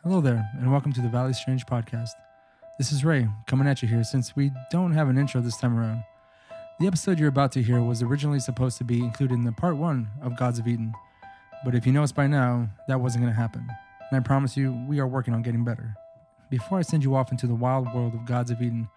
Hello there, and welcome to the Valley Strange podcast. This is Ray, coming at you here since we don't have an intro this time around. The episode you're about to hear was originally supposed to be included in the part 1 of Gods of Eden, but if you know us by now, that wasn't going to happen, and I promise you, we are working on getting better. Before I send you off into the wild world of Gods of Eden,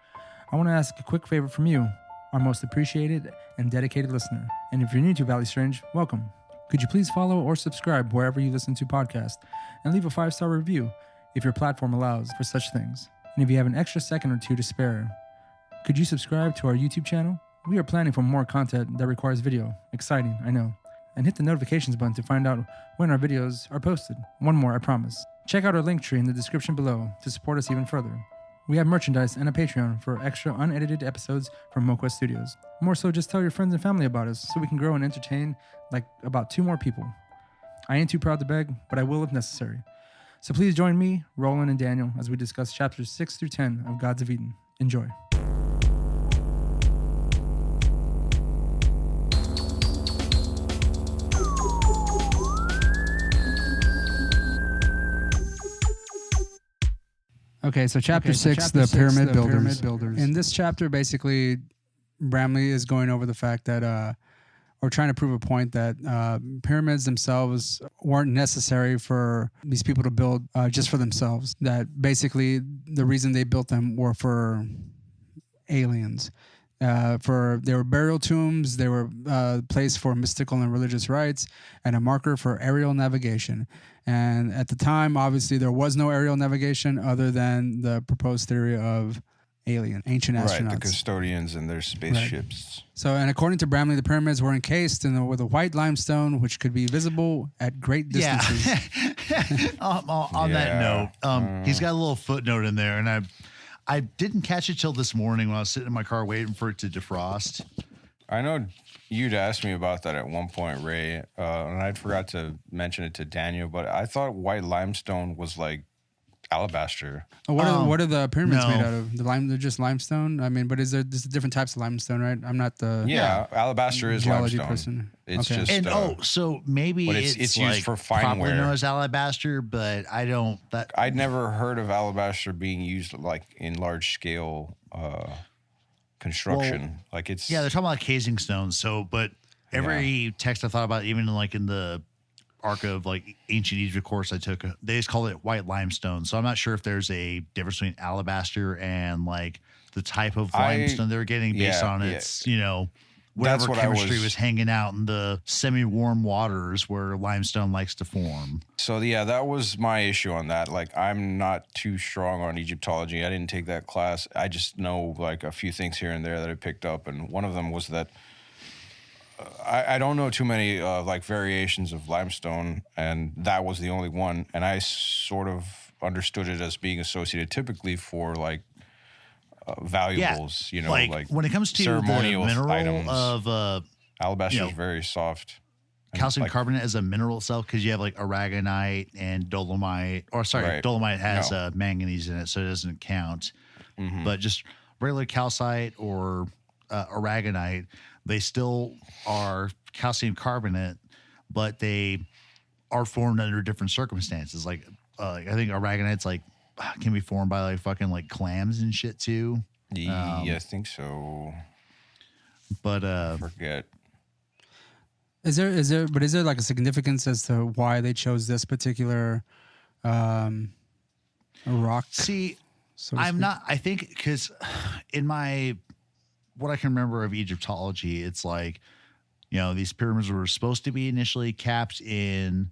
I want to ask a quick favor from you, our most appreciated and dedicated listener, and if you're new to Valley Strange, welcome. Could you please follow or subscribe wherever you listen to podcasts and leave a 5-star review if your platform allows for such things? And if you have an extra second or two to spare, could you subscribe to our YouTube channel? We are planning for more content that requires video. Exciting, I know. And hit the notifications button to find out when our videos are posted. One more, I promise. Check out our link tree in the description below to support us even further. We have merchandise and a Patreon for extra unedited episodes from MoQuest Studios. More so, just tell your friends and family about us so we can grow and entertain like about 2 more people. I ain't too proud to beg, but I will if necessary. So please join me, Roland, and Daniel as we discuss chapters 6 through 10 of Gods of Eden. Enjoy. Okay, so chapter 6, the Pyramid Builders. In this chapter, basically, Bramley is going over the fact that, or trying to prove a point that pyramids themselves weren't necessary for these people to build just for themselves. That basically the reason they built them were for aliens. They were burial tombs, they were a place for mystical and religious rites, and a marker for aerial navigation. And at the time, obviously, there was no aerial navigation other than the proposed theory of ancient astronauts. Right, the custodians and their spaceships. Right. So, and according to Bramley, the pyramids were encased with a white limestone, which could be visible at great distances. Yeah. on that note, he's got a little footnote in there, and I didn't catch it till this morning when I was sitting in my car waiting for it to defrost. I know you'd asked me about that at one point, Ray, and I forgot to mention it to Daniel, but I thought white limestone was like alabaster. What are the pyramids made out of? They're just limestone? I mean, but there's different types of limestone, right? I'm not the alabaster is geology limestone. Person. It's okay. just and so maybe it's used like for fine probably ware. known as alabaster, but I don't. I'd never heard of alabaster being used like in large scale construction. Well, like it's they're talking about casing stones. So, but every text I thought about, even like in the arc of like ancient Egypt course I took, they just call it white limestone. So I'm not sure if there's a difference between alabaster and like the type of limestone they're getting based on its, whatever chemistry was hanging out in the semi-warm waters where limestone likes to form. So that was my issue on that. Like, I'm not too strong on Egyptology. I didn't take that class. I just know like a few things here and there that I picked up, and one of them was that I don't know too many like variations of limestone, and that was the only one. And I sort of understood it as being associated typically for like valuables, like when it comes to ceremonial the mineral items. Of alabaster is very soft. Calcium carbonate as a mineral itself, because you have like aragonite and dolomite, dolomite has manganese in it, so it doesn't count. Mm-hmm. But just regular calcite or aragonite, they still are calcium carbonate, but they are formed under different circumstances. Like I think aragonite's like can be formed by like fucking like clams and shit too. Yeah, I think so. But forget. Is there like a significance as to why they chose this particular rock? See, I think because in what I can remember of Egyptology, it's like, these pyramids were supposed to be initially capped in,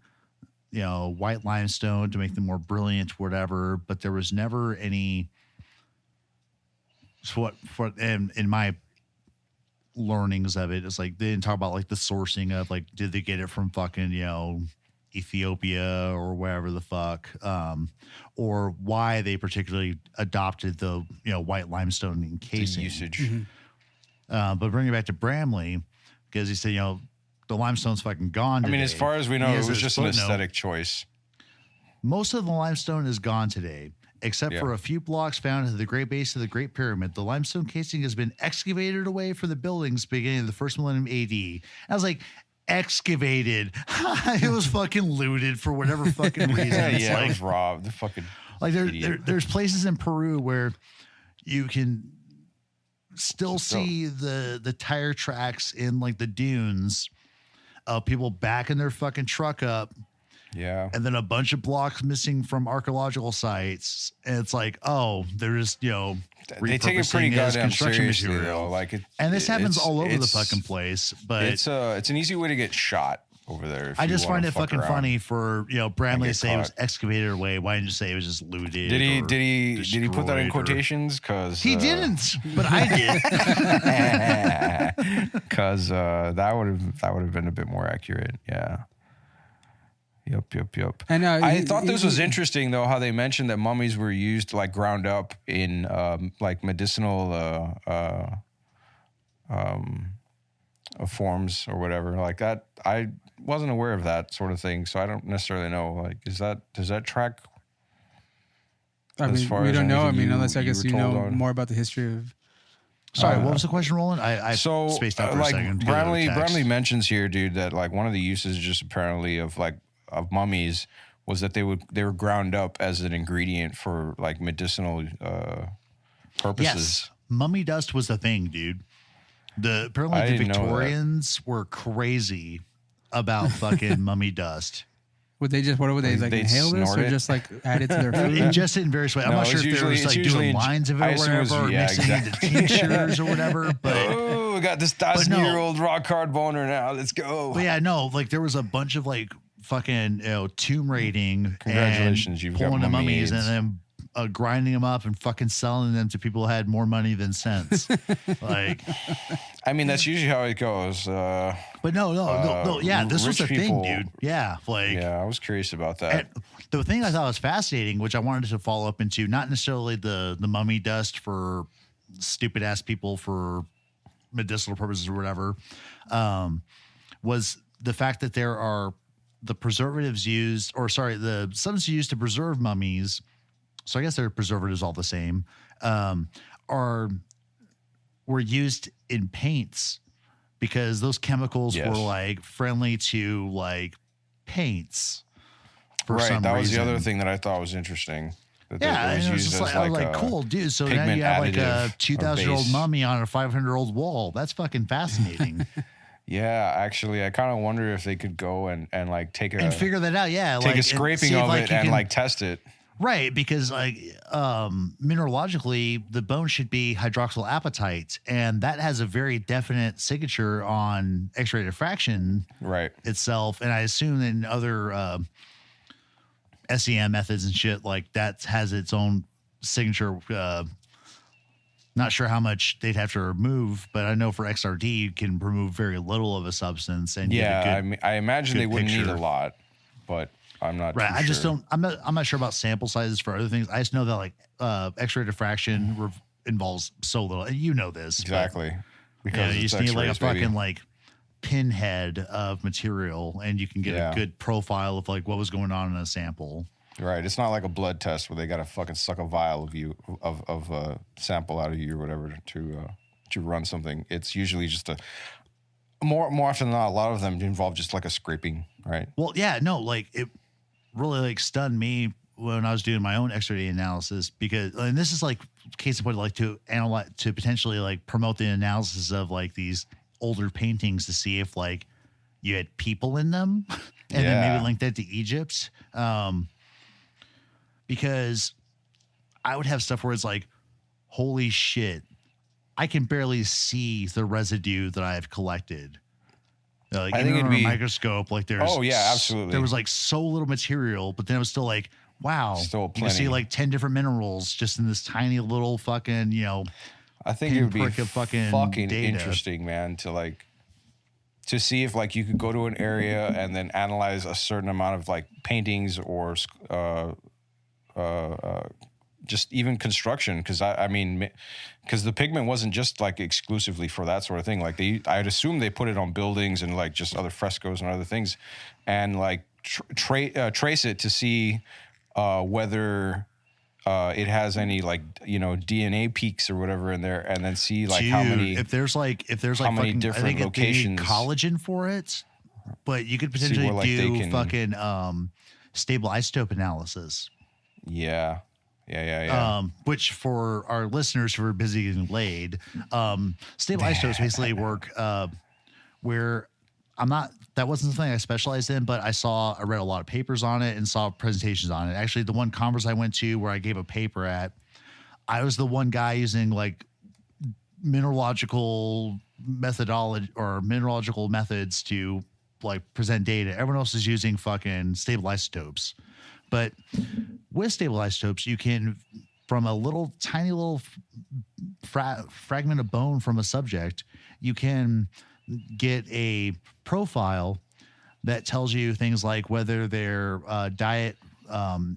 white limestone to make them more brilliant, whatever, but there was never any, in my learnings of it, it's like they didn't talk about like the sourcing of like, did they get it from fucking, Ethiopia or wherever the fuck, or why they particularly adopted the, white limestone encasing. The usage. Mm-hmm. But bring it back to Bramley, because he said, the limestone's fucking gone today. I mean, as far as we know, it was just an aesthetic choice. Most of the limestone is gone today, except for a few blocks found at the great base of the Great Pyramid. The limestone casing has been excavated away from the buildings beginning of the first millennium AD. And I was like, excavated. It was fucking looted for whatever fucking reason. It's yeah, like, it was robbed. The fucking like there's places in Peru where you can still see the tire tracks in like the dunes of people backing their fucking truck up. Yeah. And then a bunch of blocks missing from archaeological sites. And it's like, oh, there's, they take it pretty goddamn seriously though. Like and this happens all over the fucking place, but it's an easy way to get shot over there. I just find it fucking funny for, Bramley to say it was excavated away. Why didn't you say it was just looted? Did he put that in quotations? Cause he didn't, but I did. Cause that would have been a bit more accurate. Yeah. Yep. And I thought this was interesting though, how they mentioned that mummies were used like ground up in like medicinal forms or whatever like that. I wasn't aware of that sort of thing, so I don't necessarily know. Like, does that track? I mean, we don't know. I mean, unless I guess you know more about the history of. Sorry, what was the question, Roland? I spaced out for a second. Bramley mentions here, dude, that like one of the uses just apparently of mummies was that they were ground up as an ingredient for like medicinal purposes. Yes, mummy dust was a thing, dude. Apparently the Victorians were crazy about fucking mummy dust. What would they like inhale this or just like add it to their food? Ingest it in various ways. I'm not sure if they were just like doing lines of it or whatever, or mixing it into tinctures or whatever. But we got this 1,000-year-old rock hard boner now. Let's go. But yeah, no, like there was a bunch of like fucking tomb raiding. Congratulations, you've pulling got the mummies and then grinding them up and fucking selling them to people who had more money than sense. Like, I mean, that's usually how it goes. But no. Yeah, this was a thing, dude. Yeah, like. Yeah, I was curious about that. The thing I thought was fascinating, which I wanted to follow up into, not necessarily the mummy dust for stupid ass people for medicinal purposes or whatever, was the fact that there are the preservatives used, the substances used to preserve mummies. So I guess they're preservatives all the same, were used in paints because those chemicals were like friendly to like paints for some reason. That was the other thing that I thought was interesting. Yeah, it was just like cool, dude. So now you have like a 2,000-year-old mummy on a 500-year-old wall. That's fucking fascinating. Yeah, actually, I kind of wonder if they could go and like take and figure that out. Yeah, take a scraping of it and like test it. Right, because like mineralogically, the bone should be hydroxylapatite, and that has a very definite signature on X-ray diffraction itself. And I assume in other SEM methods and shit like that has its own signature. Not sure how much they'd have to remove, but I know for XRD you can remove very little of a substance and get a good, I imagine they wouldn't need a lot, but I'm not right. Too I just sure. don't. I'm not sure about sample sizes for other things. I just know that like X-ray diffraction involves so little, and you know this exactly because you just need like a fucking like pinhead of material, and you can get a good profile of like what was going on in a sample. Right. It's not like a blood test where they got to fucking suck a vial of a sample out of you or whatever to run something. It's usually just more often than not, a lot of them involve just like a scraping, right? Well, yeah, no, like it really like stunned me when I was doing my own X-ray analysis because, and this is like case in point, like to analyze, to potentially like promote the analysis of like these older paintings to see if like you had people in them and then maybe link that to Egypt. Because I would have stuff where it's like, holy shit, I can barely see the residue that I've collected. Like, I think it'd be a microscope. Like there's, absolutely. There was like so little material, but then it was still like, wow, still plenty. You can see like 10 different minerals just in this tiny little fucking, I think it would be fucking data. Interesting, man, to see if like you could go to an area and then analyze a certain amount of like paintings or just even construction, because because the pigment wasn't just like exclusively for that sort of thing. Like I'd assume they put it on buildings and like just other frescoes and other things, and like trace it to see whether it has any like DNA peaks or whatever in there, and then see like how many if there's like how many different locations, collagen for it. but you could potentially where, like, they do can- fucking stable isotope analysis. Yeah. Which for our listeners who are busy getting laid, stable isotopes basically work where that wasn't something I specialized in, but I read a lot of papers on it and saw presentations on it. Actually, the one conference I went to where I gave a paper at, I was the one guy using like mineralogical methodology or mineralogical methods to like present data. Everyone else is using fucking stable isotopes. But with stable isotopes, you can, from a tiny little fragment of bone from a subject, you can get a profile that tells you things like whether their diet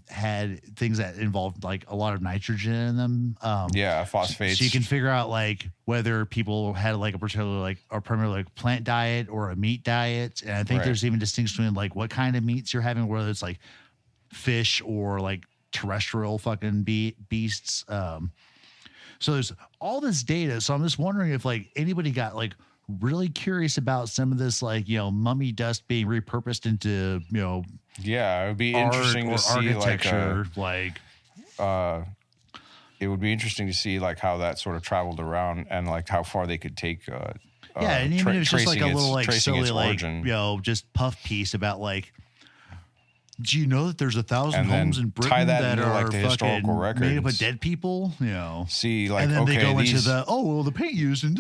had things that involved like a lot of nitrogen in them. Phosphates. So you can figure out like whether people had like a particular like or primarily like plant diet or a meat diet. And I think there's even distinction between like what kind of meats you're having, whether it's like fish or like terrestrial fucking beasts. So there's all this data. So I'm just wondering if like anybody got like really curious about some of this, like, you know, mummy dust being repurposed into, you know, it would be interesting to see architecture, it would be interesting to see like how that sort of traveled around and like how far they could take. And even if it's just like a little like silly like, you origin. know, just puff piece about like, do you know that there's 1,000 And then homes in tie Britain that that into, like, are the fucking historical made up of records. dead people? You know, See, like, and then okay, they go these, into the the paint used and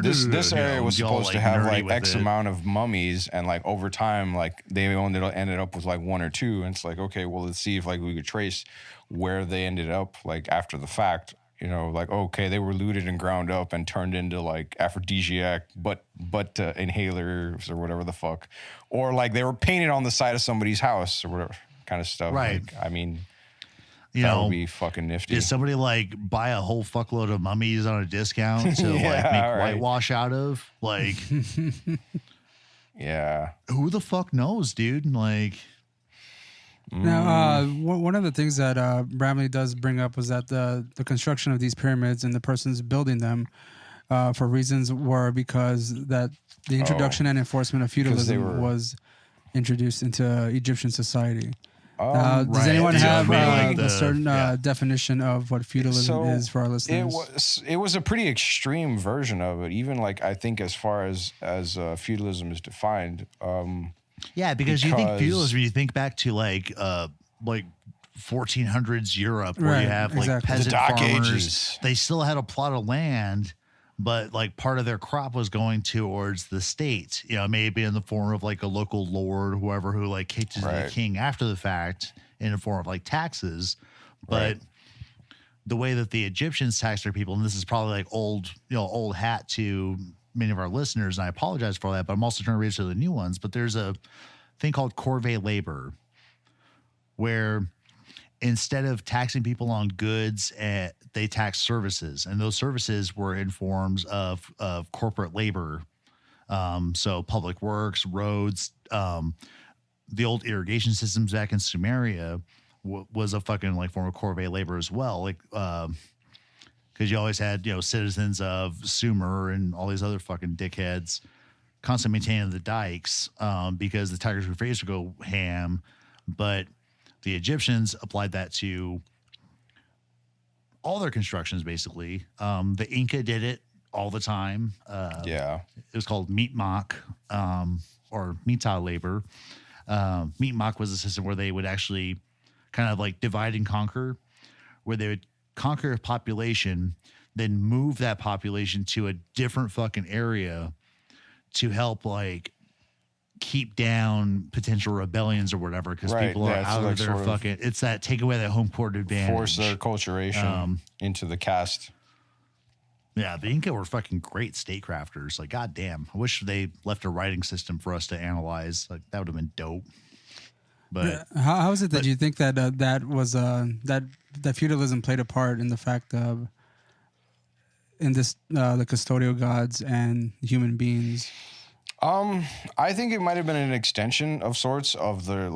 this area was supposed to have like X it. amount of mummies, and like over time, like they ended up with like one or two, and it's like, okay, well, let's see if like we could trace where they ended up like after the fact. You know, like, okay, they were looted and ground up and turned into like aphrodisiac, but inhalers or whatever the fuck, or like they were painted on the side of somebody's house or whatever kind of stuff. Right. Like, I mean, that would be fucking nifty. Did somebody like buy a whole fuckload of mummies on a discount to like make whitewash out of? Like, yeah. Who the fuck knows, dude? Like. Now, one of the things that Bramley does bring up was that the construction of these pyramids and the persons building them for reasons were because that the introduction and enforcement of feudalism was introduced into Egyptian society. Does anyone have a certain definition of what feudalism is for our listeners? It was a pretty extreme version of it, even like I think as far as feudalism is defined. Because you think feudalism, you think back to like 1400s Europe, where you have like peasant farmers. Ages. They still had a plot of land, but like part of their crop was going towards the state. You know, maybe in the form of like a local lord, whoever who like kicked to the king after the fact in the form of like taxes. But the way that the Egyptians taxed their people, and this is probably like old hat to many of our listeners, and I apologize for that, but I'm also trying to reach to the new ones. But there's a thing called corvée labor, where instead of taxing people on goods, they tax services, and those services were in forms of corporate labor. So public works, roads, the old irrigation systems back in Sumeria was a fucking like form of corvée labor as well. Like, because you always had, you know, citizens of Sumer and all these other fucking dickheads constantly maintaining the dikes because the Tigris Euphrates would go ham. But the Egyptians applied that to all their constructions, basically. The Inca did it all the time. It was called meatmock or mita labor. Meatmock was a system where they would actually kind of like divide and conquer, where they would conquer a population, then move that population to a different fucking area to help like keep down potential rebellions or whatever, because people are out of their fucking. It's that take away that home court advantage, force their acculturation into the caste. Yeah, the Inca were fucking great statecrafters. Like, goddamn, I wish they left a writing system for us to analyze. Like, that would have been dope. But how is it that you think that that was that feudalism played a part in the fact of in this the custodial gods and human beings? I think it might have been an extension of sorts of the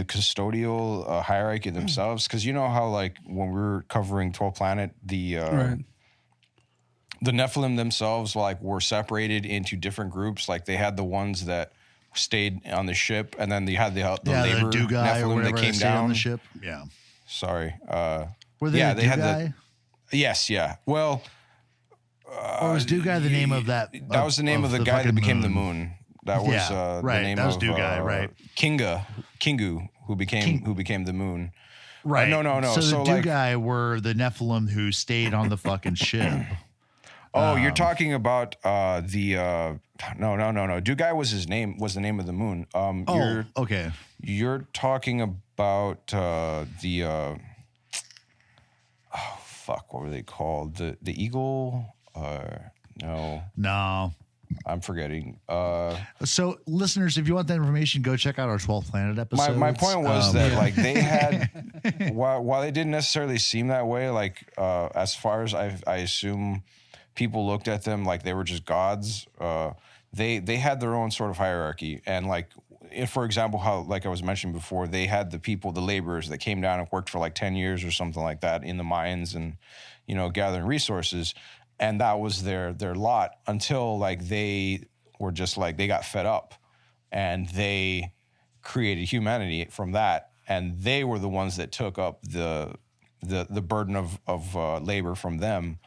custodial hierarchy themselves, because you know how like when we were covering 12 Planet, the Nephilim themselves like were separated into different groups. Like they had the ones that stayed on the ship, and then you had the labor the guy or Nephilim whatever that came down on the ship. Yeah. Sorry. Were they yeah, a they had guy? Yes, yeah. Well, or was Dugai the name of that? That was the name of the guy that became the moon. That was right. the name that was of Dugai, right? Kingu, who became the moon. Right. No. So the Dugai were the Nephilim who stayed on the fucking ship. Oh, you're talking about the no. Dugai was his name. Was the name of the moon. Okay. You're talking about the oh fuck, what were they called? The eagle? No. I'm forgetting. So, listeners, if you want that information, go check out our 12th Planet episode. My point was that like they had while they didn't necessarily seem that way, like as far as I assume people looked at them like they were just gods. They had their own sort of hierarchy, and like if, for example, how like I was mentioning before, they had the laborers that came down and worked for like 10 years or something like that in the mines and gathering resources. And that was their lot until like they were just like they got fed up, and they created humanity from that, and they were the ones that took up the burden of labor from them.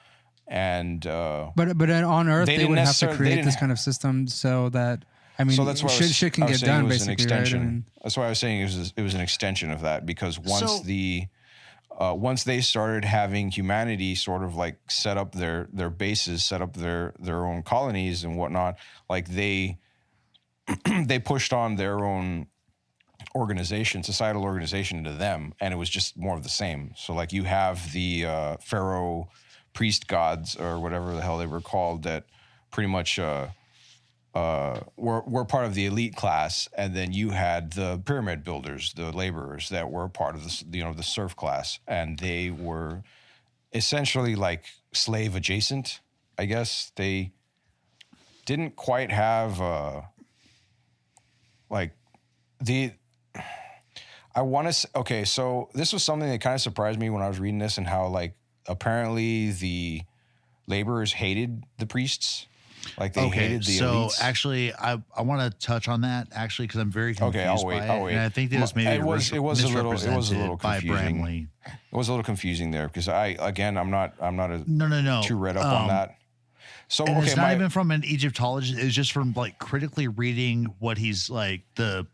And but on Earth they would have to create this kind of system so that so that's why shit can get done basically. Right? That's why I was saying it was an extension of that, because once they started having humanity sort of like set up their bases, set up their own colonies and whatnot, like they pushed on their own societal organization into them, and it was just more of the same. So like you have the pharaoh priest gods or whatever the hell they were called that pretty much were part of the elite class, and then you had the pyramid builders, the laborers that were part of the serf class, and they were essentially like slave adjacent, I guess. They didn't quite have so this was something that kind of surprised me when I was reading this, and how like apparently the laborers hated the priests. Like they hated the elites. So actually, I want to touch on that actually, because I'm very confused. Okay, I'll wait. And I think this maybe it was a little by confusing. Bramley. It was a little confusing there because I'm not too read up on that. So and it's not even from an Egyptologist. It's just from like critically reading what he's like the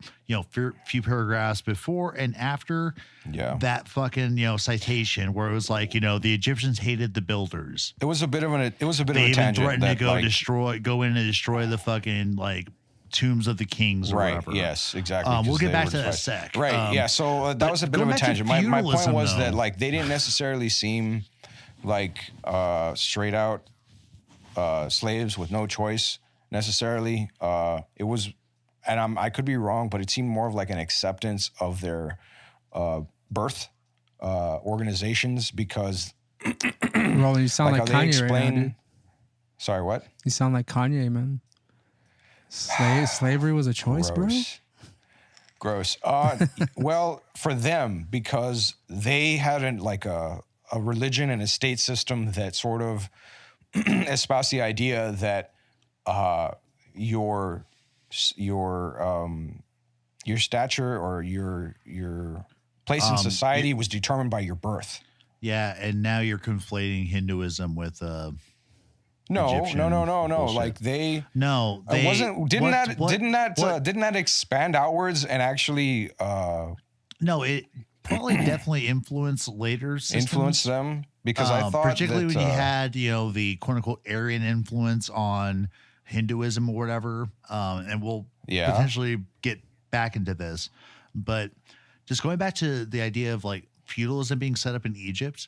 few paragraphs before and after that fucking citation where it was like the Egyptians hated the builders. It was a bit of a tangent. They even threatened to go in and destroy the fucking like tombs of the kings or whatever. Yes, exactly. We'll get back to that in a sec. Right. Yeah. So that was a bit of a tangent. My point was that like they didn't necessarily seem like straight out slaves with no choice necessarily. It was, and I could be wrong, but it seemed more of like an acceptance of their birth organizations, because Well, you sound like Kanye right now, dude. Sorry, what? You sound like Kanye, man. Slavery was a choice, Gross. Well, for them, because they had a religion and a state system that sort of espoused the idea that your stature or your place in society was determined by your birth. Yeah, and now you're conflating Hinduism with No. Bullshit. Like they didn't that expand outwards and actually No, it probably definitely influenced later systems. Influenced them, because I thought particularly that, when you had the quote unquote Aryan influence on Hinduism or whatever, and we'll potentially get back into this, but just going back to the idea of like feudalism being set up in Egypt.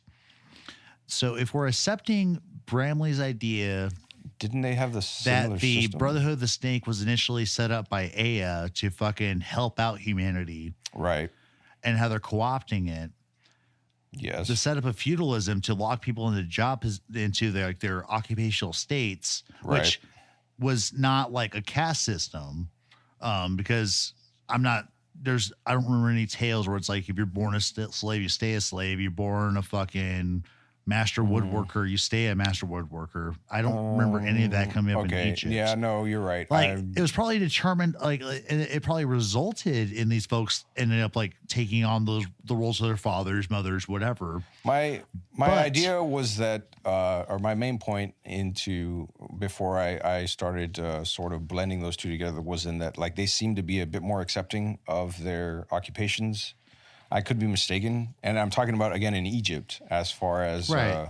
So if we're accepting Bramley's idea, didn't they have the system? Brotherhood of the Snake was initially set up by Ea to fucking help out humanity, right? And how they're co-opting it. Yes. The setup of feudalism to lock people into their occupational states, right, which was not like a caste system, because I don't remember any tales where it's like if you're born a slave, you stay a slave. You're born a fucking master woodworker. You stay a master woodworker. I don't remember any of that coming up in Egypt. Yeah, no, you're right. Like it was probably determined, like it probably resulted in these folks ending up like taking on the roles of their fathers, mothers, whatever. My idea was that, or my main point before I started sort of blending those two together was in that like they seem to be a bit more accepting of their occupations. I could be mistaken, and I'm talking about again in Egypt as far as right.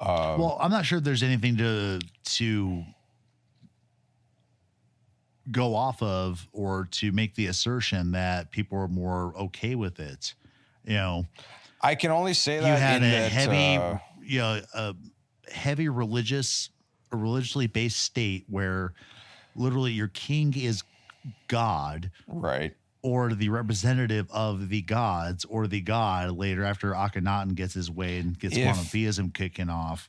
Well, I'm not sure there's anything to go off of or to make the assertion that people are more okay with it. You know, I can only say that you had a heavy religiously based state where literally your king is God, right? Or the representative of the gods, or the god later after Akhenaten gets his way and gets monotheism kicking off,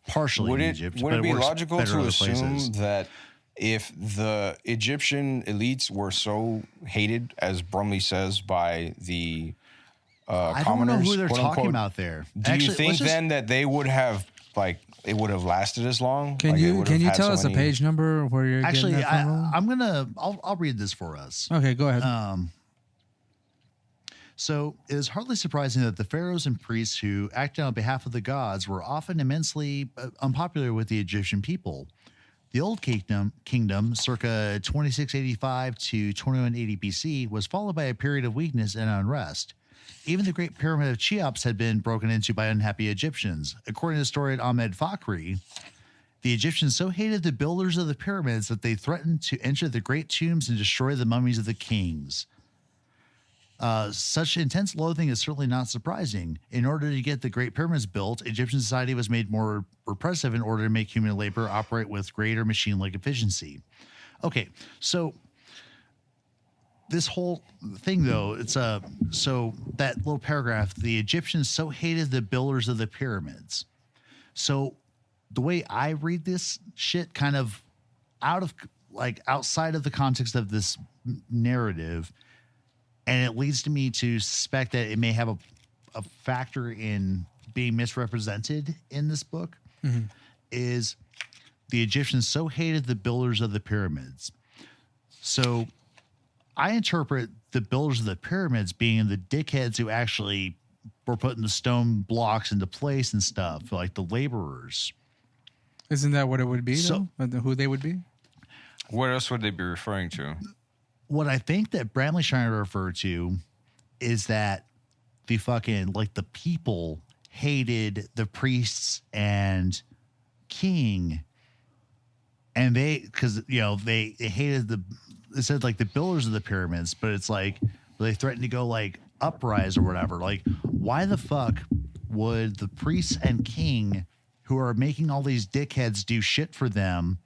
partially in Egypt. Would it be logical to assume that if the Egyptian elites were so hated, as Bramley says, by the commoners, I don't know who they're quote, talking unquote, about there. Do you think then that they would have it would have lasted as long? Can you tell us a page number where you're actually? Getting that from? I'll read this for us. Okay, go ahead. So it is hardly surprising that the pharaohs and priests who acted on behalf of the gods were often immensely unpopular with the Egyptian people. The Old Kingdom, circa 2685 to 2180 BC, was followed by a period of weakness and unrest. Even the Great Pyramid of Cheops had been broken into by unhappy Egyptians. According to historian Ahmed Fakhri, the Egyptians so hated the builders of the pyramids that they threatened to enter the great tombs and destroy the mummies of the kings. Such intense loathing is certainly not surprising. In order to get the Great Pyramids built, Egyptian society was made more repressive in order to make human labor operate with greater machine-like efficiency. Okay, so this whole thing, though, it's so that little paragraph, the Egyptians so hated the builders of the pyramids. So the way I read this shit, kind of outside of the context of this narrative, and it leads to me to suspect that it may have a factor in being misrepresented in this book, is the Egyptians so hated the builders of the pyramids. So I interpret the builders of the pyramids being the dickheads who actually were putting the stone blocks into place and stuff, like the laborers. Isn't that what it would be, though? Who they would be? What else would they be referring to? What I think that Bramley's trying to refer to is that the fucking, like, the people hated the priests and king, and because they hated it said like the builders of the pyramids, but it's like they threatened to go like uprise or whatever. Like, why the fuck would the priests and king, who are making all these dickheads do shit for them,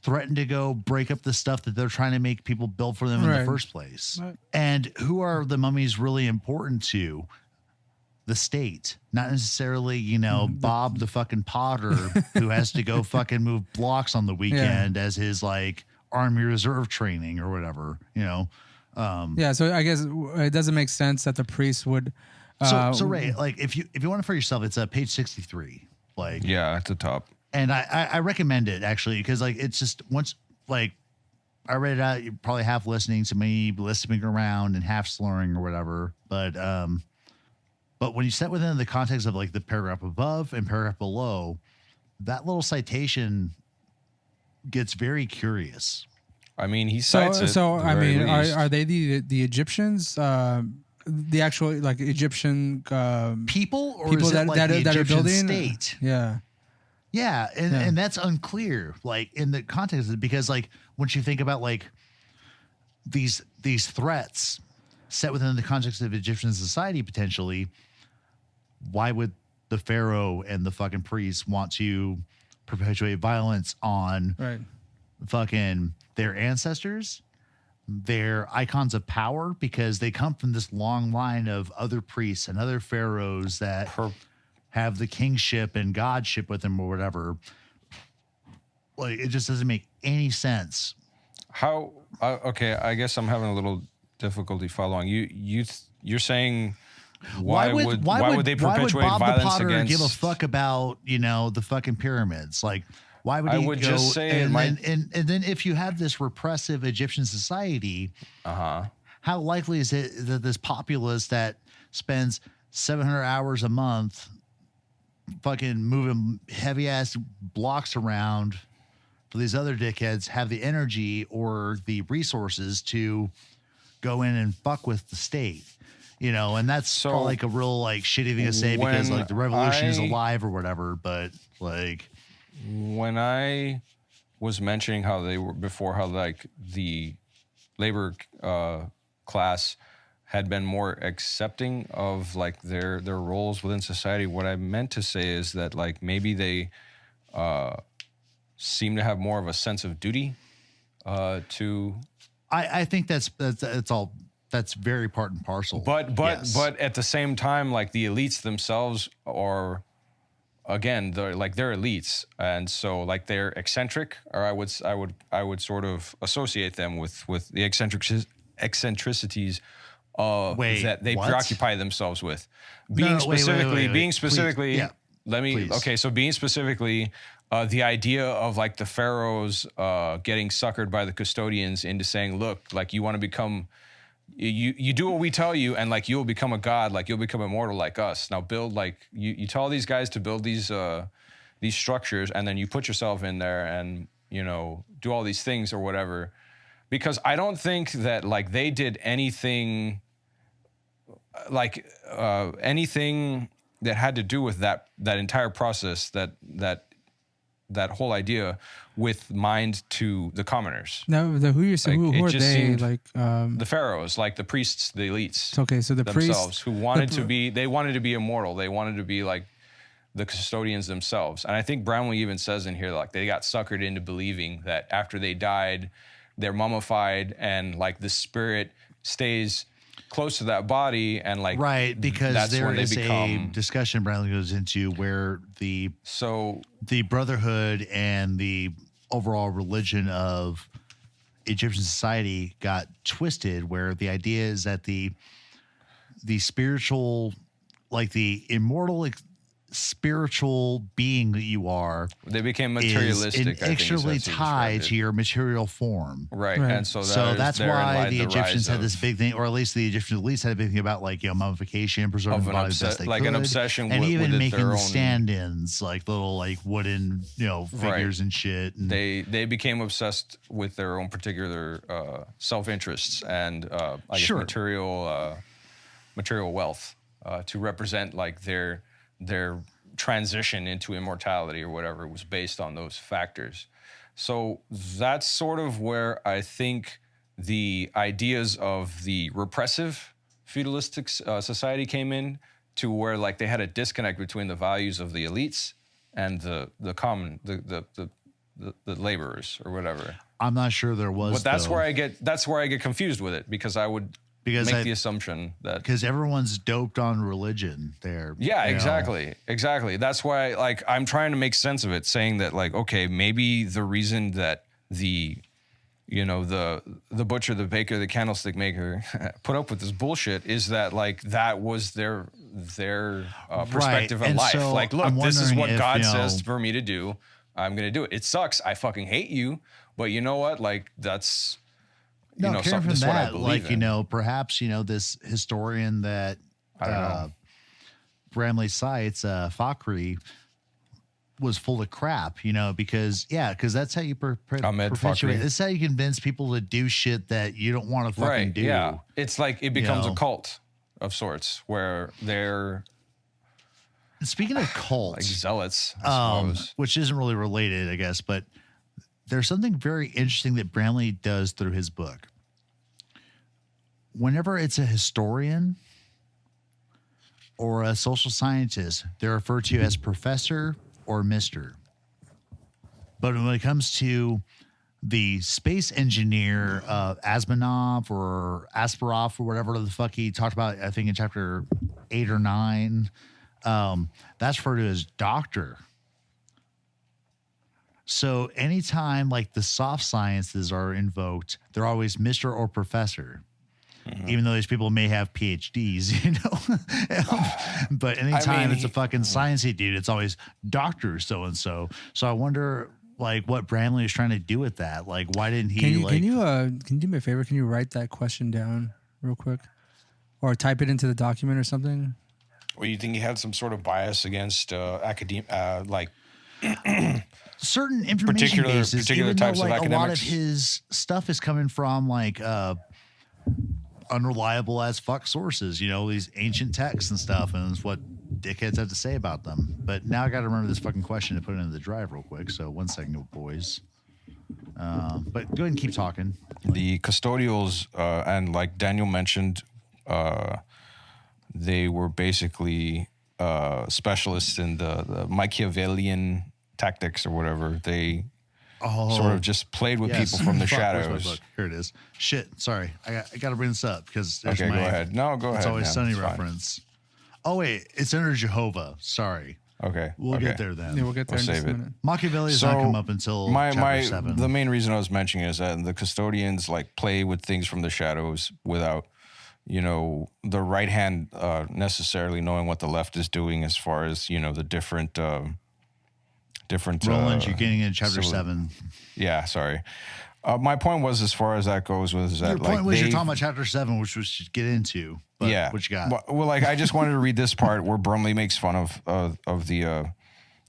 threaten to go break up the stuff that they're trying to make people build for them in the first place? Right. And who are the mummies really important to? The state, not necessarily, Bob the fucking Potter who has to go fucking move blocks on the weekend as his like Army Reserve training or whatever, So I guess it doesn't make sense that the priests would. So Ray, like if you want it for yourself, it's page 63. Like, yeah, at the top. And I recommend it actually, because like it's just once like I read it out, you're probably half listening to me, listening around and half slurring or whatever. But when you set within the context of like the paragraph above and paragraph below, that little citation gets very curious. I mean, he cites it. So I mean, are they the Egyptians? The actual like Egyptian people, or people is it like the that Egyptian are building state? Yeah, and that's unclear, like in the context of it, because like once you think about like these threats set within the context of Egyptian society, potentially, why would the pharaoh and the fucking priests want to perpetuate violence on fucking their ancestors, their icons of power, because they come from this long line of other priests and other pharaohs that have the kingship and godship with them or whatever? Like, it just doesn't make any sense. Okay, I guess I'm having a little difficulty following. You're saying why would they perpetuate Bob violence the Potter against? give a fuck about the fucking pyramids? Like, why would he I would go? just say and then if you have this repressive Egyptian society, how likely is it that this populace that spends 700 hours a month fucking moving heavy ass blocks around for these other dickheads have the energy or the resources to go in and fuck with the state? And that's probably like a real like shitty thing to say because like the revolution is alive or whatever. But like when I was mentioning how they were before, how like the labor class had been more accepting of like their roles within society, what I meant to say is that like maybe they seem to have more of a sense of duty to. I think that's all. That's very part and parcel. But yes. at the same time, like the elites themselves are, again, they're elites, and so like they're eccentric, or I would sort of associate them with the eccentricities that they preoccupy themselves with. Being specifically, yeah, so being specifically. The idea of like the pharaohs getting suckered by the custodians into saying, look, like you want to become, you do what we tell you and like you'll become a god, like you'll become immortal like us. Now build like, you tell these guys to build these structures and then you put yourself in there and, do all these things or whatever. Because I don't think that like they did anything like anything that had to do with that entire process, that whole idea with mind to the commoners. Now, who are they? Like the pharaohs, like the priests, the elites. Okay, so the themselves priests who wanted to be, they wanted to be immortal. They wanted to be like the custodians themselves. And I think Bramley even says in here, like they got suckered into believing that after they died, they're mummified and like the spirit stays close to that body and like right, because that's there when is they become, a discussion Bradley goes into where the brotherhood and the overall religion of Egyptian society got twisted, where the idea is that the spiritual, like the immortal spiritual being that you are, they became materialistic, is inextricably tied to your material form, right? And so that's why the Egyptians had this big thing, or at least the Egyptian elites had a big thing about like mummification, preserving the body best they could, an obsession, and even with making the own stand-ins like little like wooden figures and shit. And they became obsessed with their own particular self-interests and I guess material wealth to represent like their transition into immortality or whatever was based on those factors. So that's sort of where I think the ideas of the repressive feudalistic society came in, to where like they had a disconnect between the values of the elites and the common the laborers or whatever. I'm not sure there was, but that's where I get confused with it, because I would make the assumption that because everyone's doped on religion there. Yeah, exactly. That's why like I'm trying to make sense of it, saying that like, okay, maybe the reason that the butcher, the baker, the candlestick maker put up with this bullshit is that like that was their perspective in life. So like, look, this is what God says for me to do. I'm going to do it. It sucks. I fucking hate you. But you know what? Like that's, something from that, like, in. Perhaps, this historian that Bramley cites, Fakhri, was full of crap, because that's how you perpetuate. This is how you convince people to do shit that you don't want to fucking do. Yeah, it's like it becomes a cult of sorts where they're. Speaking of cults, like zealots, I suppose. Which isn't really related, I guess, but there's something very interesting that Bramley does through his book. Whenever it's a historian or a social scientist, they're referred to as professor or mister. But when it comes to the space engineer, Asmanov or Asparov or whatever the fuck he talked about, I think in chapter 8 or 9, that's referred to as doctor. So anytime like the soft sciences are invoked, they're always Mr. or Professor. even though these people may have PhDs, you know. But anytime it's a fucking sciencey dude, it's always Dr. So-and-so. So I wonder, like, what Bramley is trying to do with that. Like, why didn't he, can you do me a favor? Can you write that question down real quick? Or type it into the document or something? Well, you think he had some sort of bias against academia, like... certain information bases, particular even types though, like, of a lot of academics? his stuff is coming from, like, unreliable as fuck sources, you know, these ancient texts and stuff, and it's what dickheads have to say about them. But now I got to remember this fucking question to put it into the drive real quick. So 1 second, boys. But go ahead and keep talking. The custodials, and like Daniel mentioned, they were basically specialists in the Machiavellian tactics or whatever. They sort of just played with people from the shadows. Where's my book? Here it is. Shit, sorry. I got to bring this up because there's Okay, go ahead. No, go ahead. It's always man. Sunny It's fine. reference. Oh, wait. It's under Jehovah. Sorry. Okay. We'll get there then. Yeah, we'll get there We'll in just save a it. minute. Machiavelli does not come up until chapter 7. The main reason I was mentioning is that the custodians like play with things from the shadows without, you know, the right hand necessarily knowing what the left is doing as far as, you know, the different Roland, you're getting in chapter 7. Yeah, sorry. My point was, as far as that goes, was that Your point like was you're talking about chapter 7, which we should get into. But yeah. what you got? Well, like I just wanted to read this part where Bramley makes fun of the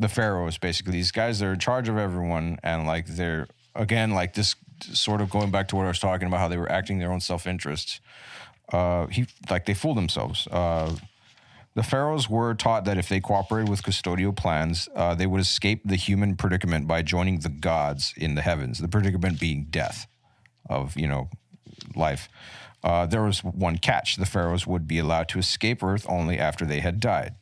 pharaohs. Basically, these guys, they're in charge of everyone, and like they're again like this sort of going back to what I was talking about, how they were acting their own self-interests. They fooled themselves. The pharaohs were taught that if they cooperated with custodial plans, they would escape the human predicament by joining the gods in the heavens. The predicament being death of, you know, life. There was one catch. The pharaohs would be allowed to escape Earth only after they had died.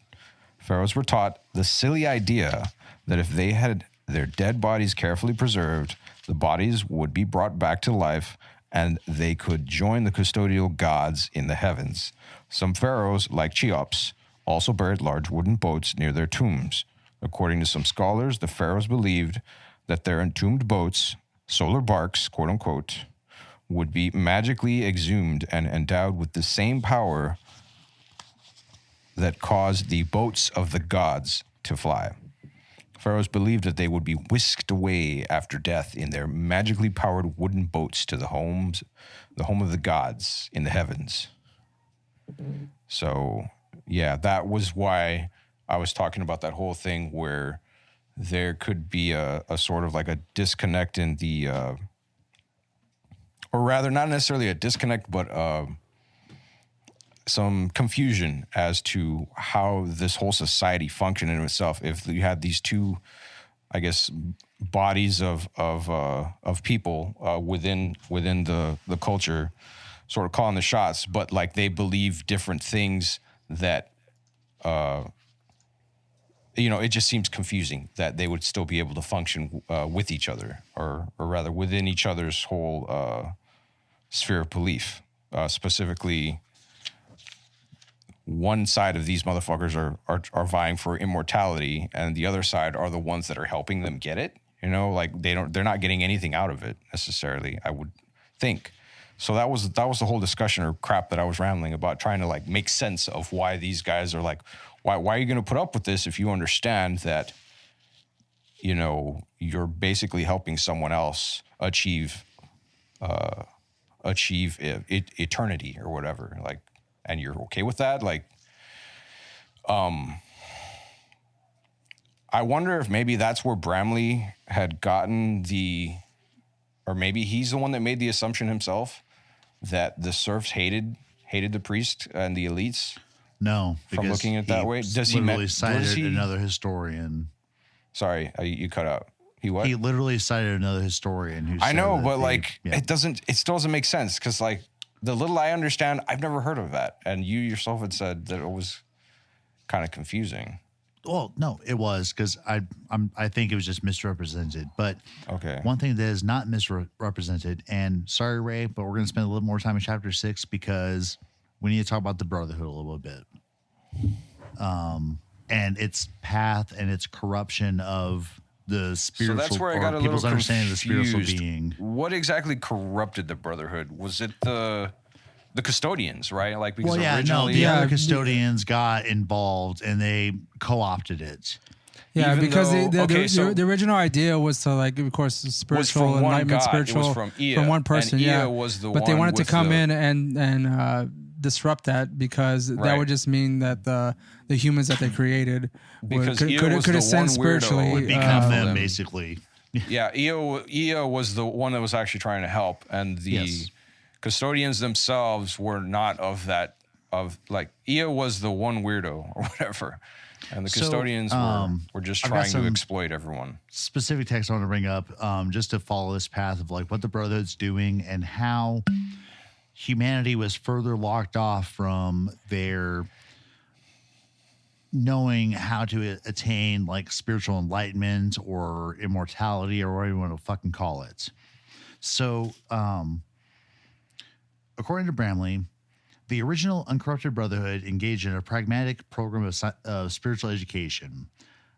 Pharaohs were taught the silly idea that if they had their dead bodies carefully preserved, the bodies would be brought back to life and they could join the custodial gods in the heavens. Some pharaohs, like Cheops, also buried large wooden boats near their tombs. According to some scholars, the pharaohs believed that their entombed boats, solar barks, quote unquote, would be magically exhumed and endowed with the same power that caused the boats of the gods to fly. Pharaohs believed that they would be whisked away after death in their magically powered wooden boats to the home of the gods in the heavens. So, yeah, that was why I was talking about that whole thing where there could be a sort of like a disconnect in the, or rather not necessarily a disconnect, but some confusion as to how this whole society functioned in itself. If you had these two, I guess, bodies of people within the culture, sort of calling the shots, but like they believe different things that, you know, it just seems confusing that they would still be able to function with each other, or rather within each other's whole sphere of belief. Specifically, one side of these motherfuckers are vying for immortality, and the other side are the ones that are helping them get it. You know, like they're not getting anything out of it necessarily, I would think. So that was the whole discussion or crap that I was rambling about, trying to like make sense of why these guys are like, why are you going to put up with this if you understand that, you know, you're basically helping someone else achieve eternity or whatever, like, and you're okay with that? Like, I wonder if maybe that's where Bramley had gotten or maybe he's the one that made the assumption himself that the serfs hated the priest and the elites. No, from looking at it that way. Does he literally cited another historian? Sorry, you cut out. He what? He literally cited another historian who said I know, but it still doesn't make sense, because like the little I understand, I've never heard of that, and you yourself had said that it was kind of confusing. Well, no, it was, because I think it was just misrepresented. But okay, one thing that is not misrepresented, and sorry, Ray, but we're going to spend a little more time in chapter 6 because we need to talk about the Brotherhood a little bit, and its path and its corruption of the spiritual. So that's where I got a people's little understanding of the spiritual confused. being. What exactly corrupted the Brotherhood? Was it the the custodians, right? Like because Well, yeah, no, originally, the other custodians got involved and they co-opted it. Yeah, Even because though- the original idea was to, like, of course, spiritual from one enlightenment, god. It was spiritual from Ea, one person. and Ea Yeah, was the but they one wanted to with come the- in and disrupt that because that Right. would just mean that the humans that they created Because Ea could was the ascend one weirdo spiritually. would Become them. them, basically. Yeah, Ea was the one that was actually trying to help, and the Yes. custodians themselves were not of that. Of like Ea was the one weirdo or whatever, and the So, custodians were just I've got trying to some- exploit everyone. Specific text I want to bring up, just to follow this path of like what the Brotherhood's doing and how humanity was further locked off from their knowing how to attain like spiritual enlightenment or immortality or whatever you want to fucking call it. So, according to Bramley, the original uncorrupted Brotherhood engaged in a pragmatic program of spiritual education.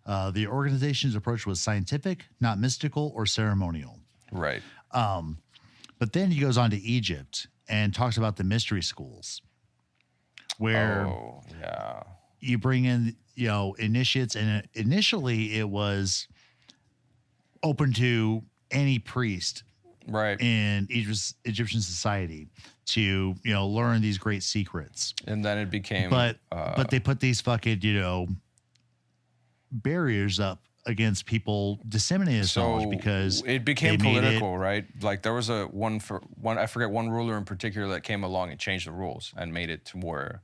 The organization's approach was scientific, not mystical or ceremonial. Right. But then he goes on to Egypt and talks about the mystery schools, where Oh yeah. you bring in, initiates, and initially it was open to any priest Right. in Egyptian society to, learn these great secrets. And then it became. But they put these fucking, barriers up against people disseminating this knowledge because it became they made political, right? Like there was one I forget one ruler in particular that came along and changed the rules and made it to where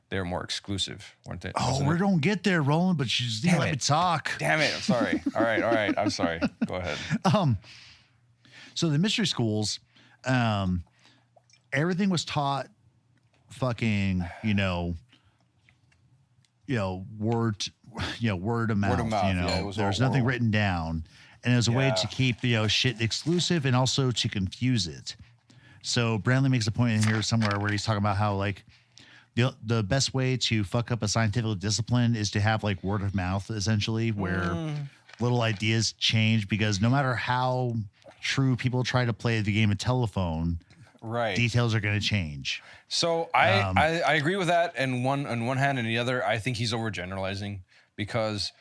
they're more exclusive, weren't they? Oh, Wasn't we're it? gonna get there, Roland, but you just need to let me talk. Damn it! I'm sorry. All right. I'm sorry. Go ahead. So the mystery schools, everything was taught fucking, word of mouth. Word of mouth, yeah, it was there was all nothing oral. written down. And it was a way Yeah. to keep, shit exclusive and also to confuse it. So Bramley makes a point in here somewhere where he's talking about how like the best way to fuck up a scientific discipline is to have like word of mouth, essentially, where little ideas change because no matter how true people try to play the game of telephone, Right. details are going to change. So I agree with that. And on one hand, and the other, I think he's overgeneralizing because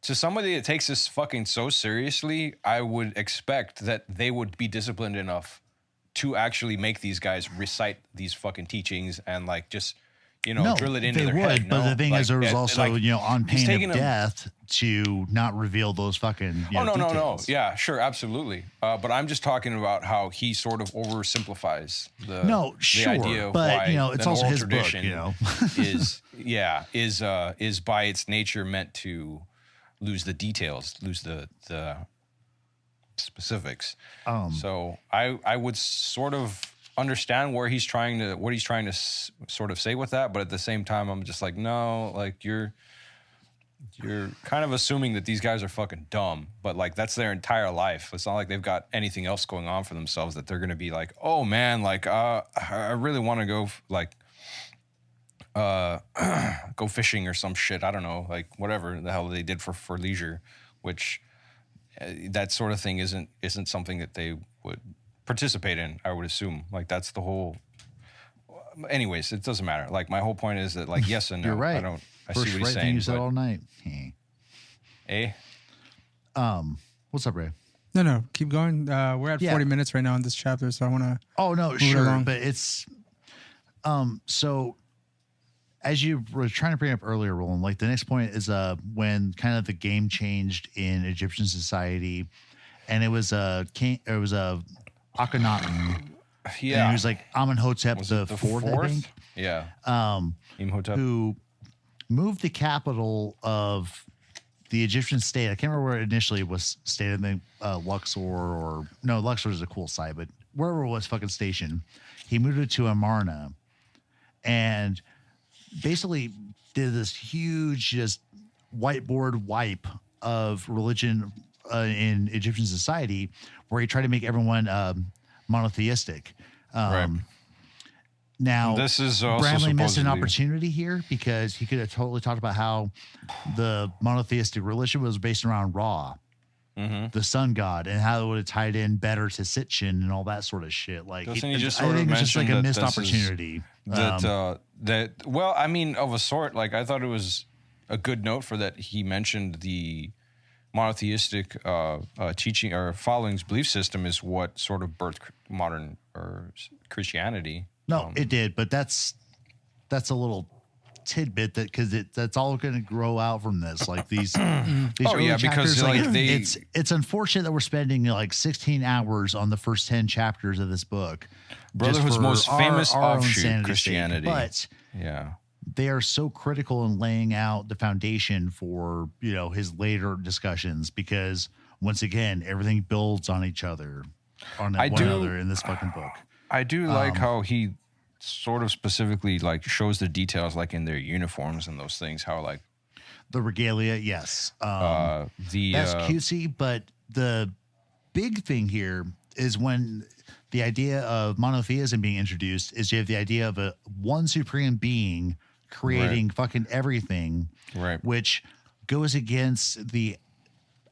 to somebody that takes this fucking so seriously, I would expect that they would be disciplined enough to actually make these guys recite these fucking teachings and like just drill it into they their would, head. but the thing is, there was also on he's pain taking of them- death to not reveal those fucking. No. details. Yeah, sure, absolutely. But I'm just talking about how he sort of oversimplifies the idea of but why it's an also oral his book. tradition is by its nature meant to lose the details, lose the specifics. So I would sort of understand what he's trying to sort of say with that, but at the same time, I'm just like, no, like you're kind of assuming that these guys are fucking dumb, but like that's their entire life. It's not like they've got anything else going on for themselves that they're going to be like, oh man, like I really want to go go fishing or some shit. I don't know, like whatever the hell they did for leisure, which that sort of thing isn't something that they would participate in. I would assume like that's the whole. Anyways, it doesn't matter. Like my whole point is that like yes and no. You're right. I First see what he's right saying. thing you said but- all night. What's up, Ray? No, keep going. We're at 40 minutes right now in this chapter, so I want to. Oh no, it sure, along. but it's so as you were trying to bring up earlier, Roland, like the next point is when kind of the game changed in Egyptian society, and it was a king, it was a Akhenaten, Yeah. and he was like Amenhotep Was the it the fourth, I think, Yeah. Imhotep. who moved the capital of the Egyptian state. I can't remember where it initially was stated. I think Luxor Luxor is a cool site, but wherever it was fucking stationed, he moved it to Amarna, and basically did this huge just whiteboard wipe of religion in Egyptian society, where he tried to make everyone monotheistic. Right. Now, This is also Bramley missed an supposedly- opportunity here because he could have totally talked about how the monotheistic religion was based around Ra. the sun god, and how it would have tied in better to Sitchin and all that sort of shit. Like, Doesn't I he just sort of think it's just like a mention missed that this is- opportunity. Well, I mean, of a sort. Like, I thought it was a good note for that he mentioned the monotheistic teaching or following's belief system is what sort of birthed modern or Christianity. No, it did, but that's a little tidbit because that's all going to grow out from this. Like these early because chapters, like it's unfortunate that we're spending like 16 hours on the first 10 chapters of this book. Brotherhood's most famous our own offshoot, sanity Christianity. But yeah, they are so critical in laying out the foundation for, his later discussions, because once again, everything builds on each other, on one another in this fucking book. I do like how he sort of specifically like shows the details, like in their uniforms and those things, how like the regalia. Yes. that's cutesy, but the big thing here is when the idea of monotheism being introduced is you have the idea of one supreme being creating fucking everything, right? Which goes against the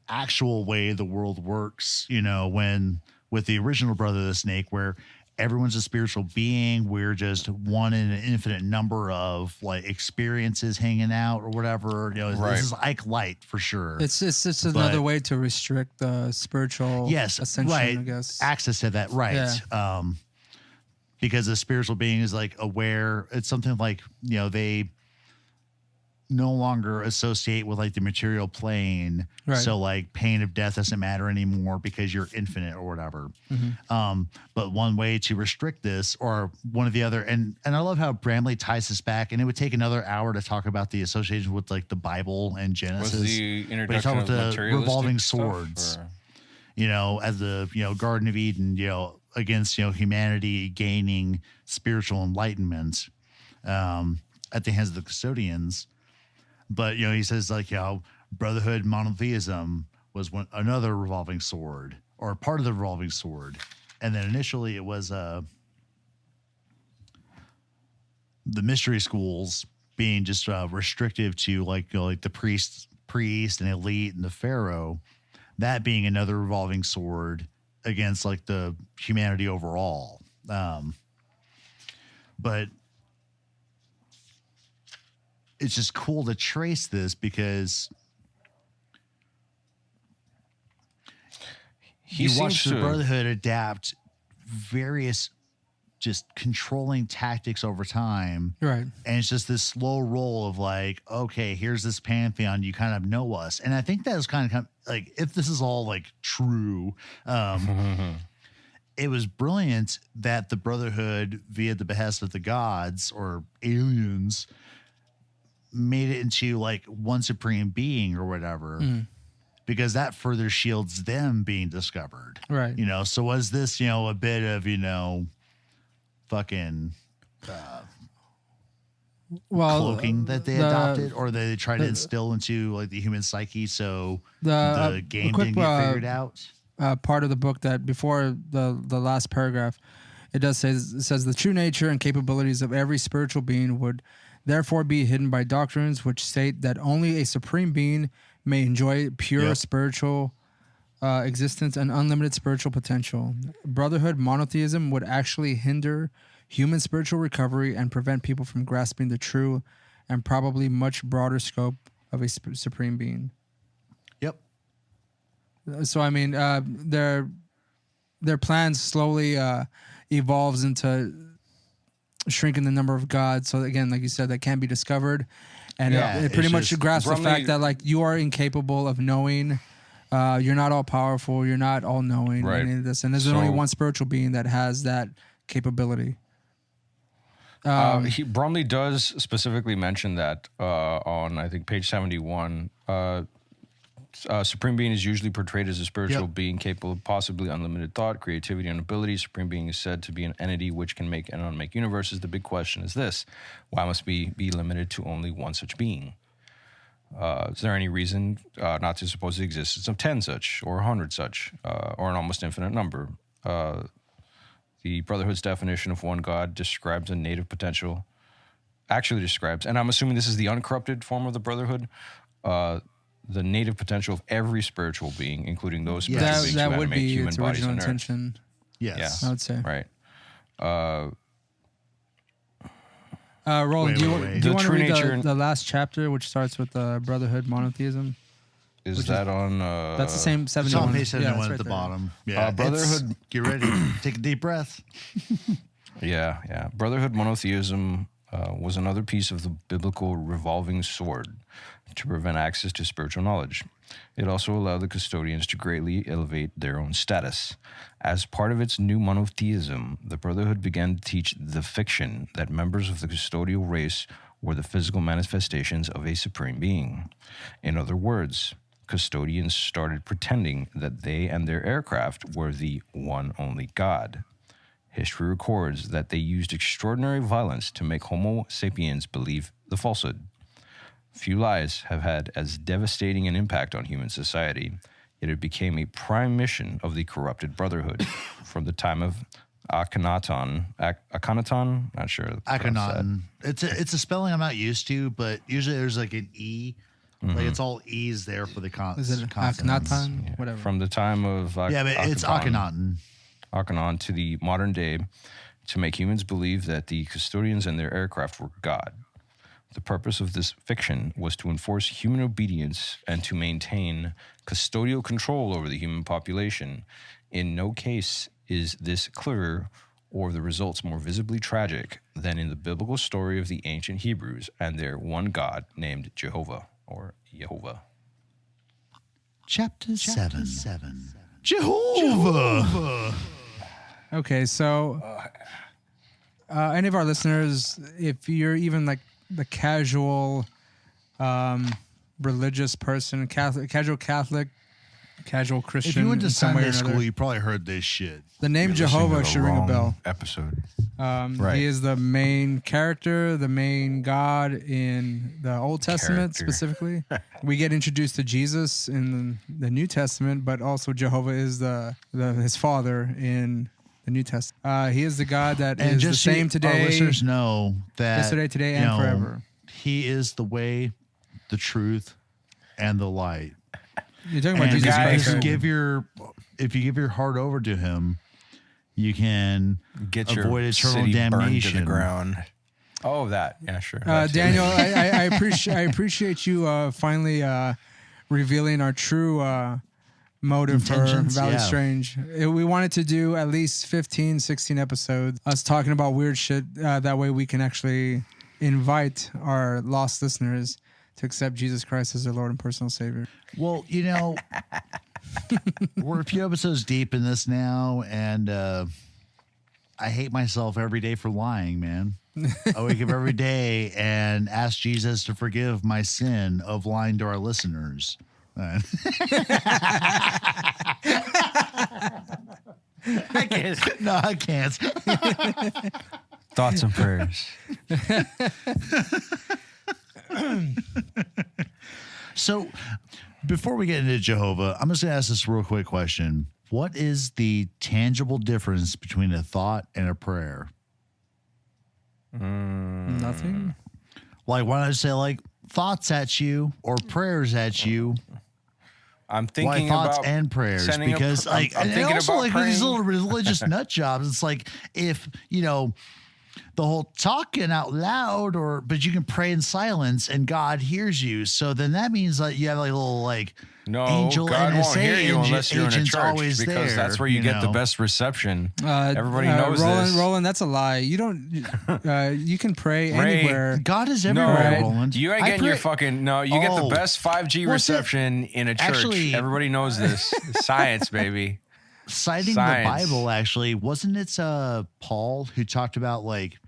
actual way the world works, when with the original Brother of the Snake, where everyone's a spiritual being. We're just one in an infinite number of like experiences hanging out or whatever. This is Ike Light for sure. It's just another way to restrict the spiritual ascension, I guess. Access to that, right. Yeah. Because a spiritual being is like aware. It's something like, they no longer associate with like the material plane. Right. So like pain of death doesn't matter anymore because you're infinite or whatever. But one way to restrict this, or one of the other, and I love how Bramley ties this back, and it would take another hour to talk about the association with like the Bible and Genesis. Was the but introduction you talk of about the revolving stuff, swords, or? As the, Garden of Eden, against, humanity gaining spiritual enlightenment, at the hands of the custodians. But, he says like, brotherhood monotheism was another revolving sword, or part of the revolving sword. And then initially it was the mystery schools being just restrictive to like the priest and elite and the pharaoh, that being another revolving sword against like the humanity overall. But it's just cool to trace this because you watch the Brotherhood adapt various just controlling tactics over time. Right. And it's just this slow roll of like, okay, here's this pantheon. You kind of know us. And I think that was kind of like, if this is all like true, it was brilliant that the Brotherhood, via the behest of the gods or aliens, made it into like one supreme being or whatever, because that further shields them being discovered. Right. So was this, a bit of, fucking cloaking that they adopted, or they tried to instill into like the human psyche so the game didn't get figured out? Part of the book that before the last paragraph, it says the true nature and capabilities of every spiritual being would therefore be hidden by doctrines which state that only a supreme being may enjoy pure spiritual existence and unlimited spiritual potential. Brotherhood monotheism would actually hinder human spiritual recovery and prevent people from grasping the true and probably much broader scope of a supreme being. Yep. So, I mean, their plans slowly evolves into shrinking the number of gods. So again, like you said, that can be discovered, and it pretty much grasps the fact that like you are incapable of knowing. You're not all powerful. You're not all knowing. Right. Any of this, and there's only one spiritual being that has that capability. Bramley does specifically mention that on I think page 71. Supreme being is usually portrayed as a spiritual being capable of possibly unlimited thought, creativity, and ability. Supreme being is said to be an entity which can make and unmake universes. The big question is this: why must we be limited to only one such being? Is there any reason not to suppose the existence of 10 such, or 100 such, or an almost infinite number? The Brotherhood's definition of one God describes a native potential, actually describes, and I'm assuming this is the uncorrupted form of the Brotherhood, the native potential of every spiritual being, including those spiritual beings that who would animate be human its bodies original on Earth. intention. Yes. I would say. Right. Roland, do you want to true read nature the last chapter, which starts with brotherhood monotheism? Is that on? That's the same It's 71. on page 71 right at the there. bottom. Yeah. Brotherhood. Get ready. Take a deep breath. Yeah. Brotherhood monotheism was another piece of the biblical revolving sword to prevent access to spiritual knowledge. It also allowed the custodians to greatly elevate their own status. As part of its new monotheism, the Brotherhood began to teach the fiction that members of the custodial race were the physical manifestations of a supreme being. In other words, custodians started pretending that they and their aircraft were the one only God. History records that they used extraordinary violence to make Homo sapiens believe the falsehood. Few lies have had as devastating an impact on human society, yet it became a prime mission of the corrupted Brotherhood from the time of Akhenaton. Not sure. Akhenaton. It's a spelling I'm not used to, but usually there's like an E. Like it's all E's there for the Is it consonants. Akhenaton? Yeah. Whatever. From the time of Yeah, but it's Akhenaton. Akhenaton to the modern day to make humans believe that the custodians and their aircraft were God. The purpose of this fiction was to enforce human obedience and to maintain custodial control over the human population. In no case is this clearer or the results more visibly tragic than in the biblical story of the ancient Hebrews and their one God named Jehova or Jehova. Chapter 7. Jehova. Okay, so any of our listeners, if you're even like the casual religious person, casual Catholic, casual Christian, If you went to in some way Sunday or school, another, you probably heard this shit. the name You're listening to Jehovah the should ring a wrong bell. Episode. He is the main character, the main God in the Old Testament specifically. We get introduced to Jesus in the New Testament, but also Jehovah is his father in the New Testament. He is the God that And is just the same so today, our listeners know that yesterday, today, and forever. He is the way, the truth, and the light. You're talking about And Jesus guys, Christ. if right? you give your heart over to him, you can Get avoid your eternal city burned to damnation. the ground. Oh, that. Yeah, sure. That's it. Daniel, I appreciate you finally revealing our true motive for Intentions, Valley yeah. Strange. We wanted to do at least 15, 16 episodes, us talking about weird shit. That way we can actually invite our lost listeners to accept Jesus Christ as their Lord and personal Savior. Well, we're a few episodes deep in this now, and I hate myself every day for lying, man. I wake up every day and ask Jesus to forgive my sin of lying to our listeners. I can't. No, I can't. Thoughts and prayers. So, before we get into Jehovah, I'm just going to ask this real quick question. What is the tangible difference between a thought and a prayer? Nothing. Like, why not say, like, thoughts at you or prayers at you? I'm Why thinking thoughts about and prayers? sending Because, I'm and thinking also, about like, with these praying. little religious nut jobs, it's like, if, the whole talking out loud, but you can pray in silence and God hears you. So then that means like you have like a little like No, angel God NSA won't hear you unless you're in a agents church always because there, that's where you get the know. best reception. Everybody knows this. Roland, that's a lie. You don't. You can pray Ray, anywhere. God is No, everywhere, right. Roland. You ain't I getting your pray- fucking you get the Oh. best 5G What's it? reception in a church. Actually- Everybody knows this. Science, baby. Citing Science. the Bible, actually, wasn't it Paul who talked about like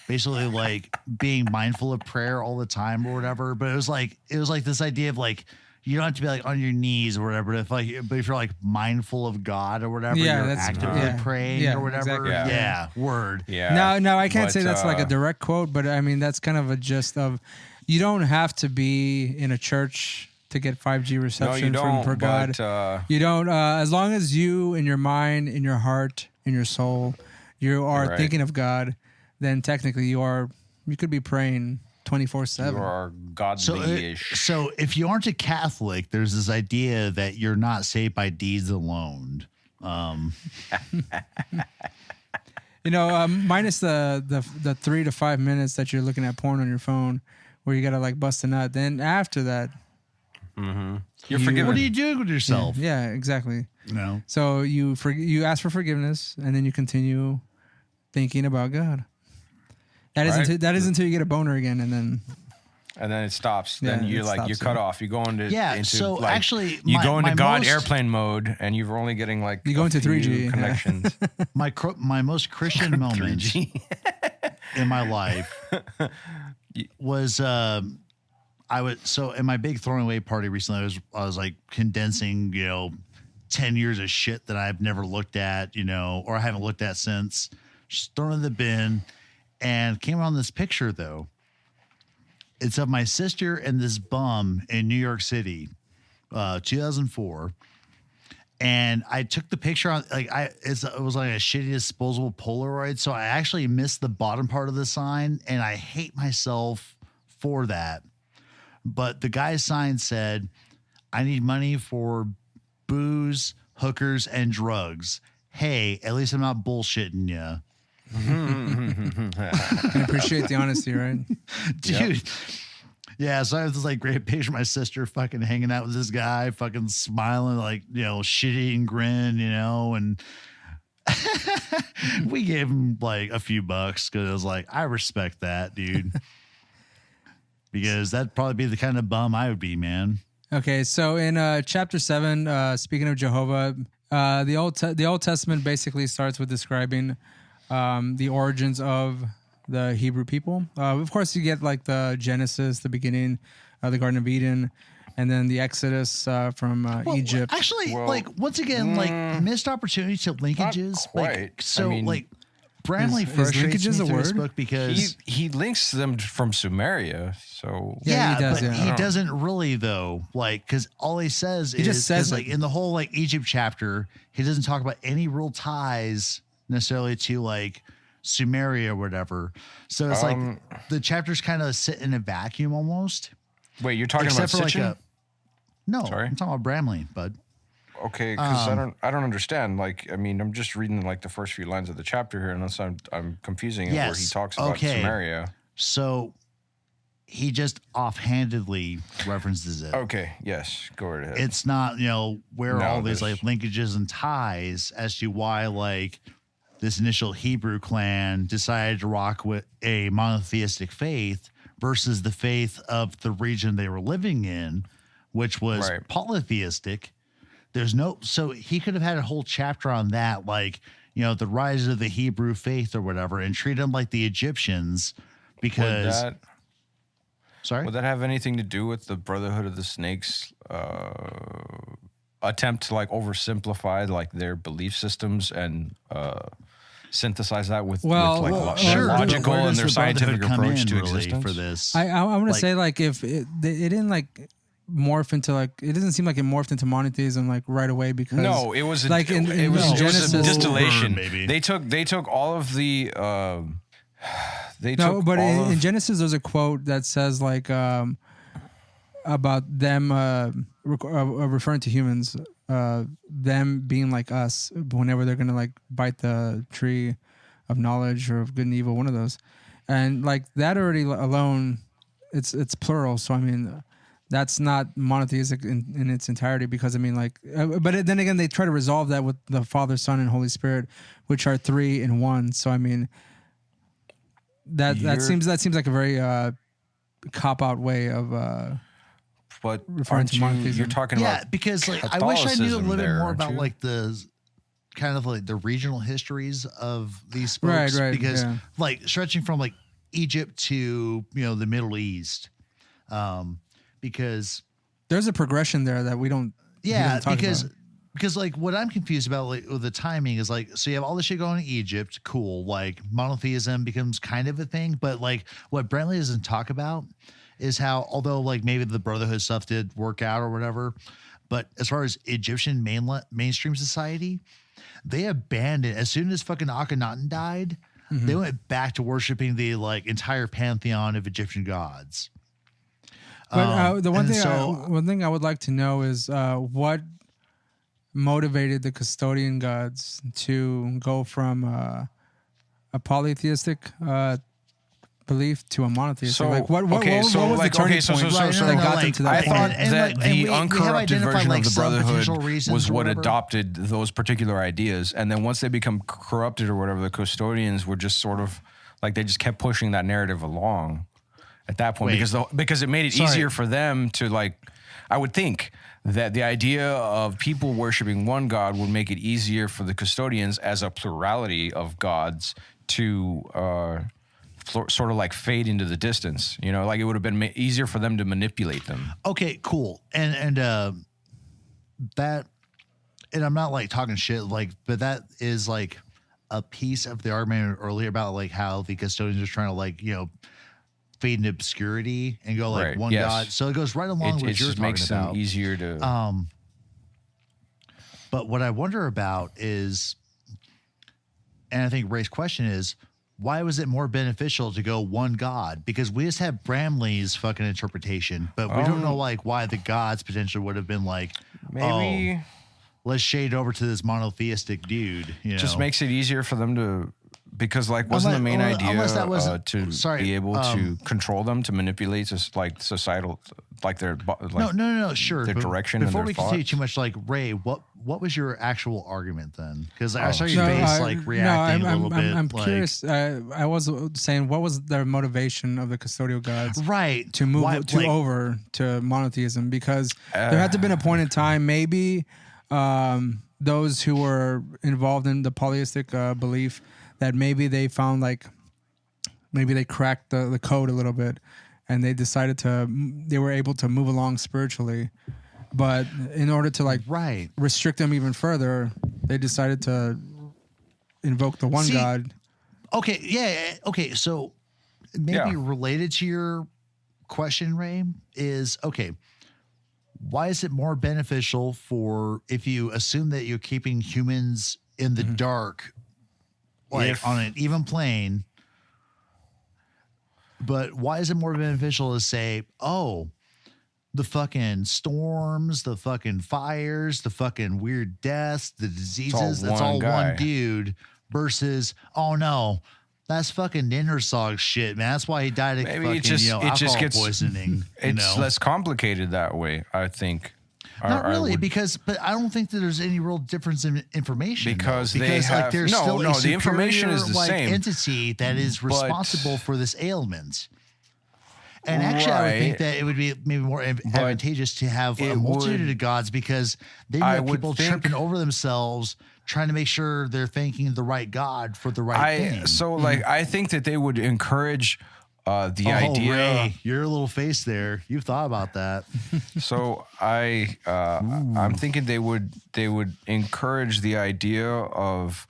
basically like being mindful of prayer all the time or whatever? But it was like this idea of like you don't have to be like on your knees or whatever. But if you're like mindful of God or whatever, Yeah, you're that's- actively yeah. praying Yeah, or whatever. exactly. Yeah, word. Yeah. No, I can't But, say that's like a direct quote, but I mean that's kind of a gist of. You don't have to be in a church to get 5G reception from God. But, You don't, as long as you, in your mind, in your heart, in your soul, you are Right. thinking of God, then technically you could be praying 24/7. You are godly-ish. So if you aren't a Catholic, there's this idea that you're not saved by deeds alone. Minus the 3 to 5 minutes that you're looking at porn on your phone, where you gotta like bust a nut. Then after that, You're forgiven. What are you doing with yourself? Yeah, exactly. No. So you ask for forgiveness, and then you continue thinking about God. That is until you get a boner again, and then it stops. Yeah, Then you're you're cut off. You go into So like, actually, you go into God most, airplane mode, and you're only getting like you go into 3G connections. My most Christian moment 3G. in my life was in my big throwing away party recently. I was like condensing 10 years of shit that I've never looked at, or I haven't looked at since. Just thrown in the bin, and came on this picture though. It's of my sister and this bum in New York City, 2004. And I took the picture on it was like a shitty disposable Polaroid. So I actually missed the bottom part of the sign, and I hate myself for that. But the guy's sign said, "I need money for booze, hookers, and drugs. Hey, at least I'm not bullshitting you." I appreciate the honesty, right? Dude. Yep. Yeah, so I have this like great picture of my sister fucking hanging out with this guy, fucking smiling, like, shitty grin, and we gave him like a few bucks because I was like, I respect that, dude. Because that'd probably be the kind of bum I would be, man. Okay, so in chapter 7, speaking of Jehovah, the Old Testament basically starts with describing the origins of the Hebrew people. Of course, you get like the Genesis, the beginning of the Garden of Eden, and then the Exodus from Egypt. Actually, once again, missed opportunity to linkages. Bramley frustrates me through his book because he links them from Sumeria. So yeah, he does, but he doesn't really though. Because all he says is in the whole Egypt chapter, he doesn't talk about any real ties necessarily to Sumeria or whatever. So it's the chapters kind of sit in a vacuum almost. Wait, you're talking about Sitchin? No, sorry, I'm talking about Bramley, bud. Okay, because I don't understand. I'm just reading the first few lines of the chapter here, unless I'm confusing it where he talks about Sumeria. So he just offhandedly references it. Okay, yes, go right ahead. It's not where all these linkages and ties as to why this initial Hebrew clan decided to rock with a monotheistic faith versus the faith of the region they were living in, which was polytheistic. So he could have had a whole chapter on that, the rise of the Hebrew faith or whatever, and treat them like the Egyptians because. Would that have anything to do with the Brotherhood of the Snakes attempt to oversimplify their belief systems and synthesize that with their logical and their scientific approach to existence for this? I want to say if it didn't morph into it doesn't seem like it morphed into monotheism right away because it was it was Genesis, a distillation. They took all of the in Genesis there's a quote that says about them referring to humans, them being like us whenever they're gonna bite the tree of knowledge or of good and evil, one of those, and that already alone, it's plural. So that's not monotheistic in its entirety because but then again they try to resolve that with the Father, Son, and Holy Spirit, which are 3 in 1. So that seems like a very cop out way of but referring to monotheism. You're talking about because I wish I knew a little bit more about the kind of the regional histories of these folks, because stretching from Egypt to the Middle East. Because there's a progression there that we don't. Yeah, because about. What I'm confused about with the timing is so you have all this shit going in Egypt, cool. Monotheism becomes kind of a thing, but what Bramley doesn't talk about is how although maybe the Brotherhood stuff did work out or whatever, but as far as Egyptian mainstream society, they abandoned as soon as fucking Akhenaten died. they went back to worshiping the like entire pantheon of Egyptian gods. But the one thing I would like to know is what motivated the custodian gods to go from a polytheistic belief to a monotheistic. So, like what was the turning point that got them to that I point? thought that the uncorrupted version of the Brotherhood was what whatever. adopted those particular ideas, and then once they become corrupted or whatever, the custodians were just sort of like they just kept pushing that narrative along at that point because it made it easier for them to like. I would think that the idea of people worshiping one god would make it easier for the custodians as a plurality of gods to sort of like fade into the distance, you know, like it would have been easier for them to manipulate them. Okay, cool. And that, and I'm not like talking shit, like, but that is like a piece of the argument earlier about like how the custodians are trying to like, you know, fade into obscurity and go like one god. So it goes right along with what you're talking about. It just makes them easier to. But what I wonder about is, and I think Ray's question is, why was it more beneficial to go one god? Because we just have Bramley's fucking interpretation, but we don't know like why the gods potentially would have been like, maybe let's shade over to this monotheistic dude. You know? Just makes it easier for them to, because like wasn't the main idea to be able to control them, to manipulate just like societal, like their like no, sure. their direction. Before and their we thoughts. continue too much, like Ray, what was your actual argument then? Because I saw your face like reacting a little bit. I'm like, curious. I was saying, what was their motivation of the custodial gods, right, to move over to monotheism? Because there had to have been a point in time, maybe those who were involved in the polytheistic belief, that maybe they found like maybe they cracked the code a little bit, and they decided they were able to move along spiritually. But in order to like restrict them even further, they decided to invoke the one god. Okay, yeah, okay. So maybe related to your question, Ray, is okay. Why is it more beneficial for if you assume that you're keeping humans in the dark, like on an even plane? But why is it more beneficial to say, oh, the fucking storms, the fucking fires, the fucking weird deaths, the diseases, that's all one dude, versus, oh no, that's fucking Nindersog shit, man. That's why he died of fucking, alcohol poisoning. It's less complicated that way, I think. Not really, but I don't think that there's any real difference in information. Because there's still the information is the same entity that is responsible for this ailment. And actually, I would think that it would be maybe more advantageous to have a multitude of gods, because they have people tripping over themselves trying to make sure they're thanking the right god for the right thing. So, I think that they would encourage the idea. Ray, your little face there. You've thought about that. So I'm thinking they would encourage the idea of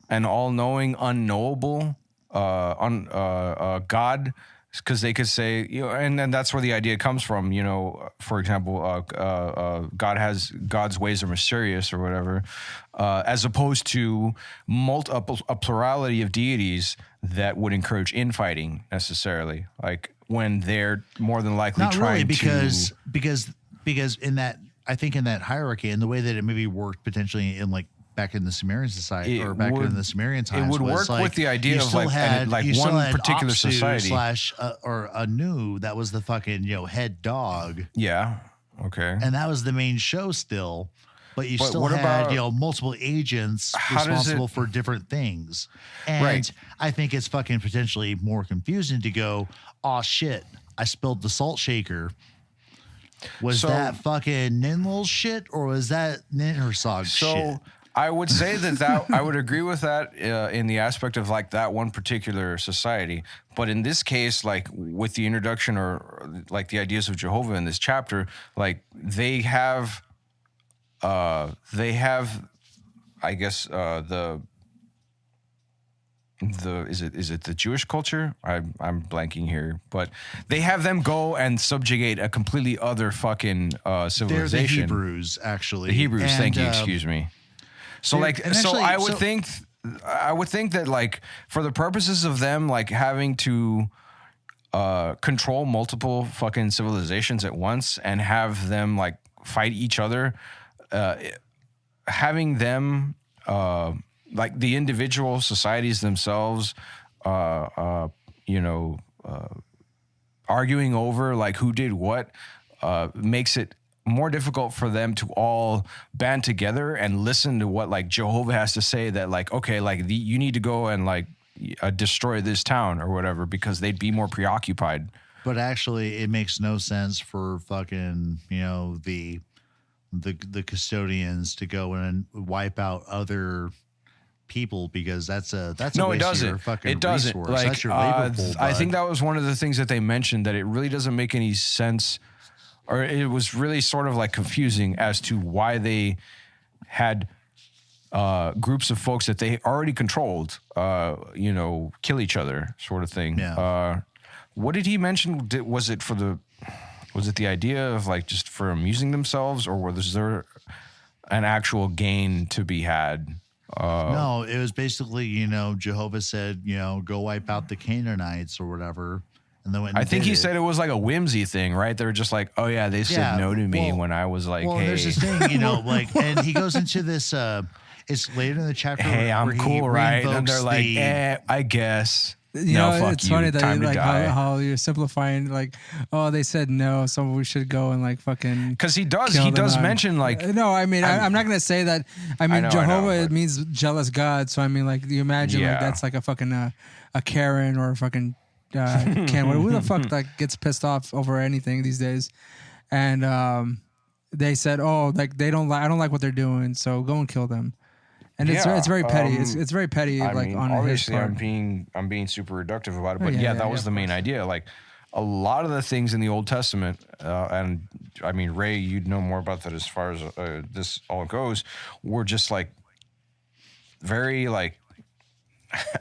an all-knowing, unknowable God. Because they could say, and then that's where the idea comes from. For example, God's ways are mysterious or whatever, as opposed to a plurality of deities that would encourage infighting necessarily. Like when they're more than likely because in that, I think in that hierarchy and the way that it maybe worked potentially in like back in the Sumerian society in the Sumerian times, it would work with the idea of one particular society or Anu, that was the fucking head dog. Yeah, okay, and that was the main show still, but you still had multiple agents responsible for different things, and I think it's fucking potentially more confusing to go, oh shit, I spilled the salt shaker. Was that fucking Ninlul's shit, or was that Nindersog's shit? I would say that I would agree with that in the aspect of like that one particular society. But in this case, like with the introduction or like the ideas of Jehova in this chapter, like they have, I guess, is it the Jewish culture? I'm blanking here, but they have them go and subjugate a completely other fucking civilization. They're the Hebrews, actually. The Hebrews, thank you, excuse me. So I would think I would think that like for the purposes of them like having to control multiple fucking civilizations at once and have them like fight each other, having them like the individual societies themselves, arguing over like who did what, makes it more difficult for them to all band together and listen to what like Jehova has to say, that like, okay, like you need to go and like destroy this town or whatever, because they'd be more preoccupied. But actually it makes no sense for fucking, the custodians to go and wipe out other people, because that's a no, waste it doesn't. Of your fucking it doesn't. resource. Like, That's your labor pool, I bud. think that was one of the things that they mentioned, that it really doesn't make any sense, or it was really sort of like confusing as to why they had groups of folks that they already controlled, kill each other, sort of thing. Yeah. What did he mention? Was it the idea of like just for amusing themselves, or was there an actual gain to be had? No, it was basically, Jehovah said, go wipe out the Canaanites or whatever. And then I think he said it was like a whimsy thing, right? They were just like, oh yeah, they said no to me when I was like, hey. There's this thing, like, and he goes into this, it's later in the chapter. Hey, I'm cool, right? And they're like, I guess. Fuck it's you. funny that Time you, to like die. how you're simplifying, like, oh, they said no, so we should go and like fucking. Because he kill does them. mention like. No, I mean, I'm not gonna say that. I mean, Jehovah but- means jealous God, so I mean, like, you imagine like Yeah. that's like a fucking a Karen or a fucking who the fuck like gets pissed off over anything these days, and they said, oh, like I don't like what they're doing, so go and kill them. And it's very petty. It's very petty. I like mean, on obviously, his part. I'm being super reductive about it, but yeah, that was of the main idea. Like a lot of the things in the Old Testament, and I mean, Ray, you'd know more about that as far as this all goes, were just like very like.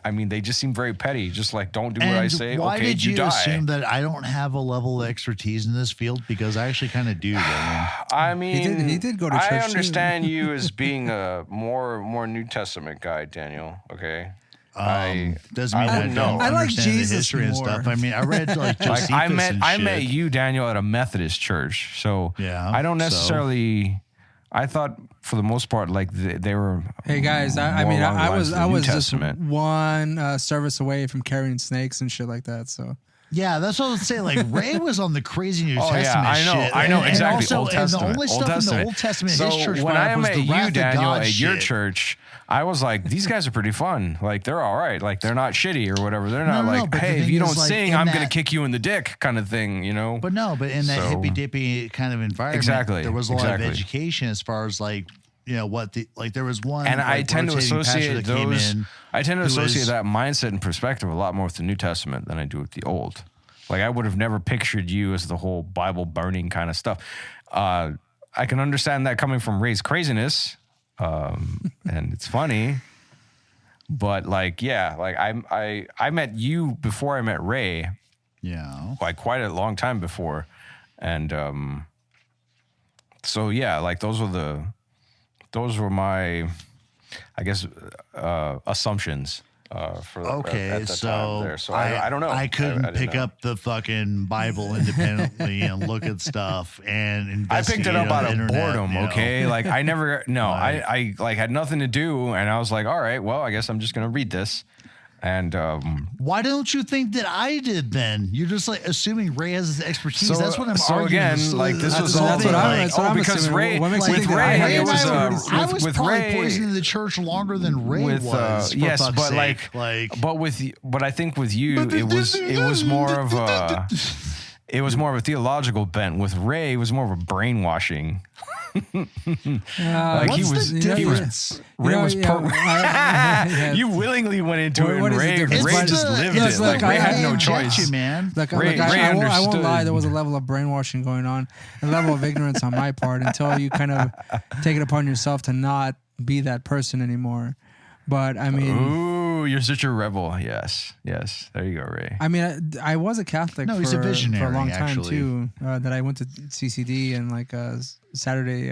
I mean, they just seem very petty. Just like, don't do what I say. Why okay, did you die. assume that I don't have a level of expertise in this field? Because I actually kind of do. I mean, He did go to church. I too. understand you as being a more New Testament guy, Daniel. Okay. Doesn't mean I wouldn't don't know. I like understand Jesus the history and more. stuff. I mean, I read like Josephus Like and I shit. met you, Daniel, at a Methodist church. So Yeah, I don't so- necessarily. I thought for the most part, like they were. Hey guys, I more mean, along the I lines was of the I New was just Testament. one service away from carrying snakes and shit like that. So Yeah, that's what I was saying. Like Ray was on the crazy New Oh, yeah, Testament I know, shit. I know, And exactly, also, Old and the Testament, only Old stuff in the Testament. Old Testament So his church when I was met the you, wrath of Daniel, God at your shit. church, I was like, these guys are pretty fun. Like they're all right. Like they're not shitty or whatever. They're not No, like, but the hey, if thing you is, don't like, sing, in I'm gonna that- kick you in the dick, kind of thing. You know. But no, but in that So- hippy dippy kind of environment, Exactly, there was a lot of exactly. education as far as like, what the, like there was one. And I like, tend to rotating pastor associate that came those. in I tend to who associate was- that mindset and perspective a lot more with the New Testament than I do with the Old. Like I would have never pictured you as the whole Bible burning kind of stuff. I can understand that coming from Ray's craziness, and it's funny. But like, yeah, like I met you before I met Ray, Yeah. like quite a long time before, and so yeah, like those were my, I guess, assumptions. For Okay, at the so, time there. So I don't know. I couldn't didn't pick know. up the fucking Bible independently and look at stuff and I investigate. picked it up on out the of internet, boredom, you know. okay? Like I never, no, Right. I like had nothing to do, and I was like, all right, well, I guess I'm just gonna read this, and Why don't you think that I did then? You're just like assuming Ray has his expertise. so, that's what I'm so arguing. again, like this That's was the all whole that's thing. what I'm- Like, that's what I'm because assuming. Ray, What makes you with think that Ray, I it had was expertise? I was with probably Ray, poisoning the church longer than Ray with was. For yes, fuck's but sake. but I think with you, it was more of a. It was more of a theological bent. With Ray, it was more of a brainwashing. Like he What's was, the he was. difference? Ray was. yeah. You willingly went into it, What and is the Ray difference? Ray It's just the- lived yes, it. look, Like Ray had I no inject choice. you, man. Like, Ray I won't lie, understood. there was a level of brainwashing going on, a level of ignorance on my part until you kind of take it upon yourself to not be that person anymore. But I mean, Ooh, you're such a rebel. Yes, yes. There you go, Ray. I mean, I was a Catholic No, for, he's a visionary, for a long time actually. too. That I went to CCD and like Saturday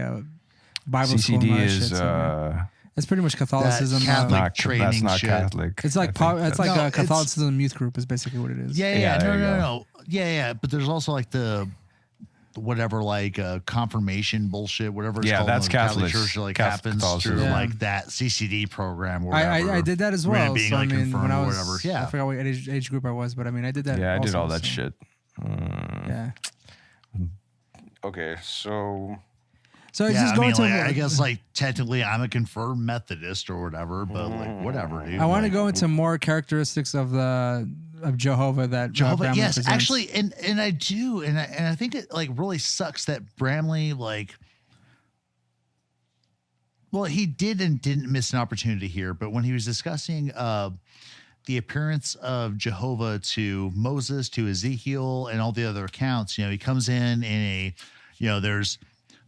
Bible school. CCD and all that is shit, so, It's pretty much Catholicism. Catholic training that's not shit. Catholic. It's like it's like No, a Catholicism youth group is basically what it is. Yeah. there you go. No. Yeah. But there's also like the whatever, like confirmation bullshit, whatever it's called. That's in the Catholic Catholics. Church, like Catholic happens through Yeah. like that CCD program or whatever. I did that as well. Being So like I mean, confirmed when I or was, whatever. Yeah. I forgot what age group I was, but I mean, I did that. Yeah, I did also, all that so, shit. Yeah. Okay, so So Yeah, just I going mean, to. like, I guess like technically I'm a confirmed Methodist or whatever, but like whatever, dude. I want to Like, go into more characteristics of Jehovah that Jehovah, Bramley yes, presents. actually, and I do, and I think it like really sucks that Bramley like, well, he did and didn't miss an opportunity here, but when he was discussing the appearance of Jehovah to Moses, to Ezekiel, and all the other accounts, he comes in a, there's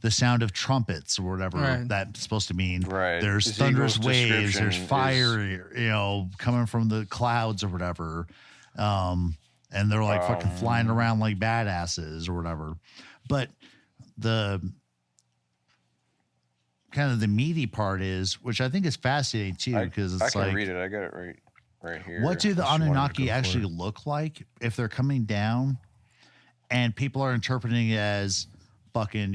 the sound of trumpets or whatever Right. that's supposed to mean. Right. There's Ezekiel's thunderous waves. description There's is- fire, coming from the clouds or whatever. And they're like fucking flying around like badasses or whatever. But the kind of the meaty part is, which I think is fascinating too, because it's I can like, read it. I got it right here. what do the Unless you wanted to Anunnaki go for actually it. look like if they're coming down and people are interpreting it as fucking,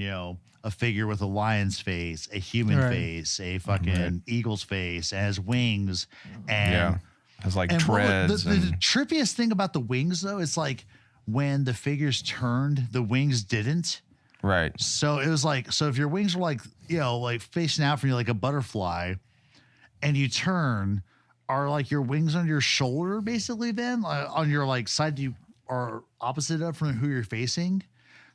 a figure with a lion's face, a human Right. face, a fucking eagle's face, has wings, and has like and treads. the trippiest thing about the wings though is like when the figures turned, the wings didn't. right. So it was like, so if your wings were like, like facing out from you like a butterfly, and you turn, are like your wings on your shoulder basically then on your like side you are opposite of from who you're facing?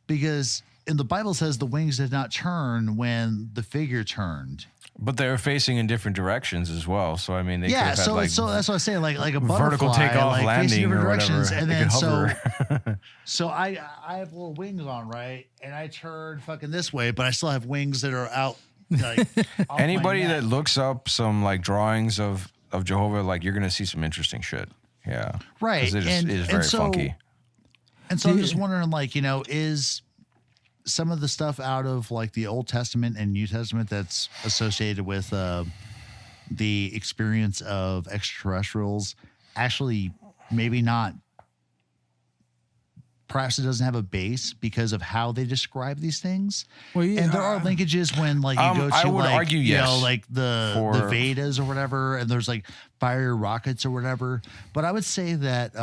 Because in the Bible says the wings did not turn when the figure turned. But they were facing in different directions as well. So I mean, they could have had so like so that's what I'm saying, like a butterfly, vertical takeoff, like facing landing, different or whatever. directions, and They then could hover. so I have little wings on, right, and I turn fucking this way, but I still have wings that are out. Like off my Anybody neck. that looks up some like drawings of Jehovah, like you're gonna see some interesting shit. Yeah, Right, 'Cause it and is very so- funky. And so I'm just wondering, like, is some of the stuff out of like the Old Testament and New Testament that's associated with the experience of extraterrestrials actually maybe not, perhaps it doesn't have a base because of how they describe these things? Well, yeah, And there are linkages when like you go to I would like, argue yes, like the for- Vedas or whatever, and there's like fire rockets or whatever. But I would say that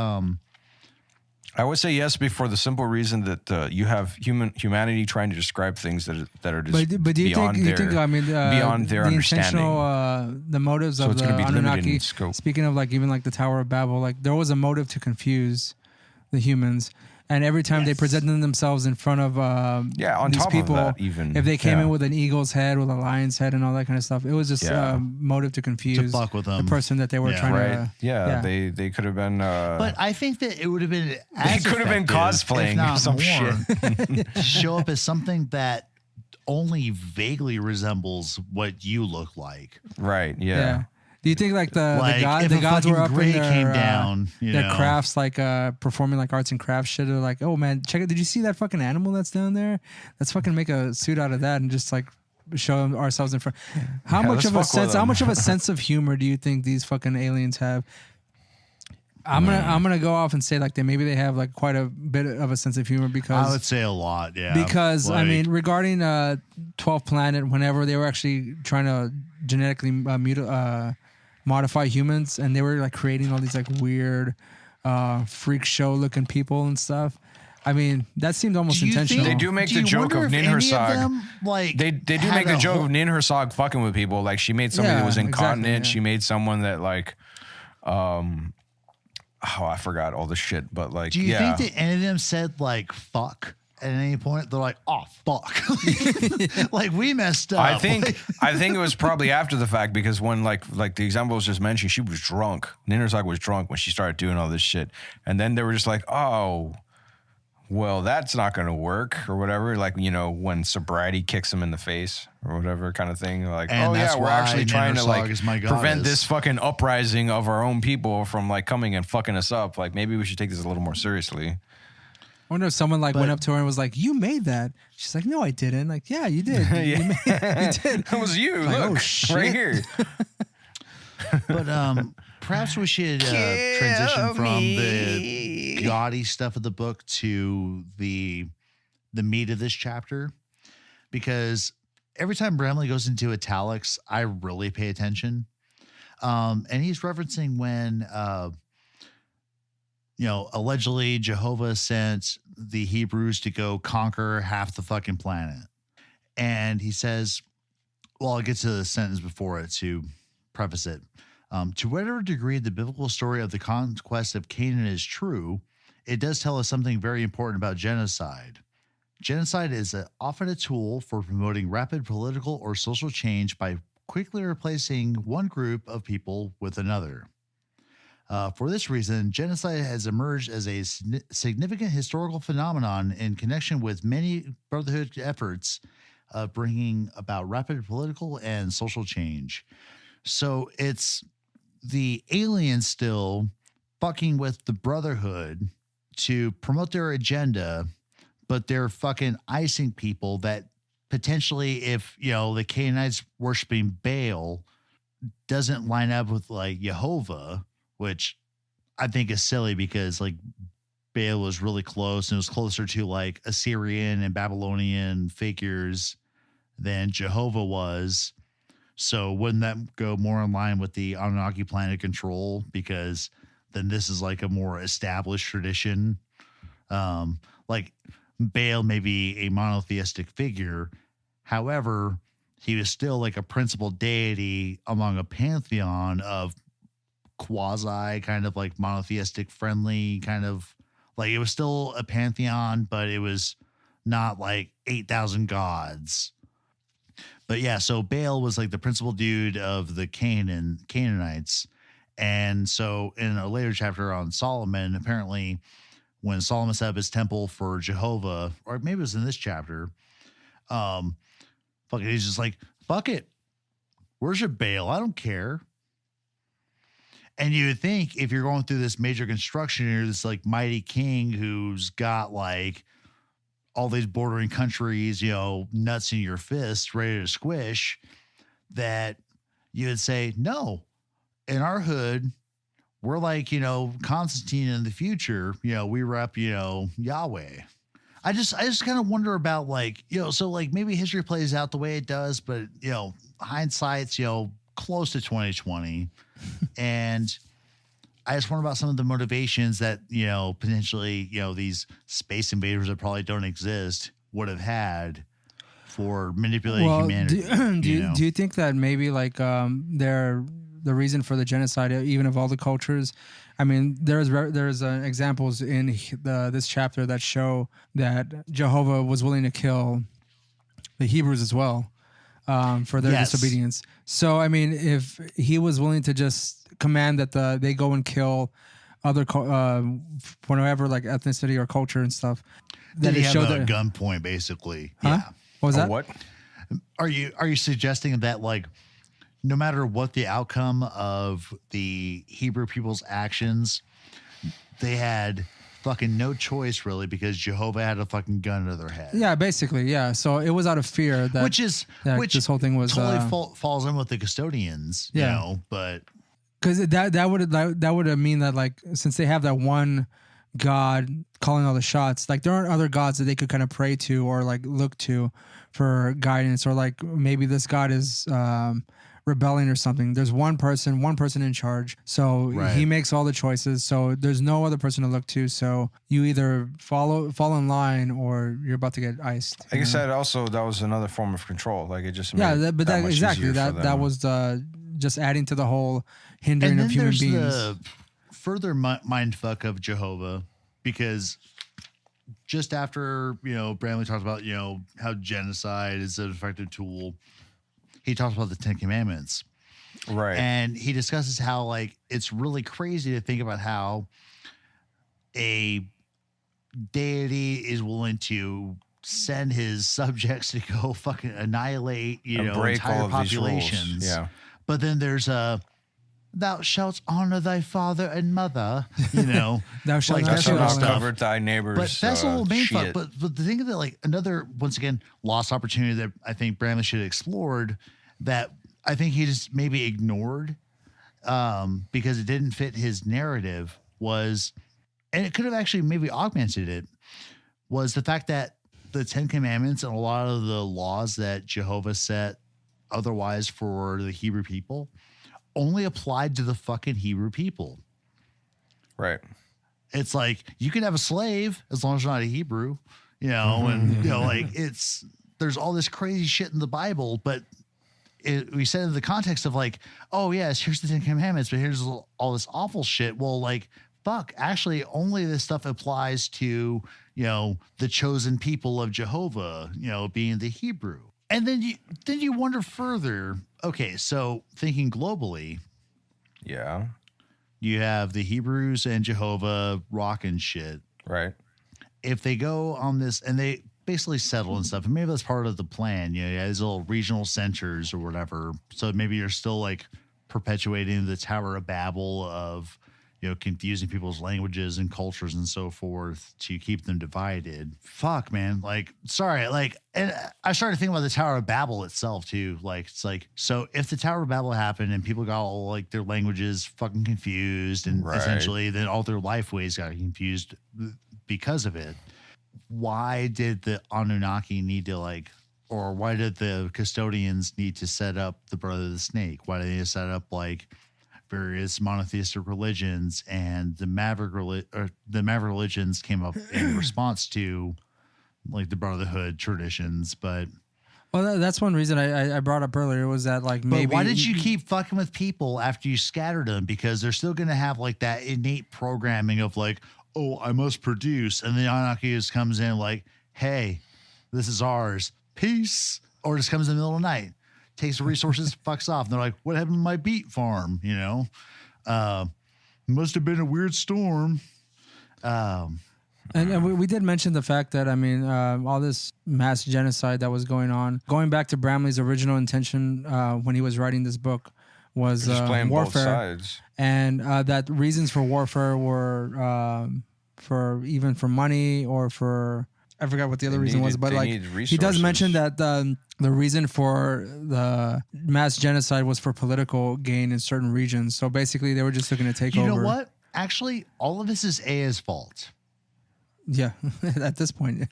I would say yes, for the simple reason that you have humanity trying to describe things that are just But do you beyond think their I mean beyond their the understanding. intentional the motives So of it's the gonna be limited Anunnaki? in scope. Speaking of like even like the Tower of Babel, like there was a motive to confuse the humans, and every time they presented themselves in front of on these top people, of that, even if they came yeah. in with an eagle's head, with a lion's head, and all that kind of stuff, it was just Yeah. motive to confuse fuck with the them. person that they were Yeah. trying right, to. yeah, they could have been. But I think that it would have been They could have been cosplaying if not some more, to show up as something that only vaguely resembles what you look like. right, Yeah. yeah. Do you think like Like, if the a gods were fucking up in gray their came down, their crafts, like performing like arts and crafts shit? They're like, oh man, check it. Did you see that fucking animal that's down there? Let's fucking make a suit out of that and just like show ourselves in front. How Yeah, much let's of a fuck with sense? How them. much of a sense of humor do you think these fucking aliens have? I'm gonna go off and say like maybe they have like quite a bit of a sense of humor because I would say a lot, yeah. because I Like, mean regarding 12th Planet, whenever they were actually trying to genetically modify humans, and they were like creating all these like weird freak show looking people and stuff. I mean, that seemed almost do you think- intentional. They do make do the you joke wonder of if Nin any Hersog. them, like, They do had make the a joke whole- of Nin Hersog fucking with people. Like she made somebody Yeah, that was incontinent. exactly, yeah. She made someone that like, I forgot all the shit. But like, Do you yeah. think that any of them said like fuck at any point? They're like, oh fuck, like we messed up. I think Like, I think it was probably after the fact because when like the example was just mentioned, she was drunk. Nin Hersog was drunk when she started doing all this shit, and then they were just like, oh, well, that's not going to work or whatever. Like when sobriety kicks them in the face or whatever kind of thing. Like, And oh yeah, that's we're why actually Nin trying to Hersog like is my prevent goddess. this fucking uprising of our own people from like coming and fucking us up. Like maybe we should take this a little more seriously. I wonder if someone went up to her and was like, "You made that." She's like, "No, I didn't." Like, "Yeah, you did. You did. That was you. Like, Look, oh, shit. right here. But perhaps we should transition from the gaudy stuff of the book to the meat of this chapter, because every time Bramley goes into italics, I really pay attention. And he's referencing when, allegedly Jehova sent the Hebrews to go conquer half the fucking planet. And he says, well, I'll get to the sentence before it to preface it. To whatever degree the biblical story of the conquest of Canaan is true, it does tell us something very important about genocide. Genocide is often a tool for promoting rapid political or social change by quickly replacing one group of people with another. For this reason, genocide has emerged as a significant historical phenomenon in connection with many brotherhood efforts of bringing about rapid political and social change. So it's the aliens still fucking with the brotherhood to promote their agenda, but they're fucking icing people that potentially, if, the Canaanites worshiping Baal doesn't line up with Jehova, which I think is silly because Baal was really close and it was closer to Assyrian and Babylonian figures than Jehova was. So wouldn't that go more in line with the Anunnaki planet control? Because then this is a more established tradition. Baal may be a monotheistic figure. However, he was still a principal deity among a pantheon of quasi kind of monotheistic friendly kind of it was still a pantheon, but it was not 8,000 gods. But yeah, so Baal was the principal dude of the Canaanites. And so in a later chapter on Solomon, apparently when Solomon set up his temple for Jehova, or maybe it was in this chapter, he's just fuck it. Worship Baal. I don't care. And you would think if you're going through this major construction, you're this mighty king who's got all these bordering countries, nuts in your fist, ready to squish, that you would say, no, in our hood, we're Constantine in the future, we rep, Yahweh. I just kind of wonder about maybe history plays out the way it does, but, hindsight's, close to 2020. And I just wonder about some of the motivations that, potentially, these space invaders that probably don't exist would have had for manipulating humanity. Do you think that maybe they're the reason for the genocide, even of all the cultures? I mean, there's examples in this chapter that show that Jehova was willing to kill the Hebrews as well for their disobedience. So, I mean, if he was willing to just command that they go and kill other whatever ethnicity or culture and stuff, then he have a gunpoint basically. Huh? Yeah. What was that? What? Are you suggesting that no matter what the outcome of the Hebrew people's actions, they had fucking no choice really because Jehova had a fucking gun to their head? Yeah, basically, yeah. So it was out of fear that which this whole thing was totally falls in with the custodians, but because that would mean that since they have that one God calling all the shots, there aren't other gods that they could kind of pray to or look to for guidance, or maybe this God is rebelling or something. There's one person in charge. So he makes all the choices. So there's no other person to look to. So you either fall in line or you're about to get iced. I guess that was another form of control. It just exactly that was just adding to the whole hindering of human beings. The further mindfuck of Jehova, because just after Bramley talks about how genocide is an effective tool, he talks about the 10 Commandments. Right. And he discusses how it's really crazy to think about how a deity is willing to send his subjects to go fucking annihilate, entire populations. Yeah. But then there's thou shalt honor thy father and mother, you know. Thou shalt like, not that Shall sort of not stuff. covet thy neighbor's But that's the whole main fuck. shit. But the thing of it, like another, once again, lost opportunity that I think Bramley should have explored that I think he just maybe ignored because it didn't fit his narrative was, and it could have actually maybe augmented it, was the fact that the Ten Commandments and a lot of the laws that Jehovah set otherwise for the Hebrew people only applied to the fucking Hebrew people. Right. It's like you can have a slave as long as you're not a Hebrew, you know, and you know, like there's all this crazy shit in the Bible, but we said in the context of like, oh yes, here's the Ten Commandments, but here's all this awful shit. Well, like, fuck, actually only this stuff applies to, you know, the chosen people of Jehovah, you know, being the Hebrew. And then you wonder further, okay, so thinking globally, Yeah. you have the Hebrews and Jehovah rocking shit. Right. If they go on this and they basically settle and stuff, and maybe that's part of the plan, you know, yeah, these little regional centers or whatever. So maybe you're still like perpetuating the Tower of Babel of, you know, confusing people's languages and cultures and so forth to keep them divided. Fuck, man. Like, sorry. Like, and I started thinking about the Tower of Babel itself too. Like, it's like, so if the Tower of Babel happened and people got all like their languages fucking confused and essentially then all their life ways got confused because of it, why did the Anunnaki need to like, or why did the custodians need to set up the Brother of the Snake? Why did they set up like various monotheistic religions, and the Maverick religions came up in response to like the Brotherhood traditions? But well, that's one reason I brought up earlier was that like maybe. But why did you keep fucking with people after you scattered them? Because they're still going to have like that innate programming of like, oh, I must produce, and the Anunnaki just comes in like, hey, this is ours, peace, or just comes in the middle of the night, takes the resources, fucks off. And they're like, what happened to my beet farm? You know, must have been a weird storm. And we did mention the fact that, I mean, all this mass genocide that was going on, going back to Bramley's original intention when he was writing this book was Just playing warfare. both sides. And that reasons for warfare were for money or for, I forgot what the other reason was, but like he does mention that the reason for the mass genocide was for political gain in certain regions. So basically they were just looking to take over. You know what? Actually, all of this is Aya's fault. Yeah, at this point.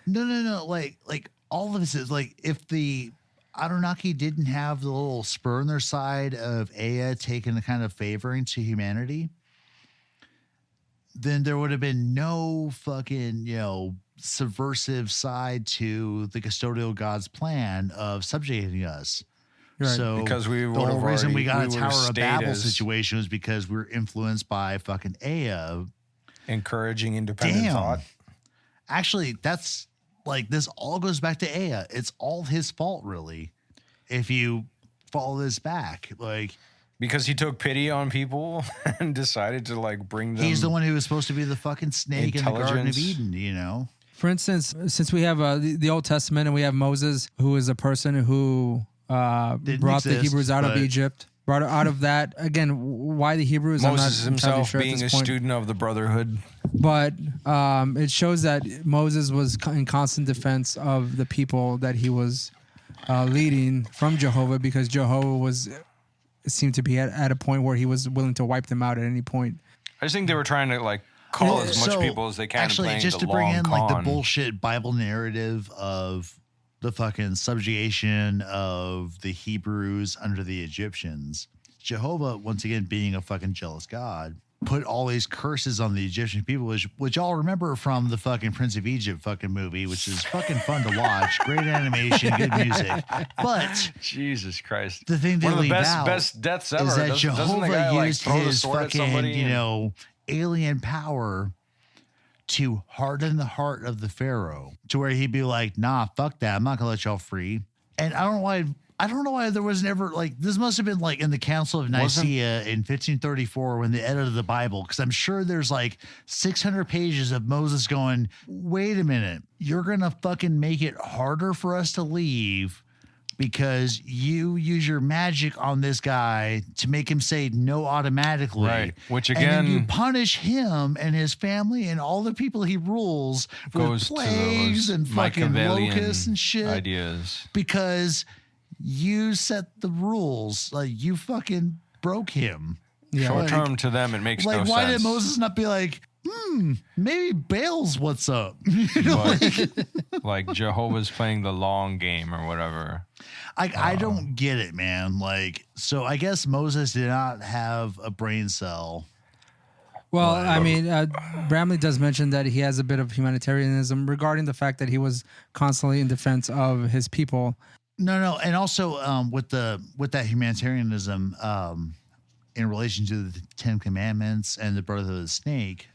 No. Like all of this is like, if the Anunnaki didn't have the little spur on their side of Aya taking the kind of favoring to humanity, then there would have been no fucking, you know, subversive side to the custodial God's plan of subjugating us. Right. So because we the would whole have reason we got a would Tower have of Babel stayed as situation was because we were influenced by fucking Aya. encouraging independent thought. Actually, that's like, this all goes back to Aya. It's all his fault, really, if you follow this back. Like, Because he took pity on people and decided to like bring them. he's the one who was supposed to be the fucking snake in the Garden of Intelligence. Eden, you know? For instance, since we have the Old Testament and we have Moses, who is a person who brought the Hebrews out of Egypt, brought out of that. Again, why the Hebrews? Moses I'm not entirely himself sure at being a this point. student of the Brotherhood. But it shows that Moses was in constant defense of the people that he was leading from Jehova, because Jehova seemed to be at a point where he was willing to wipe them out at any point. I just think they were trying to like call as much people as they can. Actually, playing just the to bring long in like the con. bullshit Bible narrative of the fucking subjugation of the Hebrews under the Egyptians, Jehovah, once again being a fucking jealous God, put all these curses on the Egyptian people, which y'all remember from the fucking Prince of Egypt fucking movie, which is fucking fun to watch. Great animation, good music. But Jesus Christ, the thing they one of the leave out best deaths ever. is that doesn't the Jehovah guy, like, used throw the his sword at fucking, somebody you and- know, alien power to harden the heart of the Pharaoh to where he'd be like, nah, fuck that. I'm not gonna let y'all free. And I don't know why there was never like, this must have been like in the Council of Nicaea in 1534 when they edited the Bible, because I'm sure there's like 600 pages of Moses going, wait a minute, you're gonna fucking make it harder for us to leave because you use your magic on this guy to make him say no automatically. Right. Which and again, then you punish him and his family and all the people he rules with plagues and fucking locusts and shit. Ideas. Because you set the rules. Like, you fucking broke him. Yeah. Short term to them, it makes no sense. Like, why did Moses not be like, maybe Baal's what's up? Like Jehovah's playing the long game or whatever. I don't get it, man. Like, so I guess Moses did not have a brain cell. Well, I mean, Bramley does mention that he has a bit of humanitarianism regarding the fact that he was constantly in defense of his people. No, and also with that humanitarianism in relation to the Ten Commandments and the birth of the snake.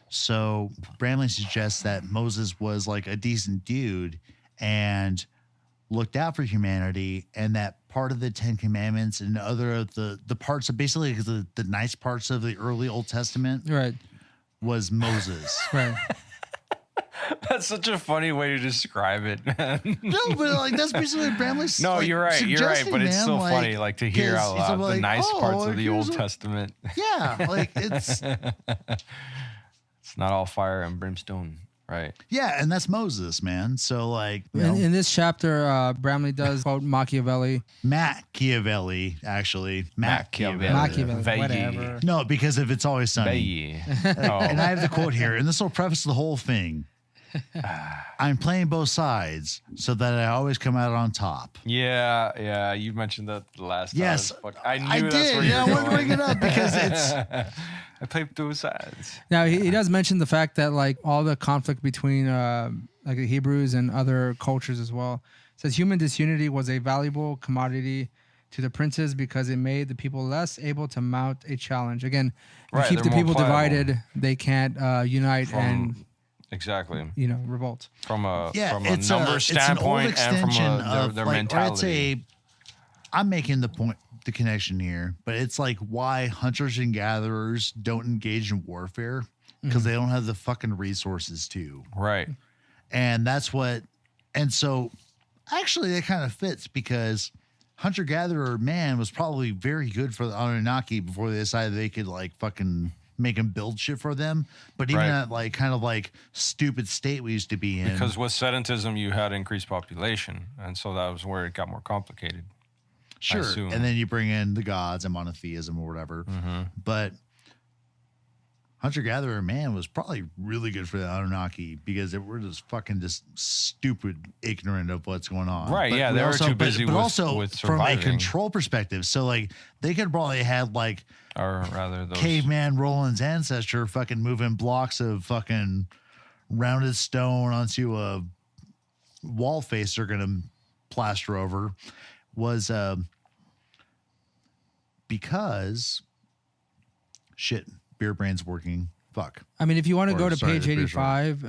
So Bramley suggests that Moses was like a decent dude and looked out for humanity, and that part of the Ten Commandments and other of the parts of basically the nice parts of the early Old Testament, right, was Moses. Right. That's such a funny way to describe it, man. No, but like that's basically what Bramley's. No, like, you're right, but it's so like, funny, like to hear out loud the nice parts of the Old Testament. Yeah, like it's not all fire and brimstone, right? Yeah, and that's Moses, man. So like, in this chapter, Bramley does quote Machiavelli. Machiavelli, actually. Machiavelli. Whatever. No, because if It's Always Sunny. And I have the quote here, and this will preface the whole thing. I'm playing both sides so that I always come out on top. Yeah, you mentioned that the last time. Yes, I knew I that's did. where you I wanted to bring it up because it's. I play both sides. Now he does mention the fact that like all the conflict between like the Hebrews and other cultures as well. It says human disunity was a valuable commodity to the princes because it made the people less able to mount a challenge. Again, if you keep the people divided, they can't unite and. Exactly. Revolt. From a number standpoint and from their mentality. I'm making the connection here, but it's like why hunters and gatherers don't engage in warfare because they don't have the fucking resources to. Right. And so actually that kind of fits because hunter-gatherer man was probably very good for the Anunnaki before they decided they could like fucking make them build shit for them. But even that like kind of like stupid state we used to be in. Because with sedentism, you had increased population. And so that was where it got more complicated. Sure. And then you bring in the gods and monotheism or whatever. Mm-hmm. But hunter-gatherer man was probably really good for the Anunnaki because we're just stupid ignorant of what's going on. Right. But they were too busy but with also surviving. From a control perspective. So like they could probably had like or rather those caveman Roland's ancestor fucking moving blocks of fucking rounded stone onto a wall face they're gonna plaster over was because shit, beer brain's working. Fuck. I mean, if you want to go to page 85,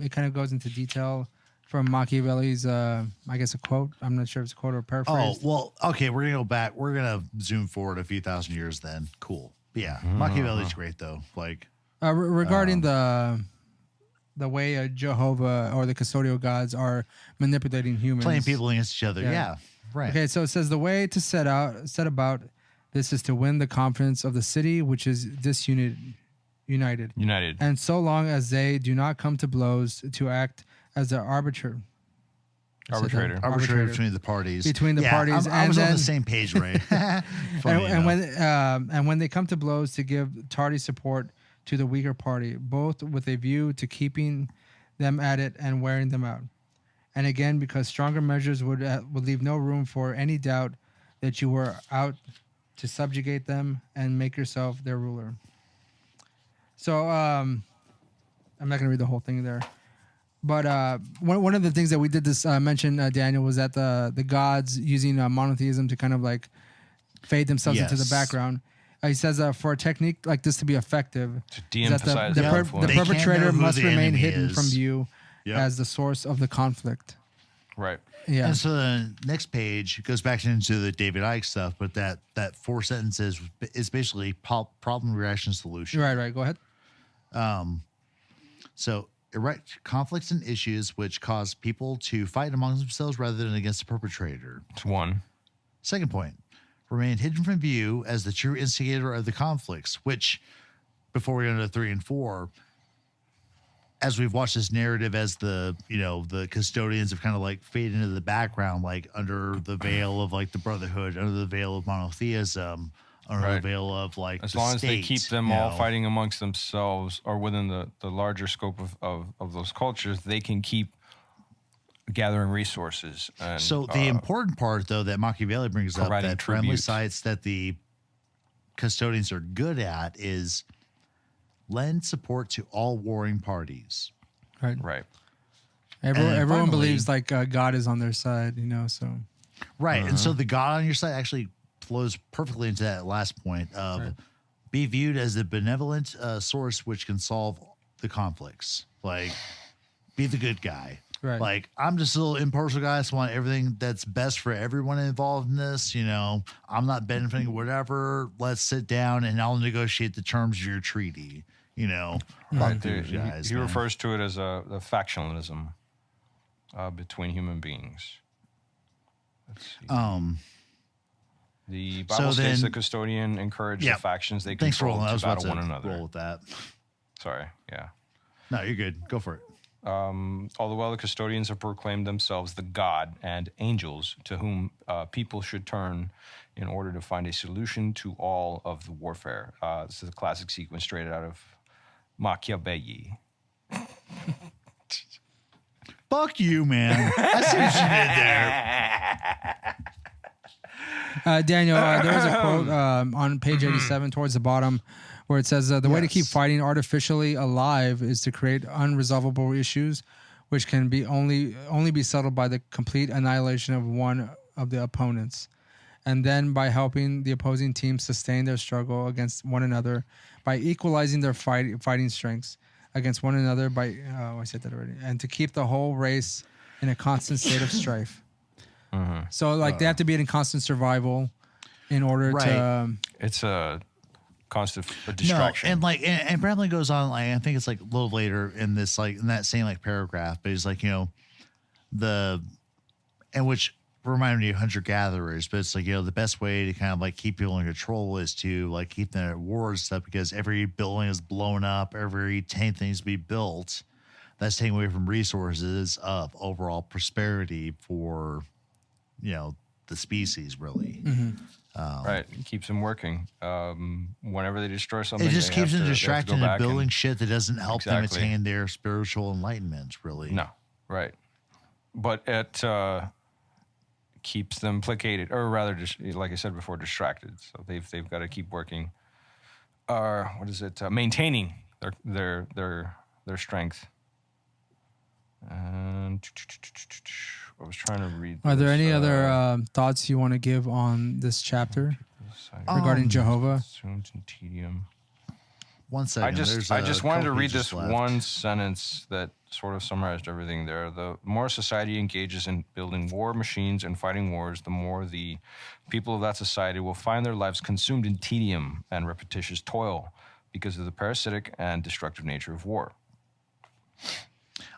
it kind of goes into detail from Machiavelli's, I guess, a quote. I'm not sure if it's a quote or a paraphrase. Oh, well, okay, we're going to go back. We're going to zoom forward a few thousand years then. Cool. But yeah, Machiavelli's great, though. Like regarding the way Jehovah or the custodial gods are manipulating humans. Playing people against each other. Yeah. Right. Okay, so it says the way to set about this is to win the confidence of the city, which is united. And so long as they do not come to blows, to act as the arbitrator between the parties. Parties. I was on the same page, right? and when they come to blows, to give tardy support to the weaker party, both with a view to keeping them at it and wearing them out. And again, because stronger measures would leave no room for any doubt that you were out to subjugate them and make yourself their ruler. So I'm not going to read the whole thing there. But one of the things that we did mention, Daniel, was that the gods using monotheism to kind of like fade themselves into the background. He says for a technique like this to be effective, to de-emphasize the perpetrator must remain hidden from view as the source of the conflict. Right. Yeah. And so the next page goes back into the David Icke stuff, but that 4 sentences is basically problem, reaction, solution. Right. Go ahead. So erect conflicts and issues which cause people to fight among themselves rather than against the perpetrator. It's one. Second point, remain hidden from view as the true instigator of the conflicts, which, before we go into 3 and 4, as we've watched this narrative as the custodians have kind of like faded into the background, like under the veil of like the brotherhood, under the veil of monotheism, under the veil of like as the long as they state, keep them all fighting amongst themselves or within the larger scope of those cultures, they can keep gathering resources. And, so the important part, though, that Machiavelli brings up that Bramley cites that the custodians are good at is lend support to all warring parties. Right. Everyone finally, believes like God is on their side, so. Right. And so the God on your side actually flows perfectly into that last point of be viewed as the benevolent source which can solve the conflicts. Like, be the good guy. Right. Like, I'm just a little impartial guy. I just want everything that's best for everyone involved in this. I'm not benefiting whatever. Let's sit down and I'll negotiate the terms of your treaty. Right. He refers to it as a factionalism between human beings. Let's see. The Bible states the custodian encouraged the factions they control to battle one another. Roll with that. Sorry, yeah. No, you're good. Go for it. All the while, the custodians have proclaimed themselves the God and angels to whom people should turn in order to find a solution to all of the warfare. This is a classic sequence straight out of Machiavelli. Fuck you, man. I see what you did there. Daniel, there was a quote on page 87 towards the bottom where it says, the way to keep fighting artificially alive is to create unresolvable issues, which can be only be settled by the complete annihilation of one of the opponents. And then by helping the opposing team sustain their struggle against one another by equalizing their fighting strengths against one another by, I said that already, and to keep the whole race in a constant state of strife. So they have to be in constant survival in order to... it's a constant distraction. No, and Bramley goes on, I think it's like a little later in this, in that same paragraph, but he's like, which reminded me of hunter-gatherers, but it's the best way to kind of keep people in control is to keep them at war and stuff, because every building is blown up, every tank that needs to be built, that's taking away from resources of overall prosperity for, the species, really. Right. It keeps them working. Whenever they destroy something, it just keeps them distracted and building shit that doesn't help them attain their spiritual enlightenment, really. No. Right. But it keeps them placated, or rather, like I said before, distracted. So they've got to keep working. What is it? Maintaining their strength. And I was trying to read. Are there any other thoughts you want to give on this chapter regarding Jehova? One second. I just wanted to read this one sentence that sort of summarized everything there. The more society engages in building war machines and fighting wars, the more the people of that society will find their lives consumed in tedium and repetitious toil because of the parasitic and destructive nature of war.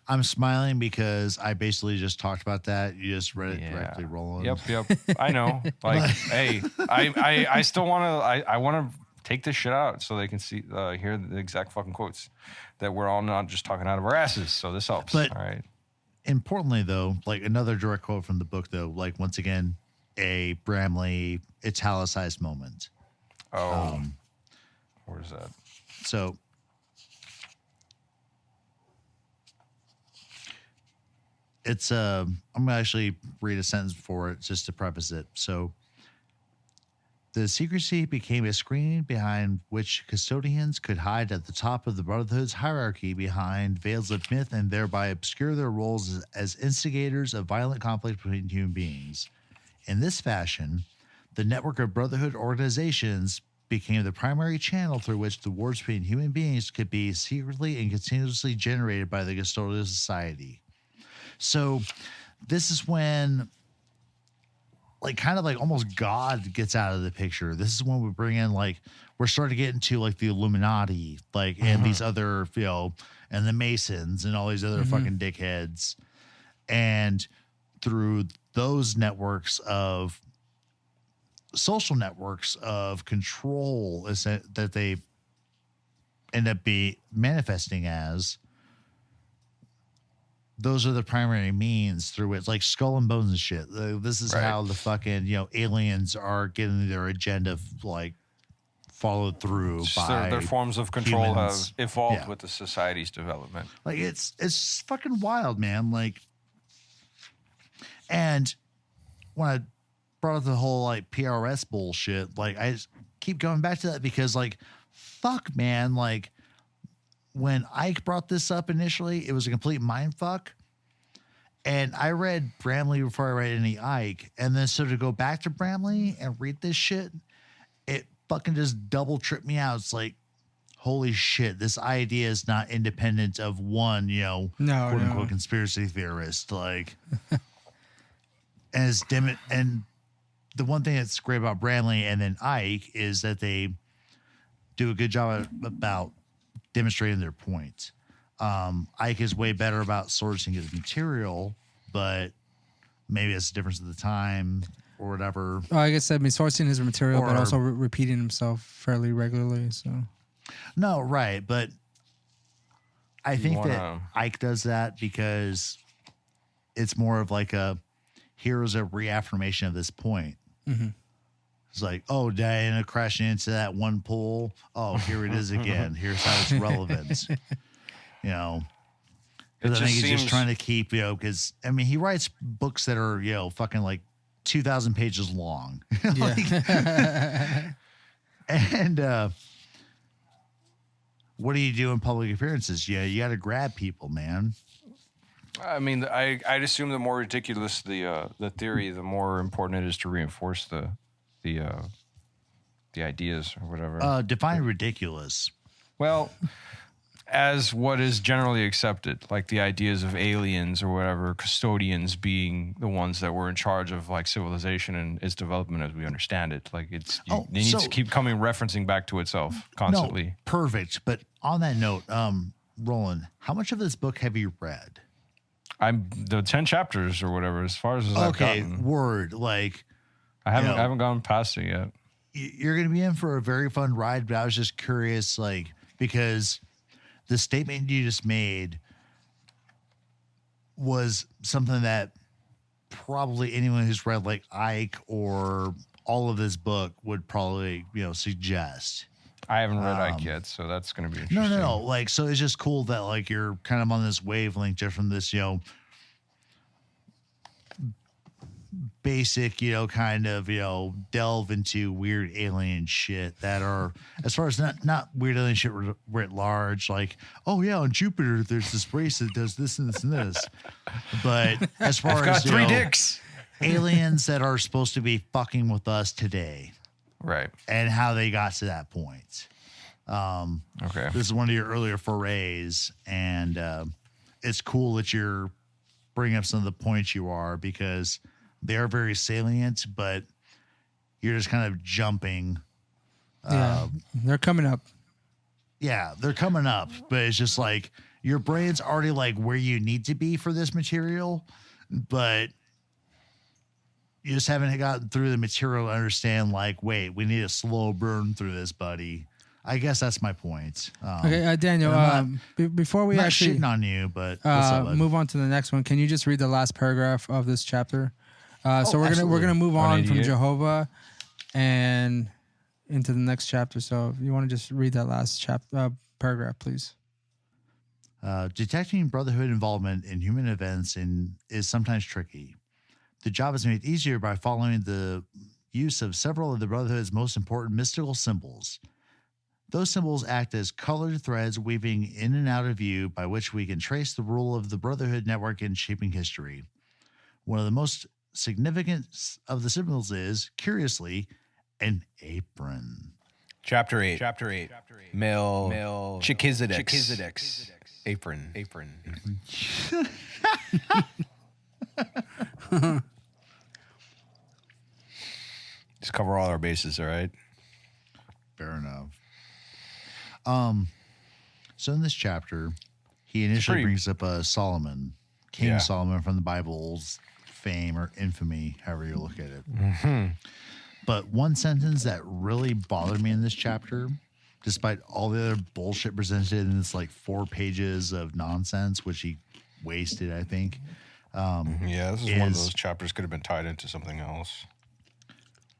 I'm smiling because I basically just talked about that. You just read it directly, Roland. Yep. I know. Hey, I still want to. I want to take this shit out so they can see, hear the exact fucking quotes. That we're all not just talking out of our asses. So this helps. But all right. Importantly, though, another direct quote from the book, though, once again, a Bramley italicized moment. Oh, where's that? So. It's I'm gonna actually read a sentence for it just to preface it. So the secrecy became a screen behind which custodians could hide at the top of the Brotherhood's hierarchy behind veils of myth and thereby obscure their roles as instigators of violent conflict between human beings. In this fashion, the network of Brotherhood organizations became the primary channel through which the wars between human beings could be secretly and continuously generated by the Custodial Society. So this is when like kind of like almost God gets out of the picture. This is when we bring in like we're starting to get into like the Illuminati, like and these other and the Masons and all these other fucking dickheads, and through those networks of social networks of control that they end up manifesting as. Those are the primary means through which, like Skull and Bones and shit. This is how the fucking aliens are getting their agenda like followed through by their forms of control humans. have evolved with the society's development. Like it's fucking wild, man. Like, and when I brought up the whole like PRS bullshit, like I just keep going back to that because like, fuck, man, like. When Ike brought this up initially, it was a complete mind fuck. And I read Bramley before I read any Ike. And then so to go back to Bramley and read this shit, it fucking just double tripped me out. It's like, holy shit, this idea is not independent of one, quote unquote conspiracy theorist. Like, and it's dim. And the one thing that's great about Bramley and then Ike is that they do a good job about demonstrating their point. Ike is way better about sourcing his material, but maybe it's a difference of the time or whatever. I guess sourcing his material, but also repeating himself fairly regularly. So, no, right, but I think that Ike does that because it's more of like here's a reaffirmation of this point. Mm-hmm. It's like, oh, Diana crashing into that one pool. Oh, here it is again. Here's how it's relevant. Because I think he's just trying to keep, because, I mean, he writes books that are, fucking like 2,000 pages long. And what do you do in public appearances? Yeah, you got to grab people, man. I mean, I'd assume the more ridiculous the theory, the more important it is to reinforce the ideas or whatever. Define ridiculous. Well, as what is generally accepted, like the ideas of aliens or whatever, custodians being the ones that were in charge of like civilization and its development as we understand it. Like it needs to keep referencing back to itself constantly. No, perfect. But on that note, Roland, how much of this book have you read? I'm the 10 chapters or whatever, as far as I've gotten. Word, like. I haven't gone past it yet. You're going to be in for a very fun ride, but I was just curious, like, because the statement you just made was something that probably anyone who's read like Ike or all of this book would probably, suggest. I haven't read Ike yet, so that's going to be interesting. No. Like, so it's just cool that like you're kind of on this wavelength just from this, basic, kind of, delve into weird alien shit that are, as far as not weird alien shit writ large, like, oh yeah, on Jupiter there's this race that does this and this and this. But as far as 3 dicks, aliens that are supposed to be fucking with us today, right? And how they got to that point. Okay, this is one of your earlier forays, and it's cool that you're bringing up some of the points you are, because they are very salient, but you're just kind of jumping. Yeah, they're coming up. Yeah, they're coming up, but it's just like your brain's already like where you need to be for this material, but you just haven't gotten through the material to understand, like, wait, we need a slow burn through this, buddy. I guess that's my point. Okay, Daniel, before we actually shitting on you, but move on to the next one, can you just read the last paragraph of this chapter? So we're gonna move on from Jehova and into the next chapter. So if you want to just read that last paragraph, please. Detecting Brotherhood involvement in human events is sometimes tricky. The job is made easier by following the use of several of the Brotherhood's most important mystical symbols. Those symbols act as colored threads weaving in and out of view, by which we can trace the rule of the Brotherhood network in shaping history. One of the most significant of the symbols is, curiously, an apron. Chapter 8. Melchizideck. Apron. cover all our bases, all right? Fair enough. So in this chapter, he initially brings up Solomon, King Solomon from the Bible's fame or infamy, however you look at it. Mm-hmm. But one sentence that really bothered me in this chapter, despite all the other bullshit presented in this like 4 pages of nonsense, which he wasted, I think. This is one of those chapters could have been tied into something else.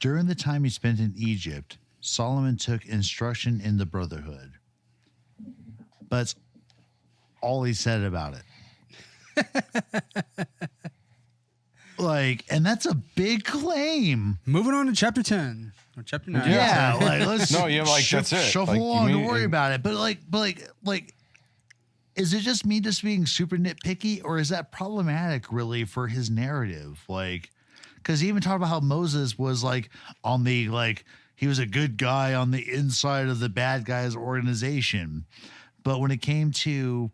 During the time he spent in Egypt, Solomon took instruction in the brotherhood. But that's all he said about it. And that's a big claim. Moving on to chapter 10 or chapter 9. Yeah, let's that's it. Shuffle along, don't worry about it. But like, is it just me just being super nitpicky, or is that problematic really for his narrative? Because he even talked about how Moses was on the he was a good guy on the inside of the bad guy's organization. But when it came to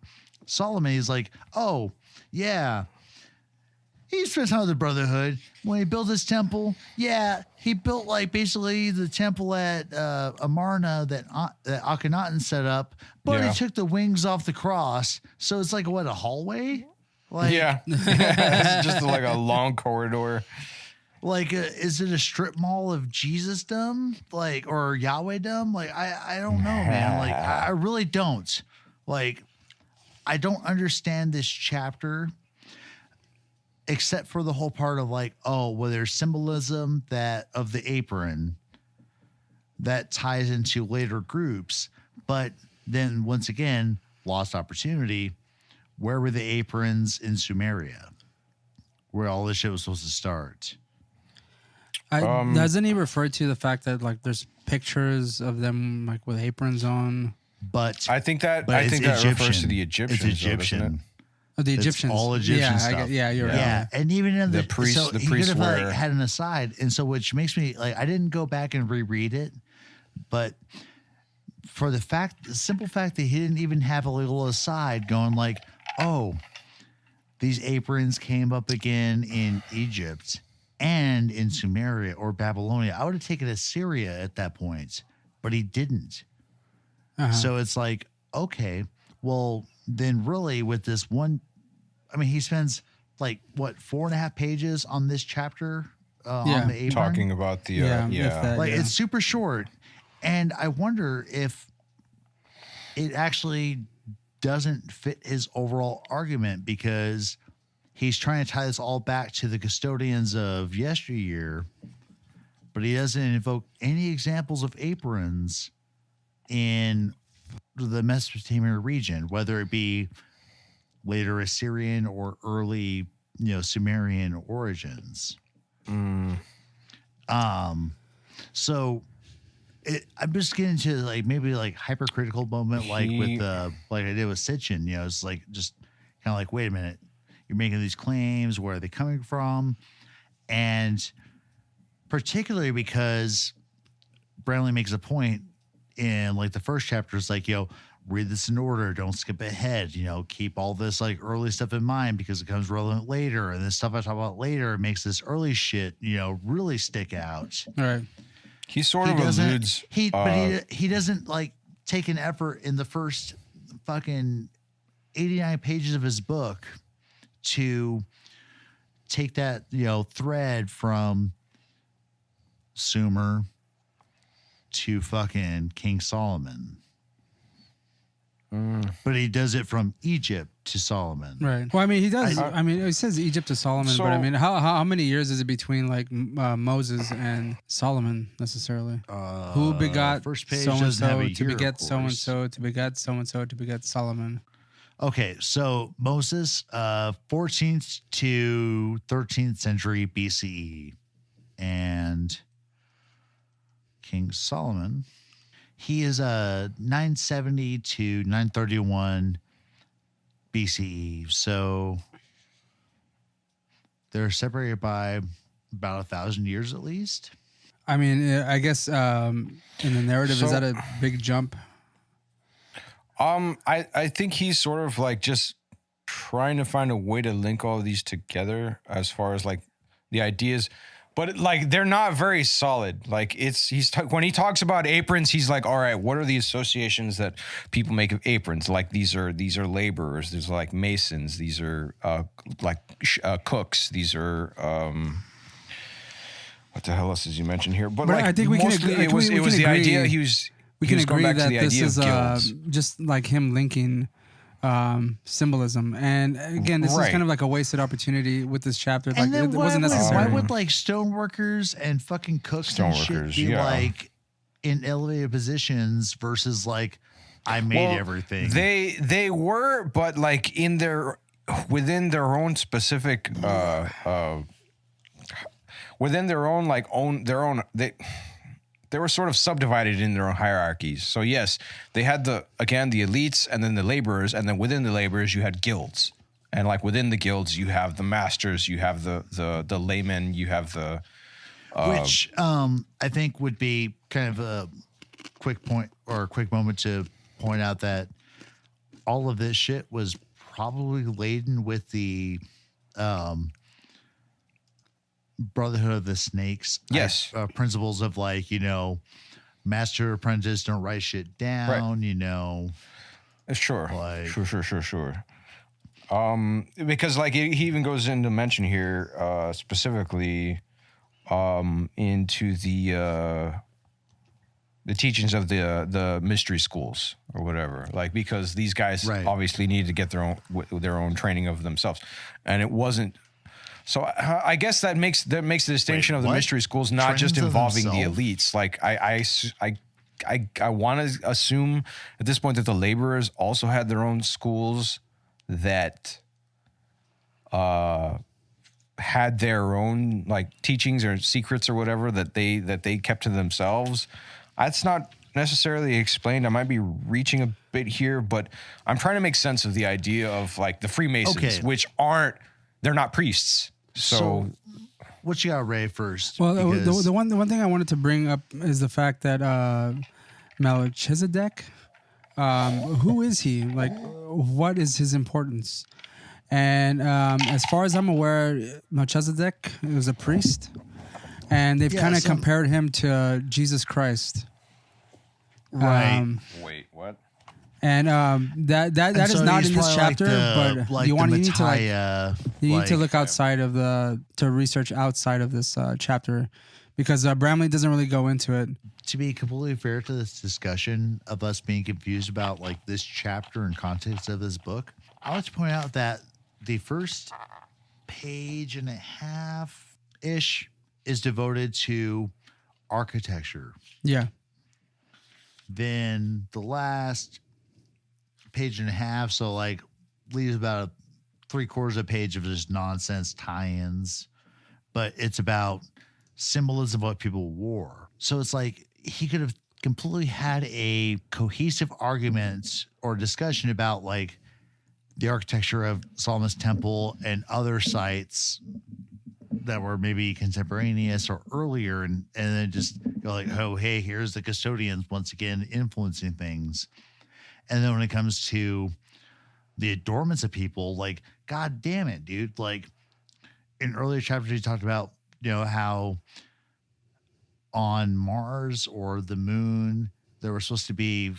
Solomon, he's like, oh, yeah, he spent time with the brotherhood. When he built his temple, he built basically the temple at Amarna that Akhenaten set up, but he took the wings off the cross. So it's a hallway? It's just a long corridor. Is it a strip mall of Jesus-dom? Or Yahweh-dom? I don't know, man. I really don't. I don't understand this chapter, except for the whole part of there's symbolism of the apron that ties into later groups. But then once again, lost opportunity. Where were the aprons in Sumeria, where all this shit was supposed to start? Doesn't he refer to the fact that there's pictures of them with aprons on? But I think that refers to the Egyptians. It's Egyption. Oh, the Egyptians. All Egyptian stuff. You're right. Yeah, and even in the priests, so he could have had an aside, and so which makes me I didn't go back and reread it, but for the simple fact that he didn't even have a little aside going oh, these aprons came up again in Egypt and in Sumeria or Babylonia. I would have taken Assyria at that point, but he didn't. Uh-huh. So it's okay, well, then really with this one, he spends 4.5 pages on this chapter on the apron. Talking about the, it's super short. And I wonder if it actually doesn't fit his overall argument, because he's trying to tie this all back to the custodians of yesteryear, but he doesn't invoke any examples of aprons in the Mesopotamian region, whether it be later Assyrian or early, Sumerian origins. So I'm just getting to maybe hypercritical moment, with I did with Sitchin. It's just kind of wait a minute, you're making these claims, where are they coming from? And particularly because Bramley makes a point in the first chapter, it's read this in order, don't skip ahead, keep all this early stuff in mind because it comes relevant later, and this stuff I talk about later makes this early shit really stick out. All right. He sort of alludes. He doesn't take an effort in the first fucking 89 pages of his book to take that thread from Sumer to fucking King Solomon. But he does it from Egypt to Solomon. Right. Well, he does. He says Egypt to Solomon, but how many years is it between Moses and Solomon necessarily? Who begot so and so to beget so and so to beget so and so to beget Solomon? Okay, so Moses, 14th to 13th century BCE, and King Solomon, he is 970 to 931 BCE. So they're separated by about 1,000 years at least. I guess in the narrative, is that a big jump? I think he's sort of just trying to find a way to link all of these together as far as the ideas. But like they're not very solid. Like when he talks about aprons, he's like, all right, what are the associations that people make of aprons? Like these are laborers. There's like masons. These are cooks. These are what the hell else did you mention here? But like I think we mostly can agree. it was the idea he was. We he can was going agree back to that the this idea is of guilds. just like him linking symbolism, and again, this is kind of like a wasted opportunity with this chapter. Like it wasn't necessary. Why would like stoneworkers and fucking cooks and shit be like in elevated positions versus like I made everything? They were, but like within their own specific within their own they were sort of subdivided in their own hierarchies. So yes, they had the elites and then the laborers, and then within the laborers you had guilds. And like within the guilds you have the masters, you have the laymen, you have the which I think would be kind of a quick point or a quick moment to point out that all of this shit was probably laden with the Brotherhood of the Snakes. Yes. Principles of like, master apprentice, don't write shit down, Sure. Like, Sure. Because like he even goes into mention here specifically into the teachings of the mystery schools or whatever. Like because these guys obviously needed to get their own training of themselves, and it wasn't. So I guess that makes the distinction of the mystery schools not just involving the elites. Like I want to assume at this point that the laborers also had their own schools that had their own like teachings or secrets or whatever that they kept to themselves. That's not necessarily explained. I might be reaching a bit here, but I'm trying to make sense of the idea of like the Freemasons, which they're not priests. So what you got, Ray, first? Well, the one thing I wanted to bring up is the fact that Melchizedek, who is he? Like, what is his importance? And as far as I'm aware, Melchizedek was a priest, and they've kind of compared him to Jesus Christ. Right. Wait, what? And that is not in this chapter, but you need to look outside of to research outside of this chapter, because Bramley doesn't really go into it. To be completely fair to this discussion of us being confused about like this chapter and context of this book, I want to point out that the first page and a half ish is devoted to architecture. Yeah. Then the last page and a half, so like leaves about 3/4 of a page of just nonsense tie-ins, but it's about symbolism of what people wore. So it's like he could have completely had a cohesive argument or discussion about like the architecture of Solomon's Temple and other sites that were maybe contemporaneous or earlier, and then just go like, oh, hey, here's the custodians once again influencing things. And then when it comes to the adornments of people, like, God damn it, dude. Like in earlier chapters, he talked about, how on Mars or the moon, there were supposed to be,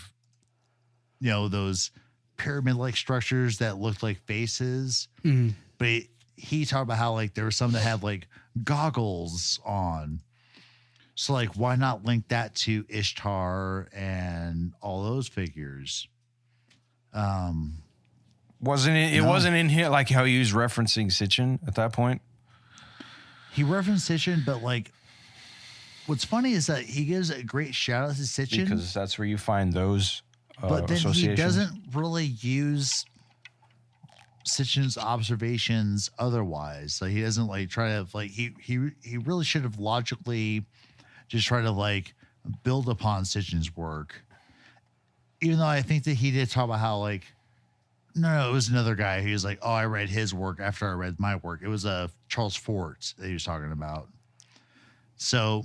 those pyramid-like structures that looked like faces. Mm-hmm. But he talked about how like there were some that had like goggles on. So like, why not link that to Ishtar and all those figures? Wasn't it? It wasn't in here like how he was referencing Sitchin at that point. He referenced Sitchin, but like, what's funny is that he gives a great shout out to Sitchin because that's where you find those. But then he doesn't really use Sitchin's observations otherwise. Like he doesn't like try to like he really should have logically just try to like build upon Sitchin's work. Even though I think that he did talk about how like no, it was another guy. He was like, oh, I read his work after I read my work. It was Charles Fort that he was talking about. So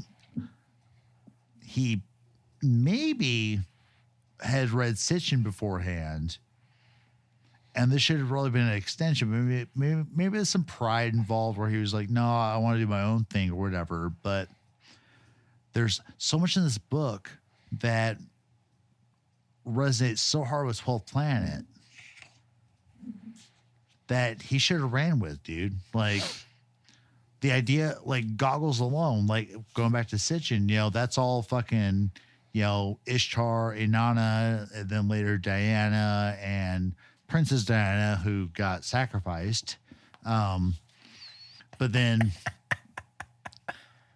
he maybe had read Sitchin beforehand And this should have really been an extension. Maybe there's some pride involved where he was like, no, I want to do my own thing or whatever. But there's so much in this book that resonates so hard with 12th Planet that he should have ran with, dude. Like, the idea, like, goggles alone, like, going back to Sitchin, you know, that's all fucking, you know, Ishtar, Inanna, and then later Diana and Princess Diana, who got sacrificed. But then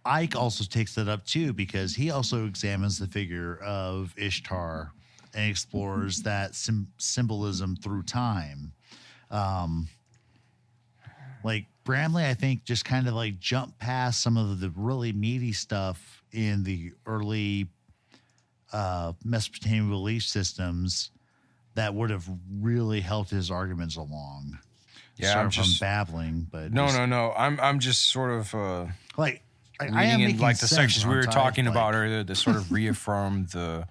Ike also takes that up too, because he also examines the figure of Ishtar and explores that symbolism through time. Like Bramley, I think, just kind of like jumped past some of the really meaty stuff in the early Mesopotamian belief systems that would have really helped his arguments along. Yeah, Sorry I'm if I'm just babbling, but no. I'm just sort of like I am reading in making like the sense, sections we were aren't I? talking Like, about earlier that sort of reaffirm the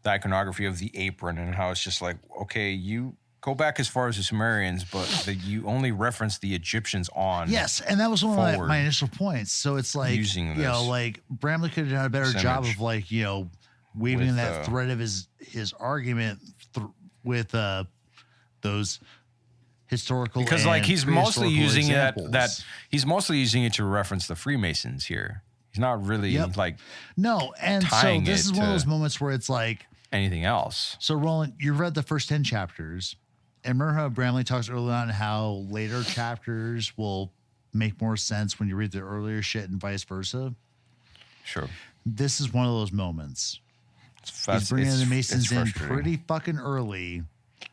iconography of the apron and how it's just like, okay, you go back as far as the Sumerians, but you only reference the Egyptians on. Yes, and that was one of my initial points. So it's like, Using you know, this like Bramley could have done a better job image of like, you know, weaving with, that thread of his argument with those historical, because like and he's mostly prehistorical using examples. he's mostly using it to reference the Freemasons here. He's not really like No, and so tying this it is one of to- those moments where it's like, anything else. so Roland, you've read the first 10 chapters, and remember how Bramley talks early on how later chapters will make more sense when you read the earlier shit and vice versa? Sure. This is one of those moments. He's bringing the Masons in frustrating. pretty fucking early.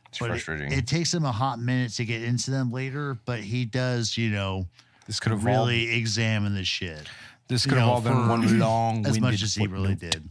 It's But frustrating. it takes him a hot minute to get into them later, but he does, you know, This could have all really examine the shit. this you could have know, all been for one long as much winded as he really footnote. did.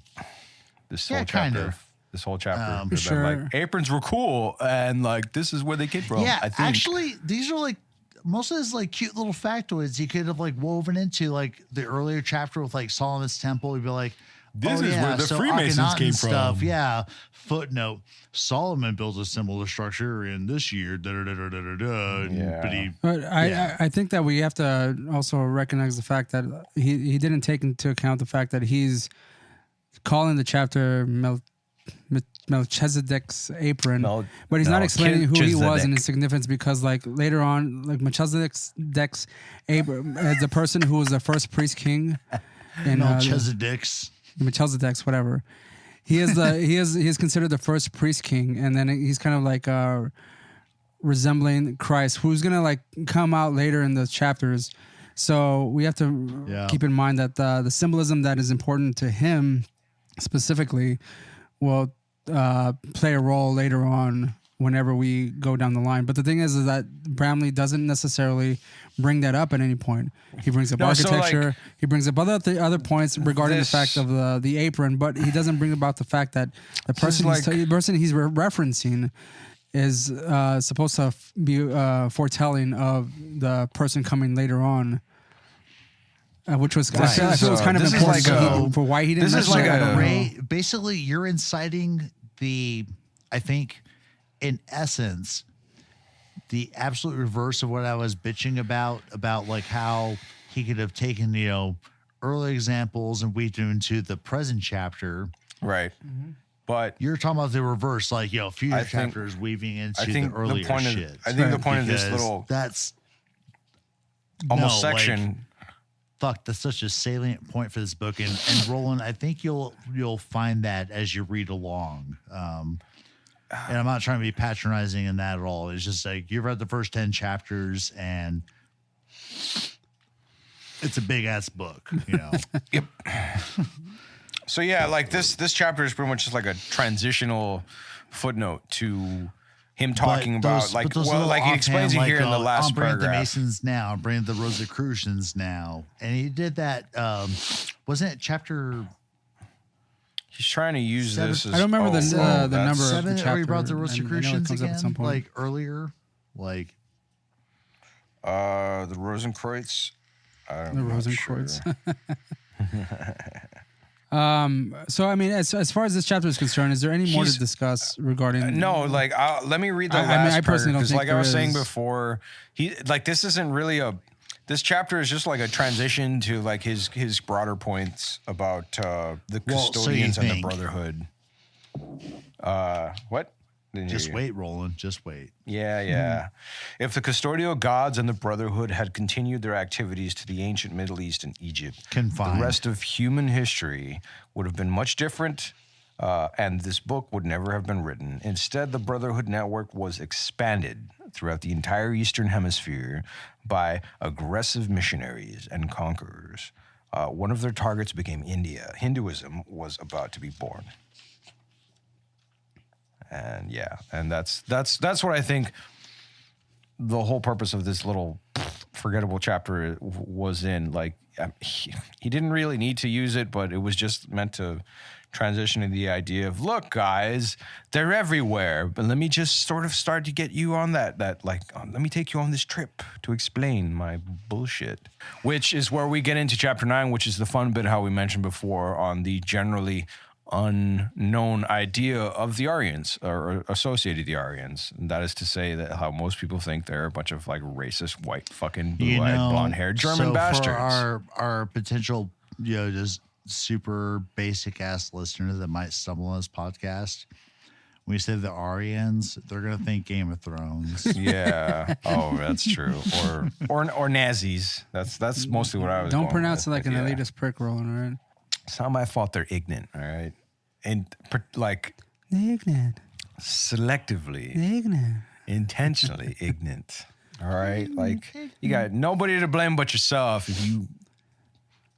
This Yeah, whole kind chapter. of. This whole chapter. could have Sure. been like aprons were cool and like this is where they came from. Yeah, I think. actually, these are like most of his like cute little factoids he could have like woven into like the earlier chapter with like Solomon's Temple. He'd be like, This is where the Freemasons came stuff. from. Yeah. Footnote: Solomon built a similar structure in this year. Da da da da da da. Yeah. But he, But Yeah. I think that we have to also recognize the fact that he didn't take into account the fact that he's calling the chapter Melchizedeck's apron, but he's not explaining who he was and his significance, because like later on, like Melchizedeck's apron, the person who was the first priest king in Melchizedek's. Melchizedeck's, whatever. He is considered the first priest king, and then he's kind of like resembling Christ, who's gonna like come out later in the chapters. So we have to keep in mind that the symbolism that is important to him specifically will play a role later on whenever we go down the line. But the thing is that Bramley doesn't necessarily bring that up at any point. He brings up architecture. He brings up other points regarding the fact of the apron, but he doesn't bring about the fact that the person he's referencing is supposed to be foretelling of the person coming later on. Which was, I feel it was kind of important for why he didn't. This is like Ray, basically, you're inciting I think, in essence, the absolute reverse of what I was bitching about like how he could have taken, you know, early examples and weaved them into the present chapter. Right. Mm-hmm. But you're talking about the reverse, like, you know, future chapters weaving into the earlier shit. I think the point of this little that's almost section. Fuck, that's such a salient point for this book, and Roland, I think you'll find that as you read along. And I'm not trying to be patronizing in that at all. It's just like you've read the first 10 chapters, and it's a big ass book, you know. Yep. So yeah, like this chapter is pretty much just like a transitional footnote to him talking about like he explains it here in the last I'm bringing paragraph. the Masons now, I'm bringing the Rosicrucians now, and he did that. Wasn't it chapter? He's trying to use this. As, I don't remember the number 7, of the chapter. Or he brought the Rosicrucians again, at some point. like earlier, like the Rosenkreuz. The Rosenkreuz. So, I mean, as far as this chapter is concerned, is there any more to discuss regarding? No, like let me read the last I personally don't because, think like I was saying before, this isn't really this chapter is just like a transition to like his broader points about the custodians and the brotherhood. What? Just wait, Roland. Just wait. Yeah. If the custodial gods and the brotherhood had continued their activities to the ancient Middle East and Egypt, the rest of human history would have been much different, and this book would never have been written. Instead, the brotherhood network was expanded throughout the entire Eastern Hemisphere by aggressive missionaries and conquerors. One of their targets became India. Hinduism was about to be born. And that's what I think the whole purpose of this little forgettable chapter was in. Like, he didn't really need to use it, but it was just meant to transition to the idea of, look, guys, they're everywhere. But let me just sort of start to get you on that let me take you on this trip to explain my bullshit. Which is where we get into chapter 9, which is the fun bit, how we mentioned before, on the generally unknown idea of the Aryans, or associated the Aryans. And that is to say that how most people think they're a bunch of like racist, white, fucking blue-eyed, blonde-haired German bastards. For our potential, just super basic ass listener that might stumble on this podcast, when we say the Aryans, they're gonna think Game of Thrones. Yeah. Oh, that's true. Or Nazis. That's mostly what I was. Don't pronounce it like an elitist prick, Roland. All right. It's not my fault they're ignorant, all right? And like ignorant. Selectively. Ignorant. Intentionally ignorant. All right? Like, you got nobody to blame but yourself if you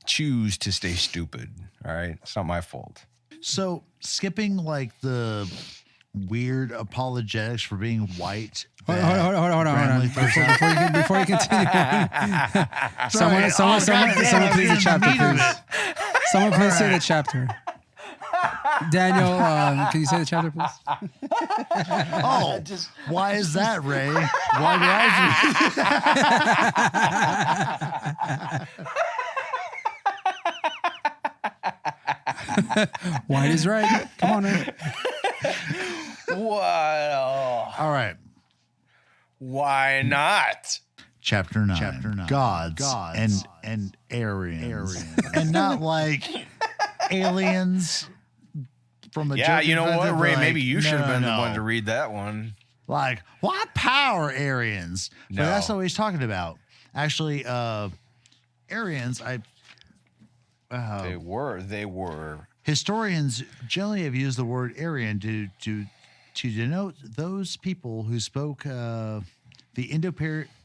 choose to stay stupid. All right? It's not my fault. So, skipping like the weird apologetics for being white. Hold on. Before you continue, someone please the chapter, please. Someone please say the chapter. Daniel, can you say the chapter, please? Why is that, Ray? Why do I? White is right. Come on, Ray. Wow. All right. Why not? Chapter 9. Gods and Aryans. And not like aliens from a you know what, Ray? Maybe you should have been the one to read that one. Like, what power, Aryans? No. But that's not what he's talking about. Actually, Aryans, they were. Historians generally have used the word Aryan to denote those people who spoke the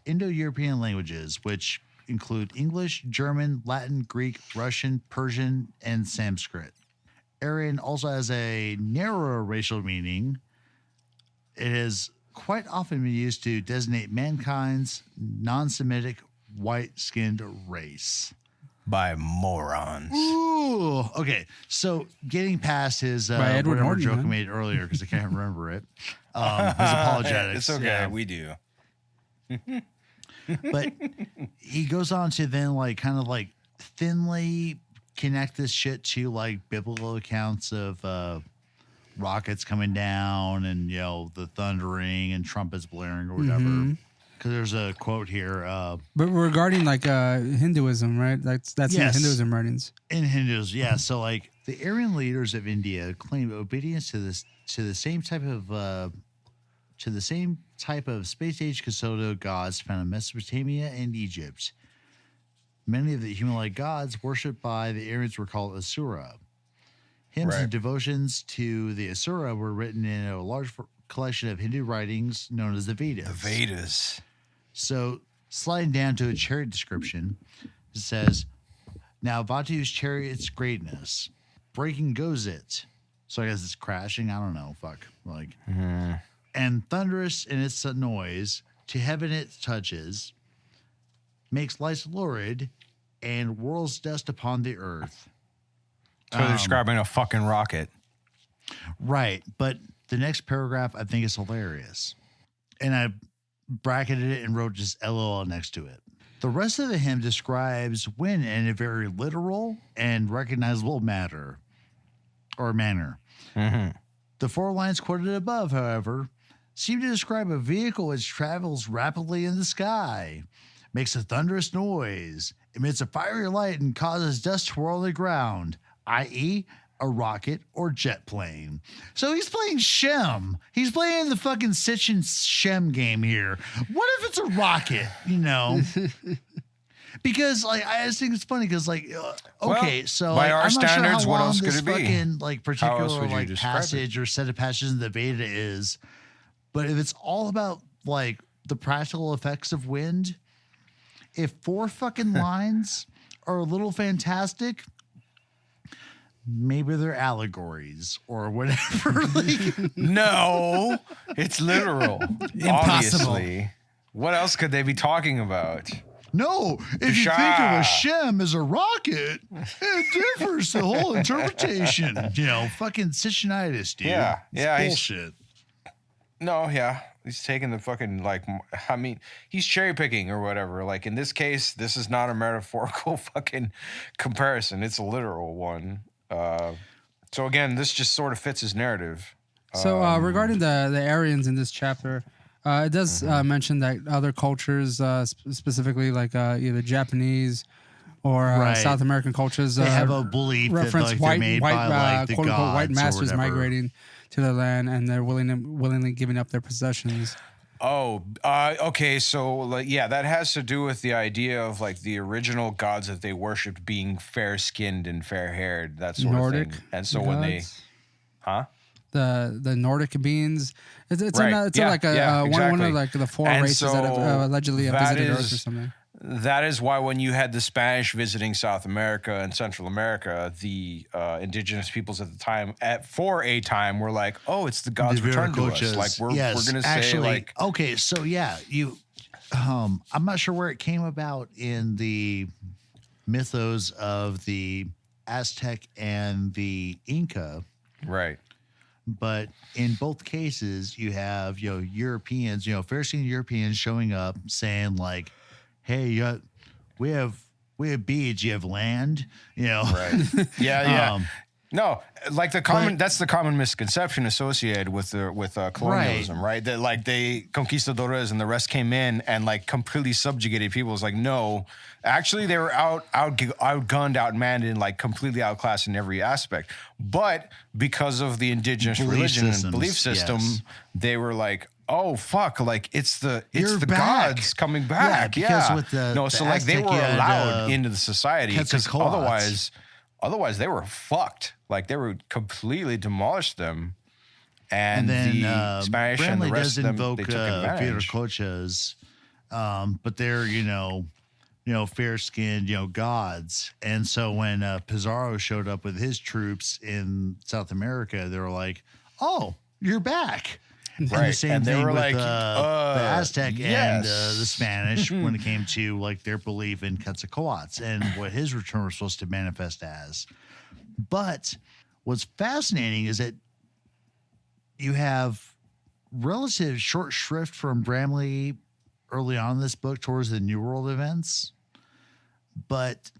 Indo-European languages, which include English, German, Latin, Greek, Russian, Persian, and Sanskrit. Aryan also has a narrower racial meaning. It has quite often been used to designate mankind's non-Semitic white-skinned race. By morons. Ooh, okay. So getting past his Edward Norton joke I made earlier, because I can't remember it, his apologetics. It's okay, we do. But he goes on to then kind of thinly connect this shit to biblical accounts of rockets coming down and the thundering and trumpets blaring or whatever. Because there's a quote here. But regarding Hinduism, right? That's in Hinduism writings. In Hinduism, yeah. So the Aryan leaders of India claimed obedience to the same type of space age custodial gods found in Mesopotamia and Egypt. Many of the human-like gods worshipped by the Aryans were called Asura. Hymns and devotions to the Asura were written in a large collection of Hindu writings known as the Vedas. The Vedas. So, sliding down to a chariot description, it says, "Now Vatu's chariot's greatness, breaking goes it." So I guess it's crashing. I don't know. Fuck. And thunderous in its noise, to heaven it touches, makes lights lurid, and whirls dust upon the earth. So they're describing a fucking rocket. Right. But the next paragraph I think is hilarious. And I bracketed it and wrote just LOL next to it. The rest of the hymn describes wind in a very literal and recognizable manner. Mm-hmm. The 4 lines quoted above, however, seem to describe a vehicle which travels rapidly in the sky, makes a thunderous noise, emits a fiery light, and causes dust to whirl on the ground, i.e., a rocket or jet plane. So he's playing Shem. He's playing the fucking Sitchin Shem game here. What if it's a rocket, you know? Because like I just think it's funny because like okay, well, so by like, our I'm not standards, sure how what long else could this it be? fucking like How else particular would you like describe passage or set of passages in the Veda is, but if it's all about like the practical effects of wind, if 4 fucking lines are a little fantastic, maybe they're allegories or whatever. Like, No, it's literal. Impossible. Obviously. What else could they be talking about? no, if you think of a Shem as a rocket, it differs the whole interpretation. You know, fucking Sichonitis, dude. Yeah, It's yeah, he's- bullshit. No, yeah. He's taking the fucking, like, I mean, he's cherry picking or whatever. Like, in this case, this is not a metaphorical fucking comparison. It's a literal one. So, again, this just sort of fits his narrative. So regarding the Aryans in this chapter, it does mention that other cultures, specifically like either Japanese or Right. South American cultures, They have a belief that reference like, white, they're made white, by like the quote unquote white gods or masters whatever. migrating to their land, and they're willingly giving up their possessions. Oh, okay. So, like, yeah, that has to do with the idea of like the original gods that they worshipped being fair-skinned and fair-haired, that sort Nordic of thing. And so when they, gods. huh? The Nordic beings, it's Right. it's Yeah, like a yeah, one exactly. of like the 4 And races that have so allegedly have that visited Earth is- or something. That is why when you had the Spanish visiting South America and Central America, the indigenous peoples at the time, for a time, were like, "Oh, it's the gods The returned to us." Viracochas. Like we're Yes, gonna say actually, like, okay, so yeah, you I'm not sure where it came about in the mythos of the Aztec and the Inca, right, but in both cases you have, you know, Europeans, you know, fair-skinned Europeans showing up saying like, "Hey, we have beads, you have land," you know. right, yeah. No, like but- that's the common misconception associated with colonialism, right? That like they conquistadores and the rest came in and like completely subjugated people. It's like, no, actually they were outgunned, outmanned, and like completely outclassed in every aspect. But because of the indigenous Belief religion systems, and belief system, yes. they were like, oh fuck, like it's the You're back. gods coming back. Yeah, because with the so like they Aztec, were you had, allowed into the society because Quetzalcoatl. otherwise they were fucked. Like they would completely demolish them. And then the Spanish and Bramley the rest does of them, invoke they took advantage. Viracochas, but they're you know fair-skinned gods. And so when Pizarro showed up with his troops in South America, they were like, "Oh, you're back." And the Right. same And they thing were with like, the Aztec and yes. the Spanish when it came to like their belief in Quetzalcoatl and what his return was supposed to manifest as. But what's fascinating is that you have relative short shrift from Bramley early on in this book towards the New World events, but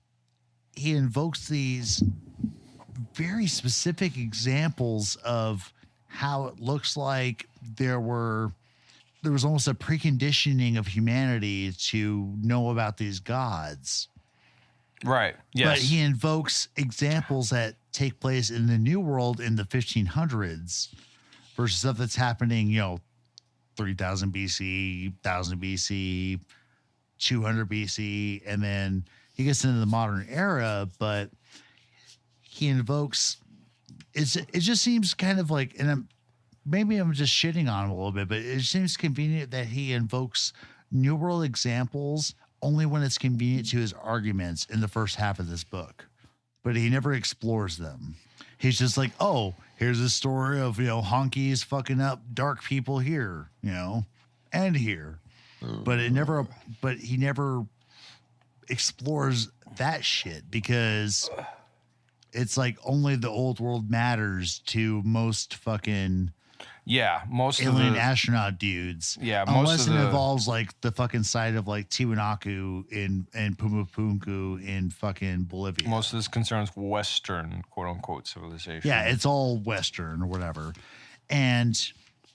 he invokes these very specific examples of how it looks like there was almost a preconditioning of humanity to know about these gods. Right. Yes. But he invokes examples that take place in the New World in the 1500s versus stuff that's happening, 3000 BC, 1000 BC, 200 BC, and then he gets into the modern era, but he invokes it just seems kind of like, and maybe I'm just shitting on him a little bit, but it seems convenient that he invokes New World examples only when it's convenient to his arguments in the first half of this book, but he never explores them. He's just like, oh, here's a story of, honkies fucking up dark people here, and here. But he never explores that shit because it's like only the old world matters to most fucking Yeah, most alien of the astronaut dudes. Yeah, unless most of it the involves like the fucking site of like Tiwanaku in Pumapunku in fucking Bolivia. most of this concerns Western quote unquote civilization. Yeah, it's all Western or whatever. And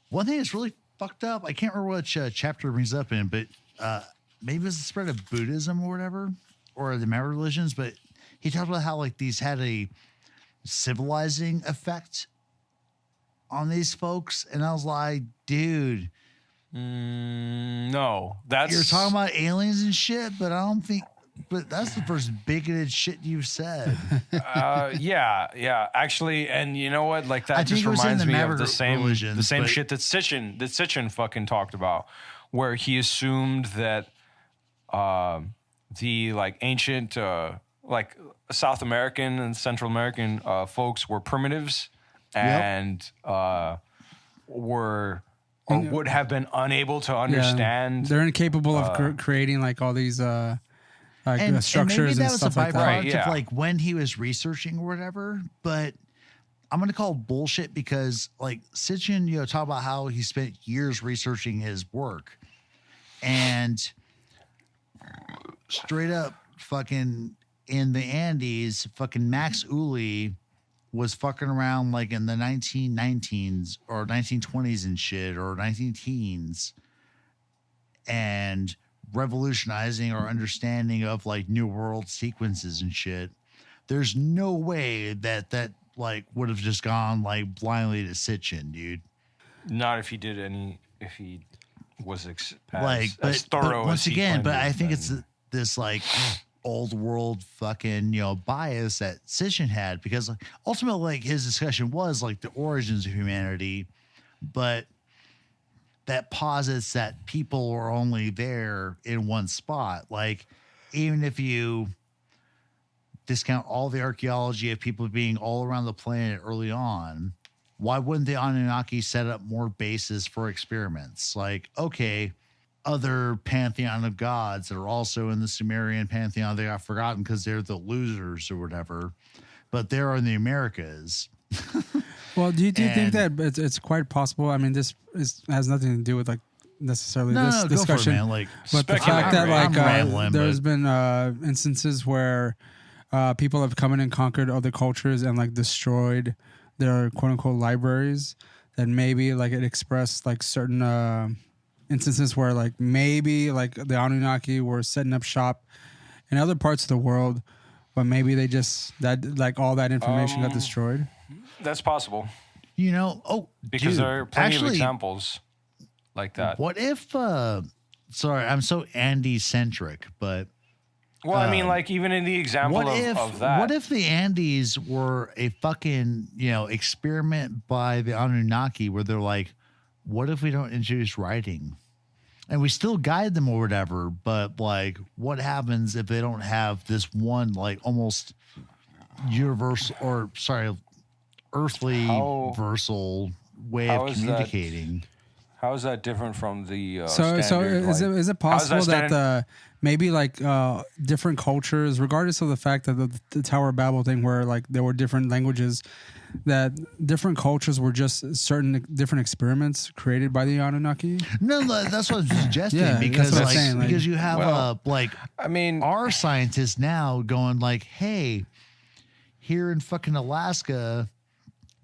one thing that's really fucked up, I can't remember which chapter it brings up in, but maybe it's the spread of Buddhism or whatever, or the Maverick religions. But he talked about how like these had a civilizing effect on these folks, and I was like, dude, no, that's you're talking about aliens and shit, but I don't think. But that's the first bigoted shit you've said. Yeah. Actually, and you know what? Like I that think just it was in reminds the me of Maverick the same religions, but- shit that Sitchin fucking talked about, where he assumed that the like ancient like South American and Central American folks were primitives and were or would have been unable to understand. They're incapable of creating like all these structures maybe that and was stuff a like that. byproduct Right, of like when he was researching or whatever. But I'm gonna call it bullshit because like Sitchin, talk about how he spent years researching his work, and straight up fucking in the Andes, fucking Max Uli was fucking around like in the 1919s or 1920s and shit, or 19-teens, and revolutionizing our understanding of like New World sequences and shit. There's no way that like would have just gone like blindly to Sitchin, dude. Not if he was Like, as but thorough once as he again, claimed but to I have think been. it's this like old world fucking bias that Sitchin had, because like ultimately like his discussion was like the origins of humanity, but that posits that people are only there in one spot. Like even if you discount all the archaeology of people being all around the planet early on, why wouldn't the Anunnaki set up more bases for experiments? Like, okay, other pantheon of gods that are also in the Sumerian pantheon, they got forgotten because they're the losers or whatever, but they're in the Americas. Well, do you think that it's quite possible? I mean, this has nothing to do with like necessarily this discussion, go for it, man. Like, but the fact that I'm rambling, there's been instances where people have come in and conquered other cultures and like destroyed their quote unquote libraries, that maybe like it expressed like certain instances where like maybe like the Anunnaki were setting up shop in other parts of the world, but maybe they just like all that information got destroyed. That's possible dude, because there are plenty of actually, examples like that. What if sorry, I'm so Andes-centric, but Well, I mean, like even in the example of that. what if the Andes were a fucking, experiment by the Anunnaki where they're like, what if we don't introduce writing? And we still guide them or whatever, but like, what happens if they don't have this one, like almost universal or earthly versal way of communicating? How is that different from the So standard, is it possible that maybe like different cultures, regardless of the fact that the Tower of Babel thing, where like there were different languages, that different cultures were just certain different experiments created by the Anunnaki? No, that's what I'm suggesting. Yeah, because that's what I'm like saying, like- because you have I mean, our scientists now going like, hey, here in fucking Alaska,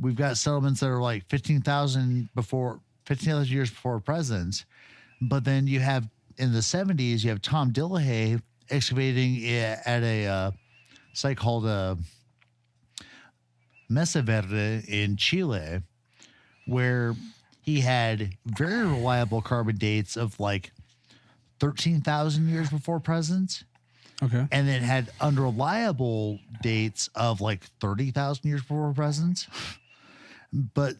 we've got settlements that are like 15,000 years before present. But then you have in the 70s, you have Tom Dillahay excavating at a site called Mesa Verde in Chile, where he had very reliable carbon dates of like 13,000 years before present. Okay. And then had unreliable dates of like 30,000 years before present. But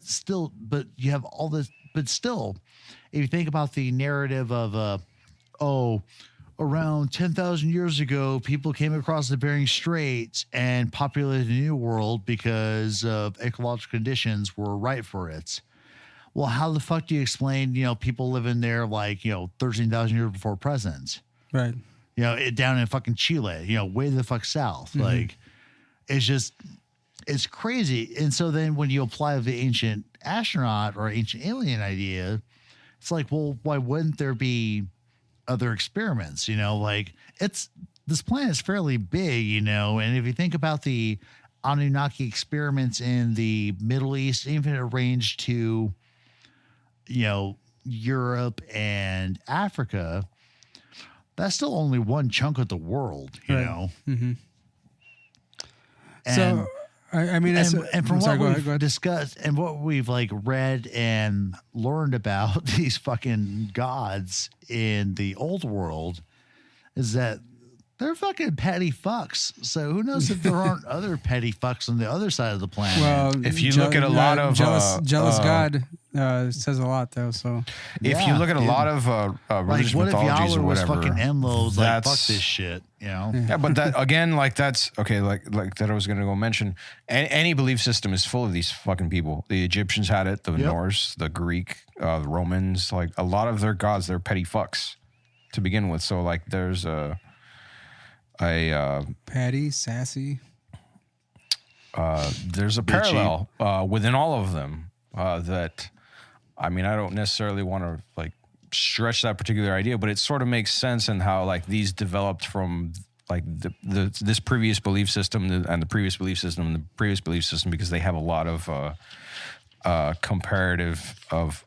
you have all this, but still, if you think about the narrative of, around 10,000 years ago, people came across the Bering Strait and populated the New World because of ecological conditions were right for it. Well, how the fuck do you explain, people living there like, 13,000 years before present? Right. Down in fucking Chile, way the fuck south. Mm-hmm. Like, it's just, it's crazy. And so then when you apply the ancient astronaut or ancient alien idea, it's like, well, why wouldn't there be other experiments? Like this planet's fairly big, and if you think about the Anunnaki experiments in the Middle East, even it ranged to, Europe and Africa, that's still only one chunk of the world, you know? Mm-hmm. And, so, I mean, and from what we've discussed and what we've like read and learned about these fucking gods in the old world is that they're fucking petty fucks. So who knows if there aren't other petty fucks on the other side of the planet? Well, if you look at a lot of jealous God says a lot though. So if you look at a lot of religious what mythologies if or Yahweh was whatever, fucking Enlil's like fuck this shit, Yeah, but that again, like that's okay. Like that, I was going to go mention. Any belief system is full of these fucking people. The Egyptians had it, the Norse, the Greek, the Romans. Like a lot of their gods, they're petty fucks to begin with. So like, there's a petty, sassy. There's a parallel within all of them that. I mean, I don't necessarily want to like stretch that particular idea, but it sort of makes sense in how like these developed from like this previous belief system and the previous belief system and the previous belief system, because they have a lot of comparative of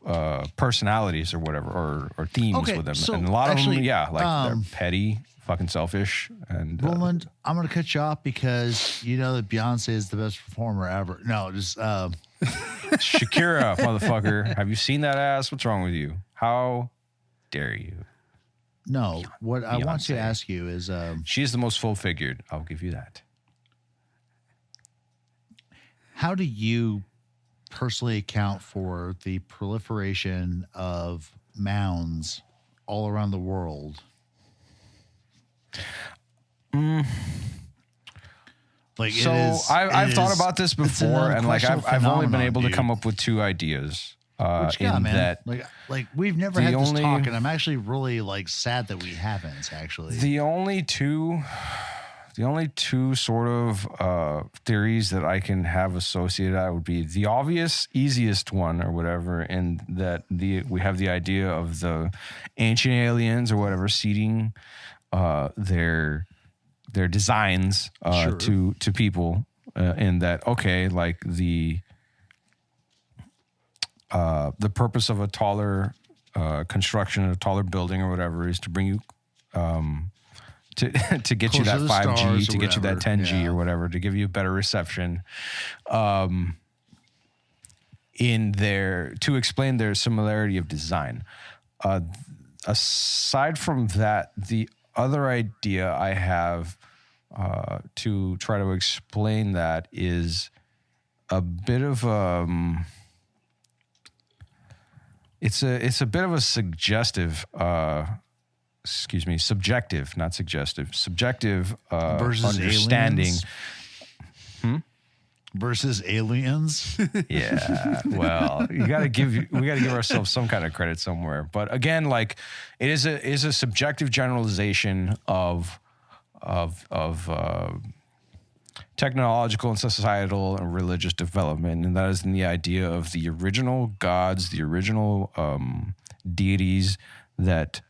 personalities or whatever or themes with them, so and a lot actually, of them, they're petty, fucking selfish, and Roland, I'm gonna cut you off because you know that Beyonce is the best performer ever. No, just Shakira, motherfucker. Have you seen that ass? What's wrong with you? How dare you? No, what I want to ask you is she's the most full-figured. I'll give you that. How do you personally account for the proliferation of mounds all around the world? Like, so I've thought about this before, and like I've only been able to come up with two ideas. Which in man? that like we've never had this talk, and I'm actually really like sad that we haven't actually. The only two sort of theories that I can have associated that would be the obvious, easiest one or whatever, and that we have the idea of the ancient aliens or whatever seeding their designs to people, in that like the purpose of a taller construction, a taller building or whatever, is to bring you to get you that 5G, to get you that 10G or whatever, to give you a better reception, to explain their similarity of design. Aside from that, the other idea I have to try to explain that is a bit of it's a bit of a subjective, not suggestive, subjective versus understanding. Aliens? Versus aliens. Yeah. Well, we got to give ourselves some kind of credit somewhere. But again, like it is a subjective generalization of technological and societal and religious development, and that is in the idea of the original gods, the original deities that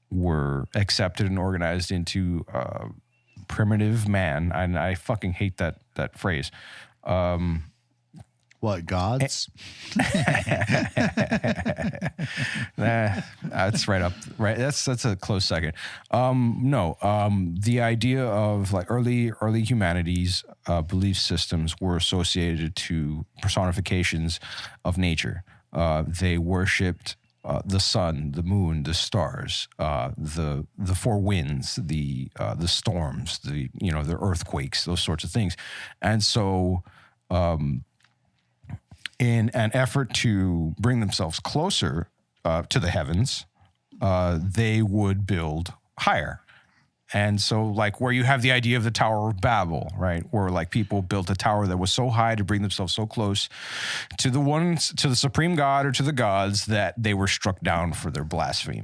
were accepted and organized into primitive man. And I fucking hate that phrase. What, gods? That's right up. Right. That's a close second. The idea of like early humanities belief systems were associated to personifications of nature. They worshipped the sun, the moon, the stars, the four winds, the storms, the earthquakes, those sorts of things. And so in an effort to bring themselves closer to the heavens, they would build higher. And so like where you have the idea of the Tower of Babel, right? Where like people built a tower that was so high to bring themselves so close to the supreme God or to the gods that they were struck down for their blasphemy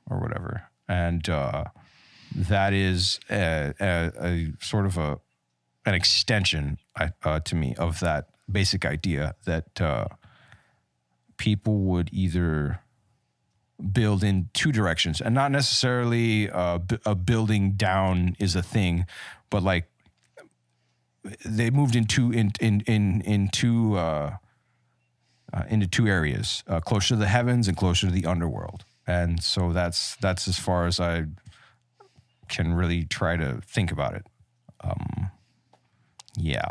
or whatever. And that is a sort of an extension to me of that basic idea that people would either build in two directions, and not necessarily a building down is a thing, but like they moved into two areas, closer to the heavens and closer to the underworld. And so that's as far as I can really try to think about it. Yeah.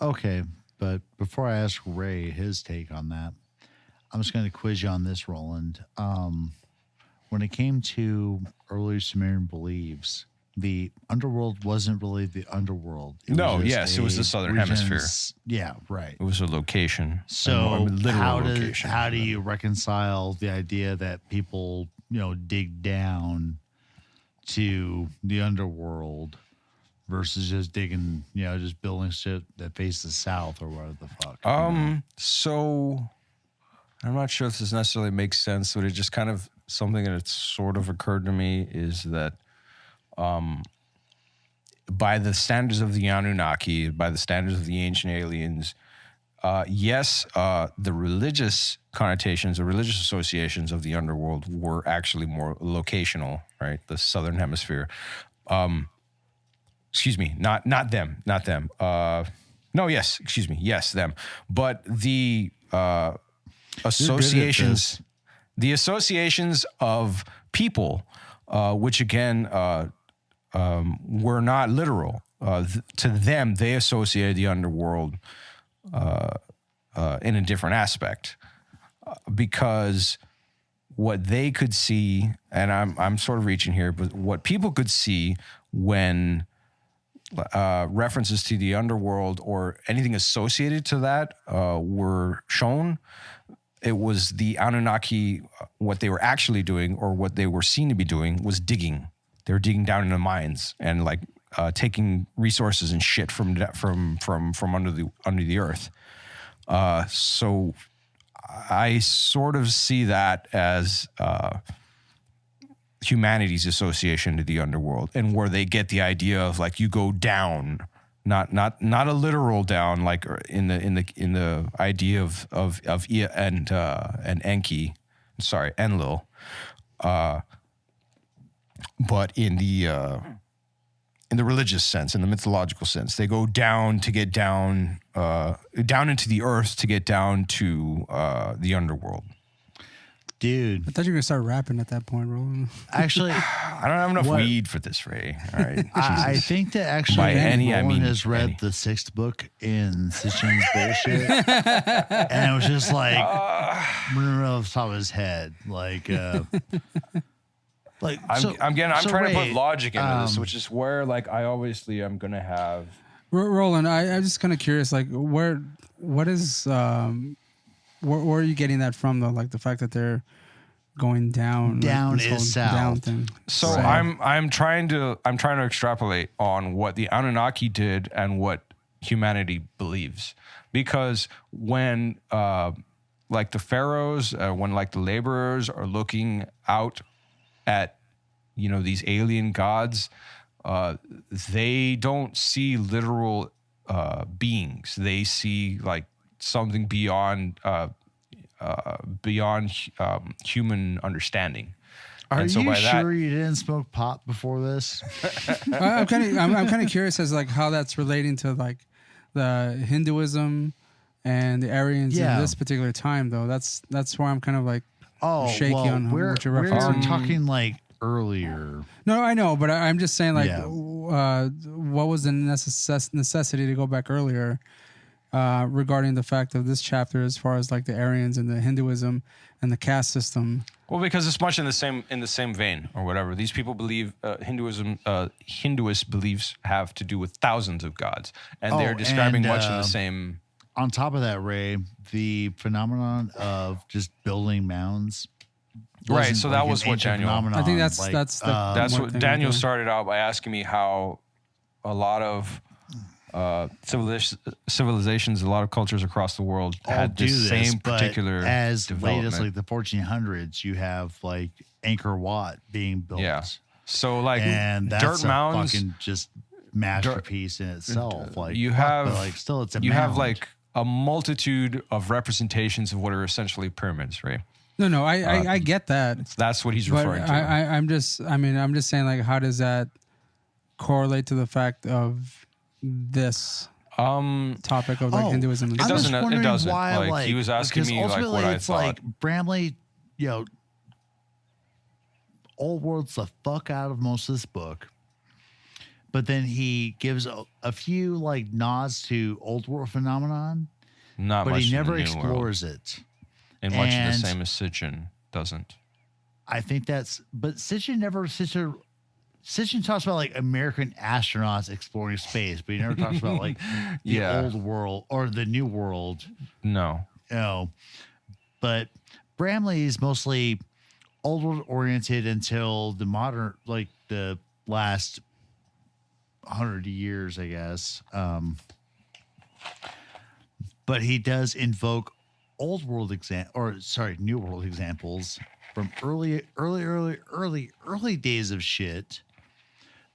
Okay, but before I ask Ray his take on that, I'm just going to quiz you on this, Roland. When it came to early Sumerian beliefs, the underworld wasn't really the underworld. It was the southern hemisphere. Yeah, right. It was a location. So location. How do you reconcile the idea that people, dig down to the underworld versus just digging, just building shit that faces south or whatever the fuck? So I'm not sure if this necessarily makes sense, but it just kind of something that sort of occurred to me is that by the standards of the Anunnaki, by the standards of the ancient aliens, the religious connotations, the religious associations of the underworld were actually more locational, right? The southern hemisphere. Excuse me, not them. Yes, them. But the associations of people, which again were not literal. To them, they associated the underworld in a different aspect, because what they could see, and I'm sort of reaching here, but what people could see when references to the underworld or anything associated to that were shown, it was the Anunnaki. What they were actually doing, or what they were seen to be doing, was digging. They were digging down into mines and like taking resources and shit from under the earth. So I sort of see that as humanity's association to the underworld, and where they get the idea of like you go down, not a literal down, like in the idea of Ea and Enki, sorry, Enlil, but in the religious sense, in the mythological sense, they go down to get down into the earth to get down to the underworld. Dude, I thought you were gonna start rapping at that point, Roland. Actually, I don't have enough weed for this, Ray. All right. I think that actually Roland has read the sixth book in Sitchin's bullshit, and it was just like running off the top of his head, like. I'm trying to put logic into this, which is where like I'm gonna have. Roland, I'm just kind of curious, like where are you getting that from, though? Like the fact that they're going down. Down is south. Down thing. So right. I'm trying to extrapolate on what the Anunnaki did and what humanity believes, because when like the pharaohs, when like the laborers are looking out at these alien gods, they don't see literal beings. They see like something beyond human understanding. Are you sure you didn't smoke pot before this? I'm kind of curious as like how that's relating to like the Hinduism and the Aryans in this particular time, though. That's where I'm kind of like shaky on what you're referencing. We're talking like earlier. No, I know, but I'm just saying like what was the necessity to go back earlier regarding the fact of this chapter as far as like the Aryans and the Hinduism and the caste system? Well, because it's much in the same vein or whatever. These people believe Hinduist beliefs have to do with thousands of gods, and they're describing much in the same. On top of that, Ray, the phenomenon of just building mounds. Right, so that was what Daniel. I think that's what Daniel started out by asking me how a lot of civilizations, a lot of cultures across the world had the same particular as late as like the 1400s. You have like Angkor Wat being built. Yeah. So like and that's dirt mounds, fucking just masterpiece in itself. Like you have, but like still it's a you mound. have like a multitude of representations of what are essentially pyramids, right? No, I get that. That's what he's But referring to. I'm just saying, like, how does that correlate to the fact of this topic of like Hinduism? It doesn't. It doesn't. Why, like he was asking me like what I it's thought. like Bramley, old world's the fuck out of most of this book. But then he gives a few like nods to old world phenomenon, Not but much he in never the New explores World. it. And much of the same as Sitchin doesn't. I think but Sitchin talks about like American astronauts exploring space, but he never talks about like the old world or the new world. No. But Bramley is mostly old world oriented until the modern, like the last 100 years, I guess. But he does invoke new world examples from early days of shit.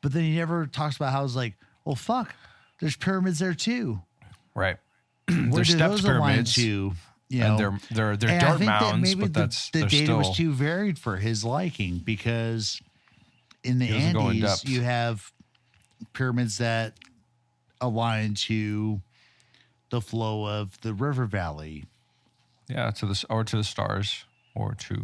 But then he never talks about how it's like, well, fuck, there's pyramids there too. Right. Where They're do stepped those align pyramids. to? And they're And dirt I think mounds, that maybe but the they're data still, was too varied for his liking, because in the He doesn't go in Andes depth. you have pyramids that align to the flow of the river valley, to the stars, or to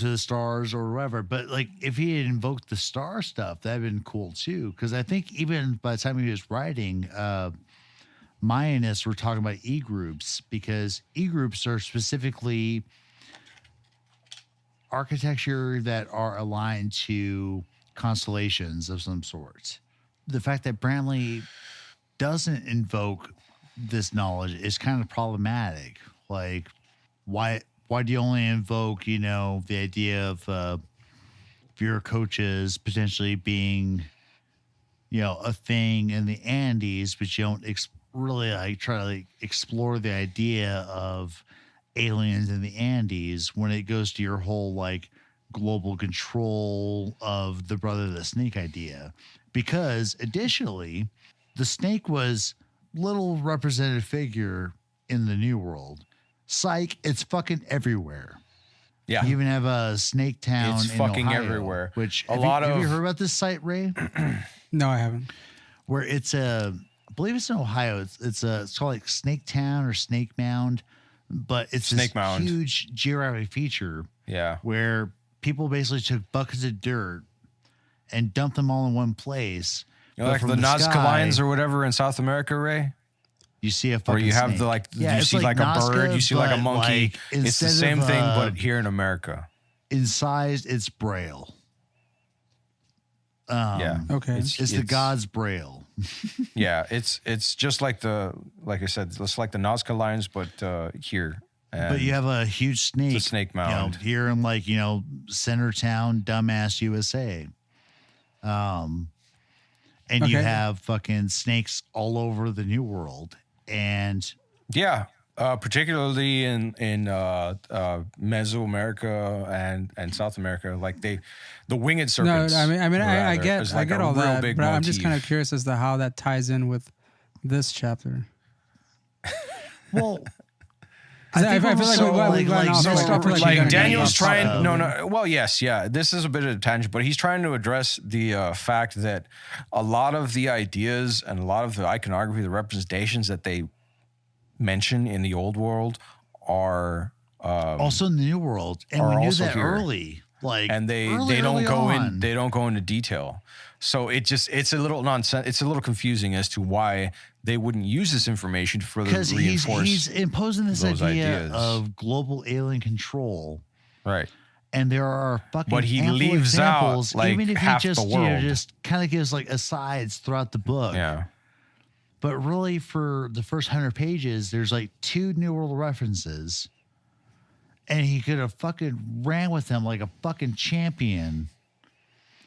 the stars or whatever. But like if he had invoked the star stuff, that'd been cool too. Because I think even by the time he was writing, Mayanists were talking about E-groups, because E-groups are specifically architecture that are aligned to constellations of some sort. The fact that Bramley doesn't invoke this knowledge is kind of problematic. Like, why do you only invoke, the idea of Viracochas potentially being, a thing in the Andes, but you don't really like try to like explore the idea of aliens in the Andes when it goes to your whole like global control of the brother of the snake idea? Because additionally, the snake was little representative figure in the New World. Psych, it's fucking everywhere. Yeah. You even have a snake town It's in fucking Ohio, everywhere. Which Have you heard about this site, Ray? No, I haven't. Where it's I believe it's in Ohio. It's called like Snake Town or Snake Mound, but it's Snake this Mound. huge geographic feature. Yeah. Where people basically took buckets of dirt and dumped them all in one place. Like the Nazca Lines or whatever in South America, Ray? You see a fucking Or you have snake. you see like Nazca, a bird, you see like a but, monkey. like, It's the instead same of, thing, but here in America. Incised, it's Braille. Okay. It's the God's Braille. Yeah, it's just like like I said, it's like the Nazca Lines, but here. And but you have a huge snake. It's a snake mound. Here in like, center town, dumbass USA. And you have fucking snakes all over the New World. And yeah, particularly in Mesoamerica and South America, like the winged serpents. No, I get all that, but I'm just kind of motif. curious as to how that ties in with this chapter. well, I feel like we went off. I feel like you Daniel's got trying. Well, yes, yeah. This is a bit of a tangent, but he's trying to address the fact that a lot of the ideas and a lot of the iconography, the representations that they mention in the old world are also in the New World, and we knew that here. Early. Like, and they don't go into detail. So it's a little nonsense. It's a little confusing as to why they wouldn't use this information to further reinforce. Because he's imposing this idea ideas. of global alien control, right? And there are fucking but he ample leaves examples, out like even if half he just the world. just kind of gives like asides throughout the book. Yeah. But really, for the first 100 pages, there's like 2 New World references. And he could have fucking ran with them like a fucking champion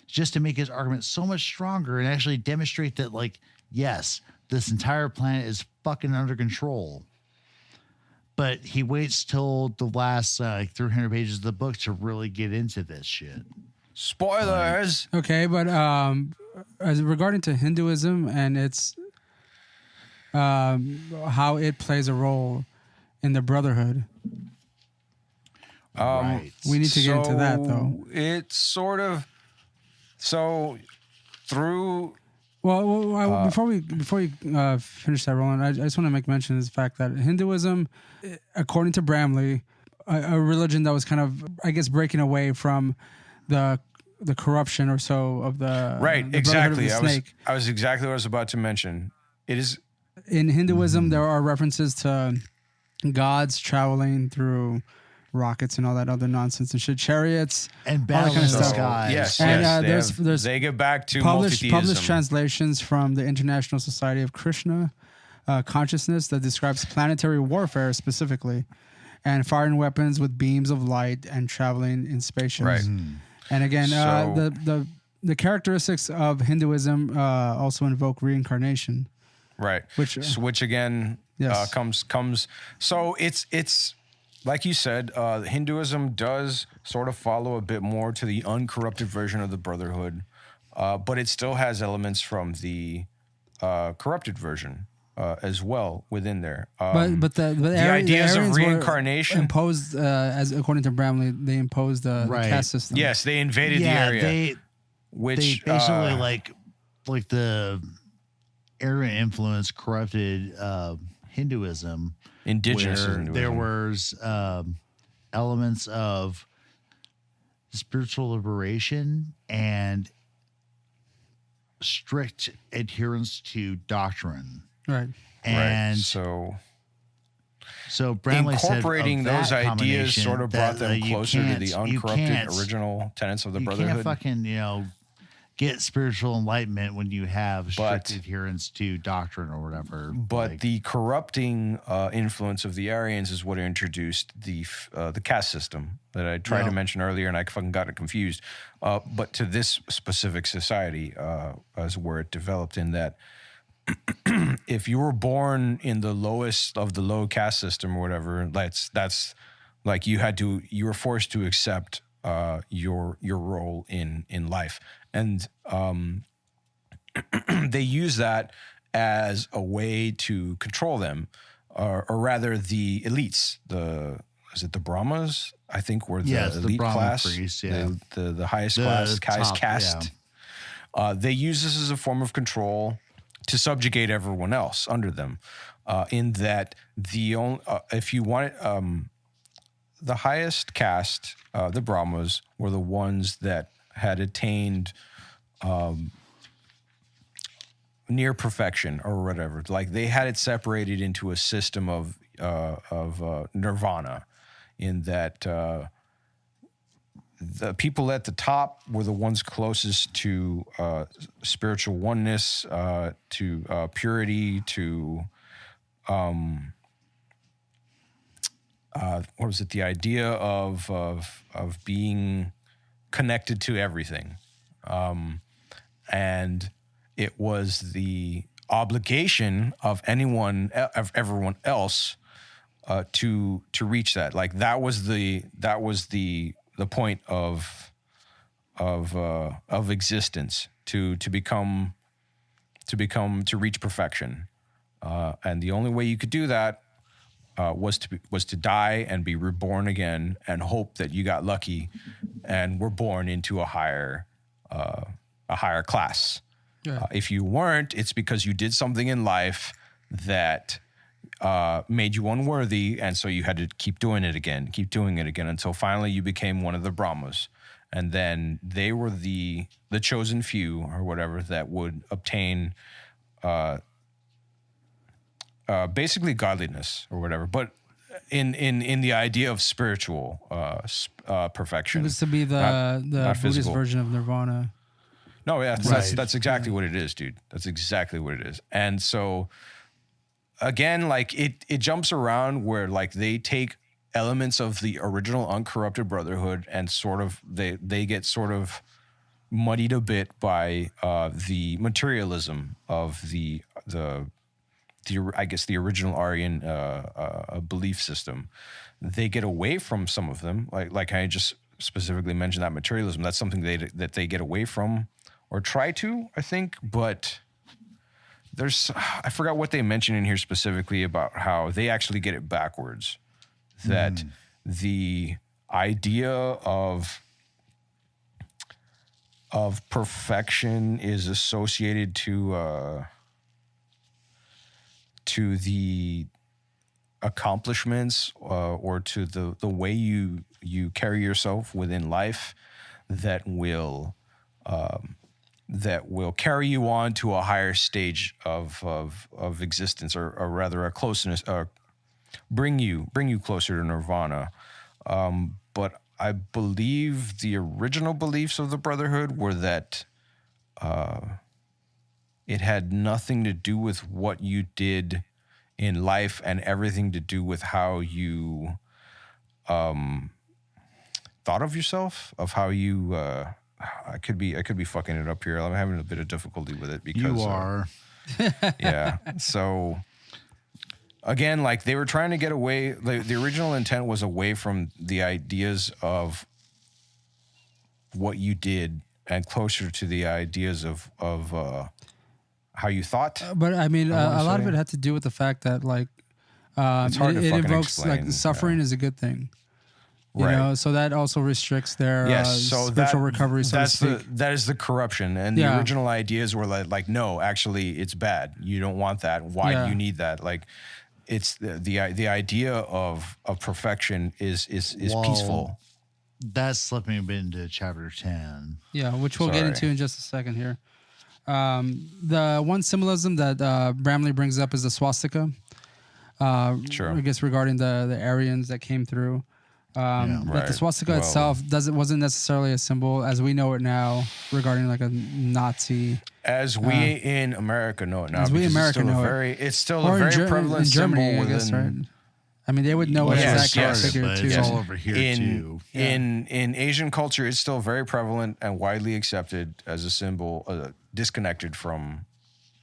just to make his argument so much stronger and actually demonstrate that, like, yes, this entire planet is fucking under control. But he waits till the last 300 pages of the book to really get into this shit. Spoilers. Okay, but as regarding to Hinduism and its how it plays a role in the Brotherhood. Right. We need to get into that, though. It's sort of through. Well, before we finish that, Roland, I just want to make mention of the fact that Hinduism, according to Bramley, a religion that was kind of, I guess, breaking away from the corruption or so of the the exactly. Brotherhood of the Snake. I was exactly what I was about to mention. It is in Hinduism. There are references to gods traveling through rockets and all that other nonsense and shit, chariots and battling in the skies. Yes, and there's they get back to published multitheism. translations from the International Society of Krishna Consciousness that describes planetary warfare specifically, and firing weapons with beams of light and traveling in spaceships. Right. And again, the characteristics of Hinduism also invoke reincarnation. Right. Which again comes. So it's like you said, Hinduism does sort of follow a bit more to the uncorrupted version of the Brotherhood, but it still has elements from the corrupted version as well within there. But the ideas of Aryans reincarnation were imposed, as according to Bramley, they imposed the caste system. Yes, they invaded the area. They basically like the Aryan influence corrupted Hinduism. Indigenous Hinduism. There was elements of spiritual liberation and strict adherence to doctrine. Right. And so Bramley incorporating said those ideas sort of brought them closer to the uncorrupted original tenets of the Brotherhood. You can't fucking, get spiritual enlightenment when you have strict adherence to doctrine or whatever. But the corrupting influence of the Aryans is what introduced the caste system that I tried to mention earlier, and I fucking got it confused. But to this specific society, as where it developed, in that if you were born in the lowest of the low caste system or whatever, that's like you were forced to accept your role in life. And they use that as a way to control them, or rather the elites. Is it the Brahmas? I think were the elite class, priests, the highest class, highest caste. Yeah. They use this as a form of control to subjugate everyone else under them. In that if you want it, the highest caste, the Brahmas, were the ones that had attained near perfection or whatever. Like they had it separated into a system of nirvana, in that the people at the top were the ones closest to spiritual oneness, to purity, to what was it? The idea of being connected to everything, and it was the obligation of everyone else to reach that. Like that was the point of existence, to reach perfection, and the only way you could do that was to die and be reborn again, and hope that you got lucky and were born into a higher class. Yeah. If you weren't, it's because you did something in life that made you unworthy, and so you had to keep doing it again, until finally you became one of the Brahmas, and then they were the chosen few or whatever that would obtain basically godliness or whatever, but in the idea of spiritual perfection. It was to be the Buddhist physical version of nirvana. No, yeah, that's exactly what it is, dude. That's exactly what it is. And so, again, like it jumps around where like they take elements of the original uncorrupted Brotherhood and sort of they get sort of muddied a bit by the materialism of the I guess the original Aryan belief system. They get away from some of them, like I just specifically mention that materialism. That's something that they get away from or try to, I think. But I forgot what they mention in here specifically about how they actually get it backwards. That the idea of perfection is associated to the accomplishments or to the way you carry yourself within life that will carry you on to a higher stage of existence, or rather a closeness, bring you closer to nirvana. But I believe the original beliefs of the Brotherhood were that it had nothing to do with what you did in life and everything to do with how you thought of yourself, of how you I could be fucking it up here. I'm having a bit of difficulty with it because you are. Yeah. So again, like they were trying to get away. The original intent was away from the ideas of what you did and closer to the ideas of how you thought. But I mean, a lot of it had to do with the fact that like it's hard to it fucking evokes explain. like suffering is a good thing. You Right. know, so that also restricts their so spiritual recovery. So that's to speak. that is the corruption, and the original ideas were like, no, actually, it's bad. You don't want that. Why do you need that? Like, it's the idea of perfection is peaceful. That's slipping a bit into chapter 10. Yeah, which we'll get into in just a second here. The one symbolism that Bramley brings up is the swastika. Sure. I guess regarding the Aryans that came through. But the swastika itself wasn't necessarily a symbol as we know it now regarding like a Nazi. As we in America know it now. As we in America know it. It's still a very prevalent in Germany, symbol I guess, within. right? I mean, they would know it as that figure but too. it's all over here too. In Asian culture, it's still very prevalent and widely accepted as a symbol, disconnected from.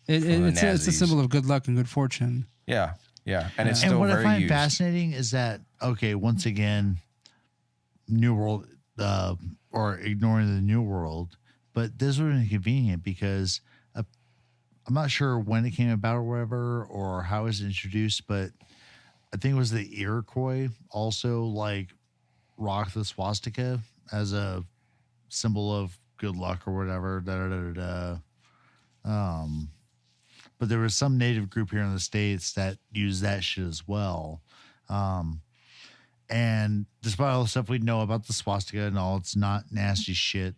It's a symbol of good luck and good fortune. Yeah, and it's still what very I find used. fascinating is that once again, New World or ignoring the New World, but this would be convenient because I'm not sure when it came about or whatever or how it was introduced, but I think it was the Iroquois also like rocked the swastika as a symbol of good luck or whatever. But there was some native group here in the States that used that shit as well. And despite all the stuff we know about the swastika and all, it's not nasty shit.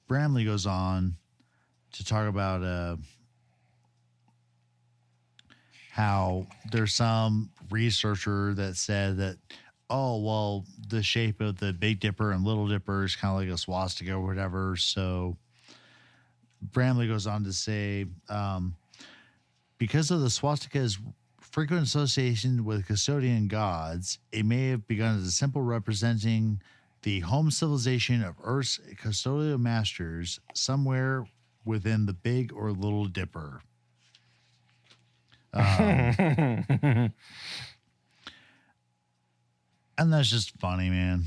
Bramley goes on to talk about how there's some researcher that said that, oh, well, the shape of the Big Dipper and Little Dipper is kind of like a swastika or whatever. So Bramley goes on to say, because of the swastika's frequent association with custodian gods, it may have begun as a simple representing the home civilization of Earth's custodial masters somewhere within the Big or Little Dipper. And that's just funny, man.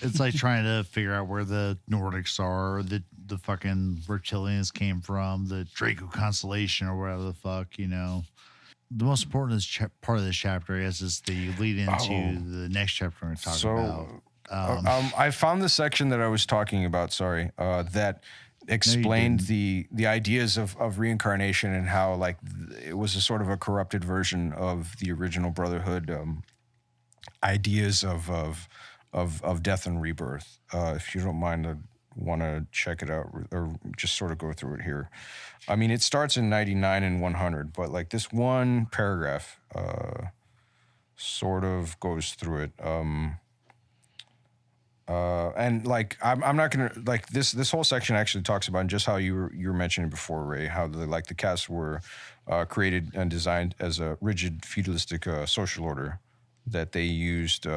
It's like trying to figure out where the Nordics are, or the fucking reptilians came from, the Draco constellation, or whatever the fuck, you know. The most important part of this chapter, I guess, is the lead into the next chapter we're going to talk about. I found the section that I was talking about, that explained the ideas of reincarnation and how like it was a sort of a corrupted version of the original Brotherhood ideas of death and rebirth. If you don't mind, I want to check it out or just sort of go through it here. I mean, it starts in 99 and 100, but like this one paragraph sort of goes through it. And like I'm not gonna like this whole section actually talks about just how you were mentioning before, Ray, how the castes were created and designed as a rigid feudalistic social order that they used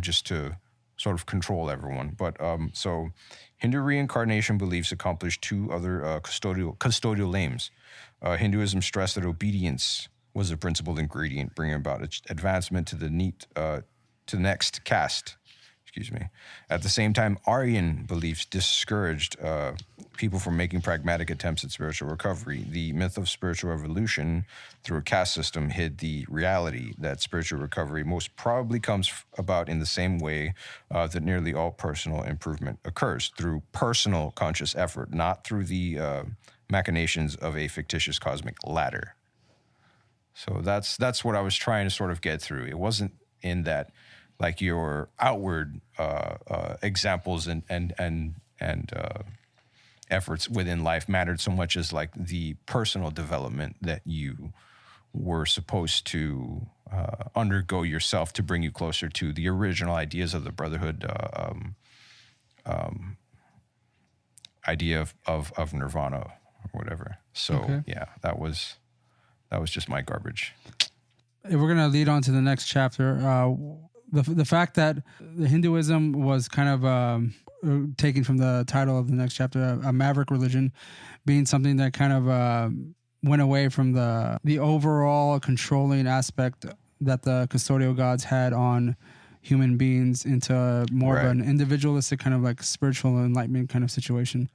just to sort of control everyone. But so Hindu reincarnation beliefs accomplished two other custodial aims. Hinduism stressed that obedience was a principal ingredient, bringing about advancement to the to the next caste. Excuse me. At the same time, Aryan beliefs discouraged people from making pragmatic attempts at spiritual recovery. The myth of spiritual evolution through a caste system hid the reality that spiritual recovery most probably comes about in the same way that nearly all personal improvement occurs, through personal conscious effort, not through the machinations of a fictitious cosmic ladder. So that's what I was trying to sort of get through. It wasn't in that, like, your outward examples and efforts within life mattered so much as like the personal development that you were supposed to undergo yourself to bring you closer to the original ideas of the brotherhood, idea of nirvana or whatever. So yeah, that was just my garbage. If we're gonna lead on to the next chapter, the fact that the Hinduism was kind of taken from the title of the next chapter, a Maverick religion, being something that kind of went away from the overall controlling aspect that the custodial gods had on human beings into more of an individualistic kind of like spiritual enlightenment kind of situation.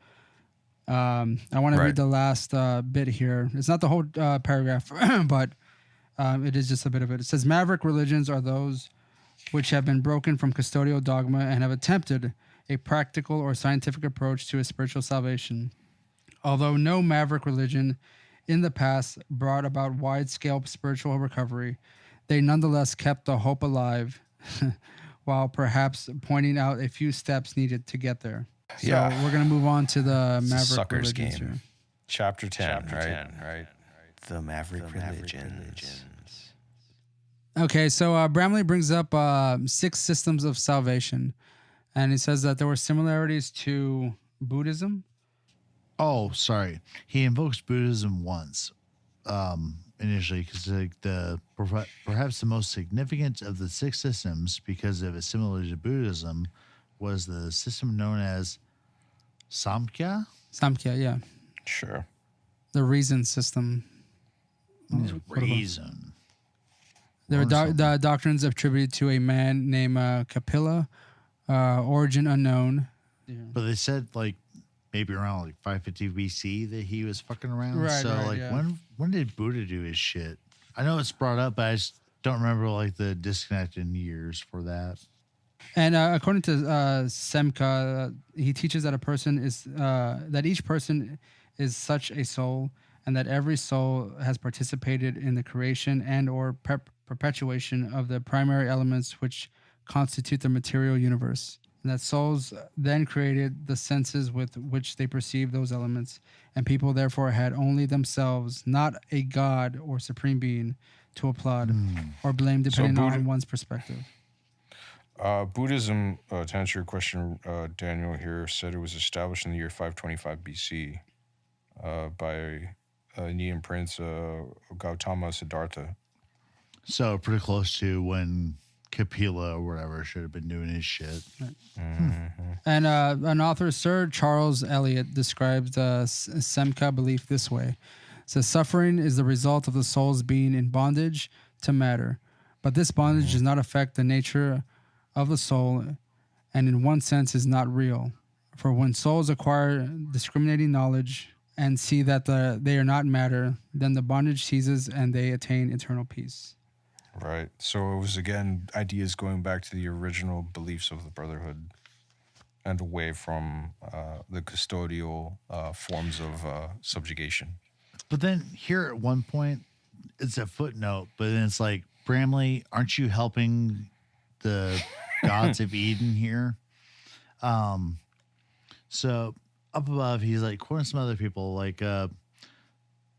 I want to read the last bit here. It's not the whole paragraph, but it is just a bit of it. It says, Maverick religions are those which have been broken from custodial dogma and have attempted a practical or scientific approach to a spiritual salvation. Although no Maverick religion in the past brought about wide-scale spiritual recovery, they nonetheless kept the hope alive while perhaps pointing out a few steps needed to get there. So we're going to move on to the Maverick sucker's religions game. Here. Chapter 10, right? The Maverick religions. Okay, so Bramley brings up 6 systems of salvation, and he says that there were similarities to Buddhism. Oh, sorry. He invokes Buddhism once, initially, because like perhaps the most significant of the 6 systems, because of its similarity to Buddhism, was the system known as Samkhya. Samkhya, yeah. Sure. The reason system. Reason. There were the doctrines attributed to a man named Kapila, origin unknown. Yeah. But they said like maybe around like 550 BC that he was fucking around. Right, so right, like yeah. when did Buddha do his shit? I know it's brought up, but I just don't remember like the disconnect in years for that. And according to Semka, he teaches that that each person is such a soul, and that every soul has participated in the creation and or perpetuation of the primary elements which constitute the material universe. And that souls then created the senses with which they perceive those elements, and people therefore had only themselves, not a god or supreme being, to applaud or blame depending on one's perspective. Buddhism, to answer your question, Daniel here said it was established in the year 525 BC by Indian prince Gautama Siddhartha. So pretty close to when Kapila or whatever should have been doing his shit. Mm-hmm. And an author, Sir Charles Eliot, describes the Semka belief this way. It says, suffering is the result of the soul's being in bondage to matter. But this bondage does not affect the nature of the soul, and in one sense is not real. For when souls acquire discriminating knowledge and see that they are not matter, then the bondage ceases and they attain eternal peace. Right. So it was, again, ideas going back to the original beliefs of the Brotherhood and away from the custodial forms of subjugation. But then here at one point, it's a footnote, but then it's like, Bramley, aren't you helping the gods of Eden here? So up above, he's like quoting some other people, like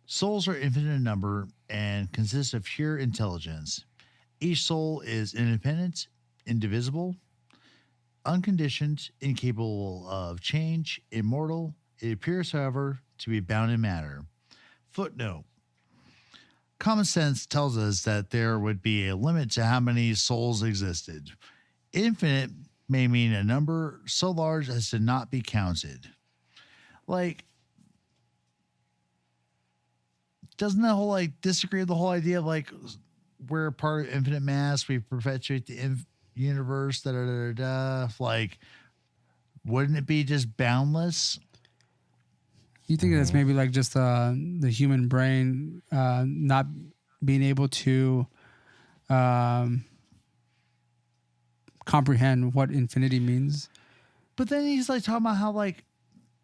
souls are infinite in number and consist of pure intelligence. Each soul is independent, indivisible, unconditioned, incapable of change, immortal. It appears, however, to be bound in matter. Footnote. Common sense tells us that there would be a limit to how many souls existed. Infinite may mean a number so large as to not be counted. Like, doesn't that whole disagree with the whole idea of we're a part of infinite mass, we perpetuate the universe, like, wouldn't it be just boundless? You think that's maybe like just the human brain not being able to comprehend what infinity means? But then he's like talking about how like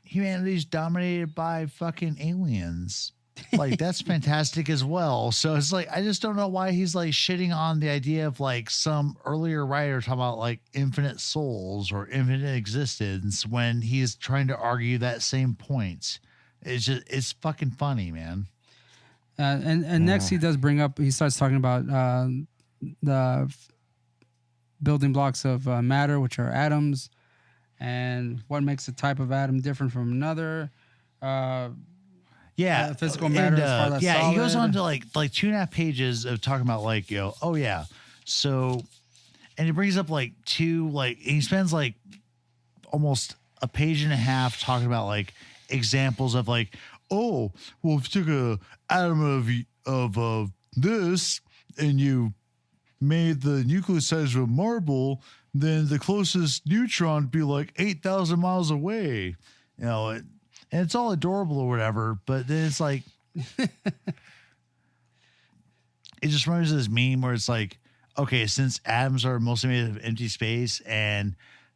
humanity's dominated by fucking aliens. Like, that's fantastic as well. So it's like, I just don't know why he's like shitting on the idea of like some earlier writer talking about like infinite souls or infinite existence when he's trying to argue that same point. It's fucking funny, man. And next he starts talking about the building blocks of matter, which are atoms, and what makes a type of atom different from another. Physical matter is far less solid. He goes on to like 2.5 pages of talking about like, so, and he brings up like he spends like almost a page and a half talking about like examples of like, if you took a atom of this and you made the nucleus size of a marble, then the closest neutron would be like 8,000 miles away, and it's all adorable or whatever, but then it's like, it just reminds me of this meme where it's like, okay, since atoms are mostly made of empty space and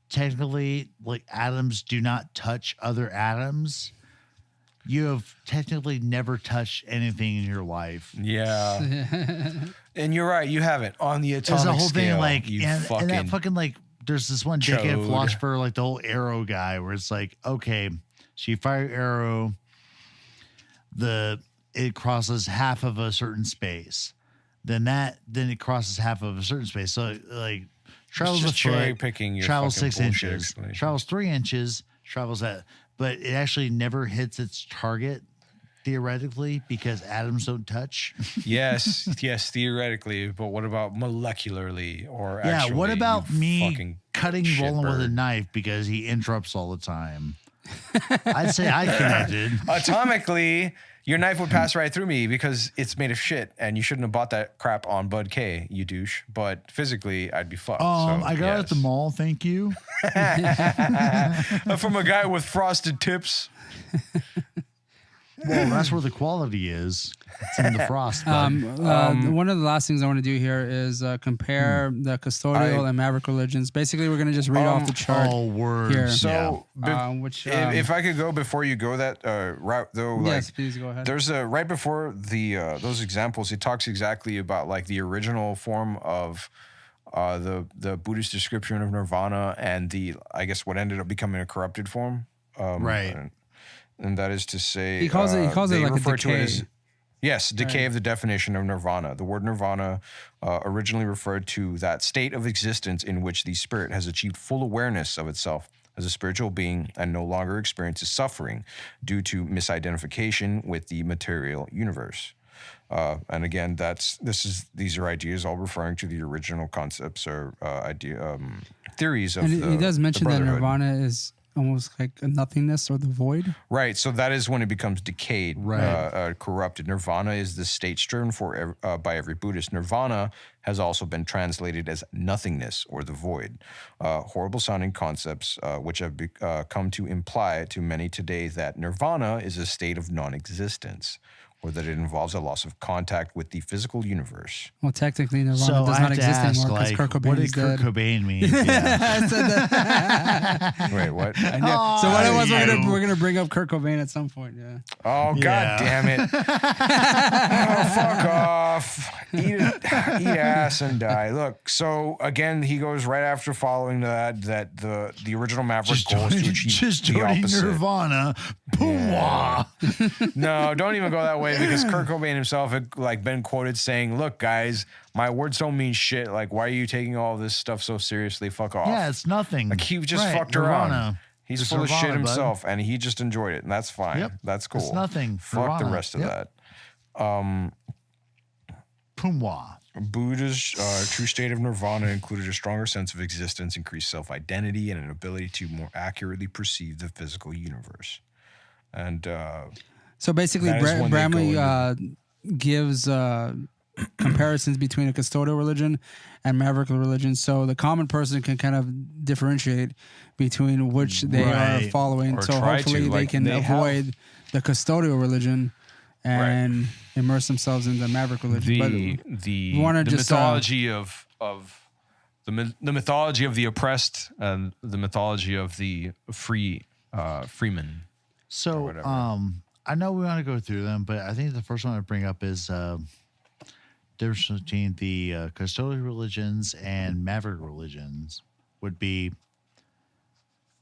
technically like atoms do not touch other atoms, you have technically never touched anything in your life. Yeah. And you're right, you haven't. On the atomic scale. There's a whole scale, thing like, and that fucking like, there's this one decade philosopher, like the whole arrow guy, where it's like, okay, so you fire arrow, it crosses half of a certain space. Then it crosses half of a certain space. So like travels a foot, travels 6 inches, travels 3 inches, travels that, but it actually never hits its target theoretically because atoms don't touch. Yes, theoretically. But what about molecularly or actually? Yeah, what about me cutting Roland with a knife because he interrupts all the time? I'd say I connected. Atomically, your knife would pass right through me because it's made of shit, and you shouldn't have bought that crap on Bud K, you douche. But physically, I'd be fucked. I got it at the mall. Thank you. From a guy with frosted tips. Well, that's where the quality is. It's in the frost. One of the last things I want to do here is compare the custodial and Maverick religions. Basically, we're going to just read off the chart here. So, if I could go before you go that route, though. Yes, please go ahead. There's right before those examples, it talks exactly about like the original form of the Buddhist description of nirvana and I guess what ended up becoming a corrupted form. Right. And that is to say, he calls it like a decay. Decay of the definition of nirvana. The word nirvana originally referred to that state of existence in which the spirit has achieved full awareness of itself as a spiritual being and no longer experiences suffering due to misidentification with the material universe. And again, these are ideas all referring to the original concepts or theories of and he does mention that nirvana is almost like a nothingness or the void. Right. So that is when it becomes decayed, corrupted. Nirvana is the state striven for by every Buddhist. Nirvana has also been translated as nothingness or the void. Horrible sounding concepts which have come to imply to many today that nirvana is a state of non-existence, or that it involves a loss of contact with the physical universe. Well, technically, nirvana does not exist anymore because Kurt Cobain is dead. What did Kurt Cobain mean? Wait, what? So what it was, we're gonna bring up Kurt Cobain at some point. Yeah. Oh, God damn it! Fuck off! Eat ass and die. Look. So again, he goes right after following that the original Maverick goal is to achieve the opposite. Nirvana. Boom. Yeah. No, don't even go that way. Because Kurt Cobain himself had like been quoted saying, "Look, guys, my words don't mean shit. Like, why are you taking all this stuff so seriously? Fuck off." Yeah, it's nothing. Like he just fucked around. He's full of shit himself, and he just enjoyed it, and that's fine. Yep. That's cool. It's nothing. Fuck the rest of that. Pumwa. Buddha's true state of nirvana included a stronger sense of existence, increased self-identity, and an ability to more accurately perceive the physical universe. And so basically, Bramley gives comparisons between a custodial religion and Maverick religion, so the common person can kind of differentiate between which they are following. Or so try hopefully to. they Like, can they avoid the custodial religion and immerse themselves in the Maverick religion. The just, mythology of the mythology of the oppressed and the mythology of the freeman. So, I know we want to go through them, but I think the first one I bring up is difference between the custodial religions and Maverick religions would be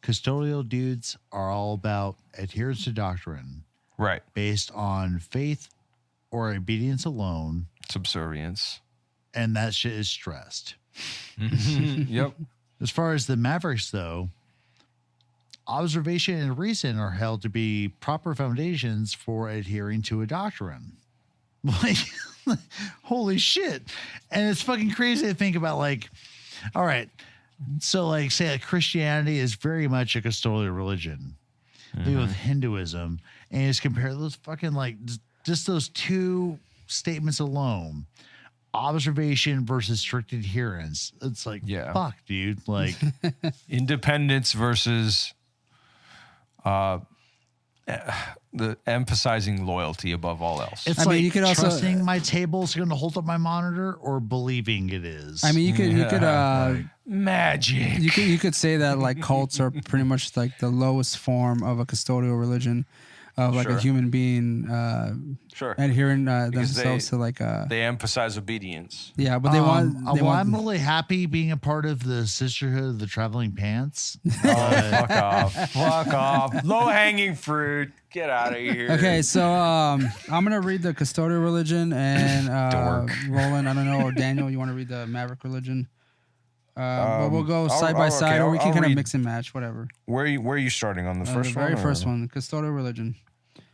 custodial dudes are all about adherence to doctrine, Right. based on faith or obedience alone, Subservience. and that shit is stressed. Yep. As far as the Mavericks, though, observation and reason are held to be proper foundations for adhering to a doctrine. Like, holy shit. And it's fucking crazy to think about, like, all right, so, like, say like Christianity is very much a custodial religion. With Hinduism, and just compare those fucking, like, just those two statements alone, observation versus strict adherence. It's like, fuck, dude. Like, Independence versus the emphasizing loyalty above all else. it's like, you could also trusting my table's going to hold up my monitor or believing it is. I mean, you could magic. You could say that, like, cults are pretty much like the lowest form of a custodial religion, of like a human being adhering themselves to, like, they emphasize obedience. Yeah, but they want. I'm really happy being a part of the Sisterhood of the Traveling Pants. Fuck off. Fuck off. Low hanging fruit. Get out of here. Okay, so I'm gonna read the custodial religion, and Roland, I don't know, or Daniel, you want to read the Maverick religion? But we'll go side by side, or we can kind of mix and match, whatever. Where are you starting on the first one? The very first one, custodial religion.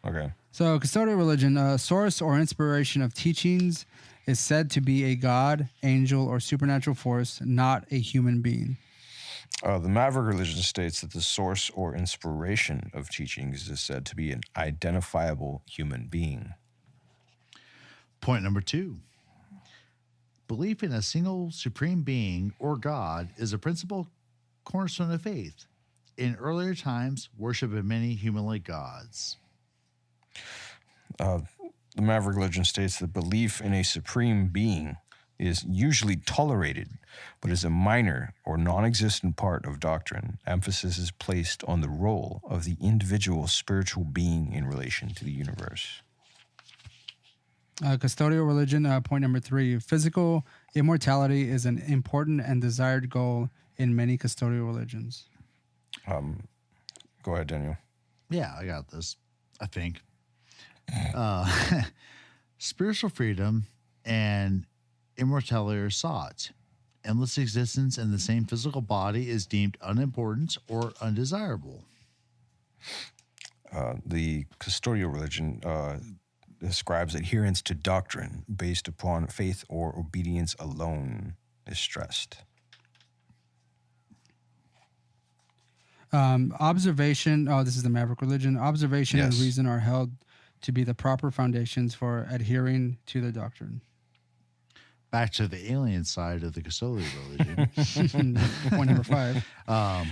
Okay. So custodial religion, source or inspiration of teachings, is said to be a god, angel, or supernatural force, not a human being. The Maverick religion states that the source or inspiration of teachings is said to be an identifiable human being. Point number 2. Belief in a single supreme being or God is a principal cornerstone of faith. In earlier times, worship of many human-like gods. The Maverick religion states that belief in a supreme being is usually tolerated, but is a minor or non-existent part of doctrine. Emphasis is placed on the role of the individual spiritual being in relation to the universe. Custodial religion, point number 3. Physical immortality is an important and desired goal in many custodial religions. Go ahead, Daniel. Yeah, I got this, I think. Spiritual freedom and immortality are sought. Endless existence in the same physical body is deemed unimportant or undesirable. The custodial religion describes adherence to doctrine based upon faith or obedience alone is stressed. Observation, this is the Maverick religion. Observation and reason are held to be the proper foundations for adhering to the doctrine. Back to the alien side of the custodial religion. Point number 5.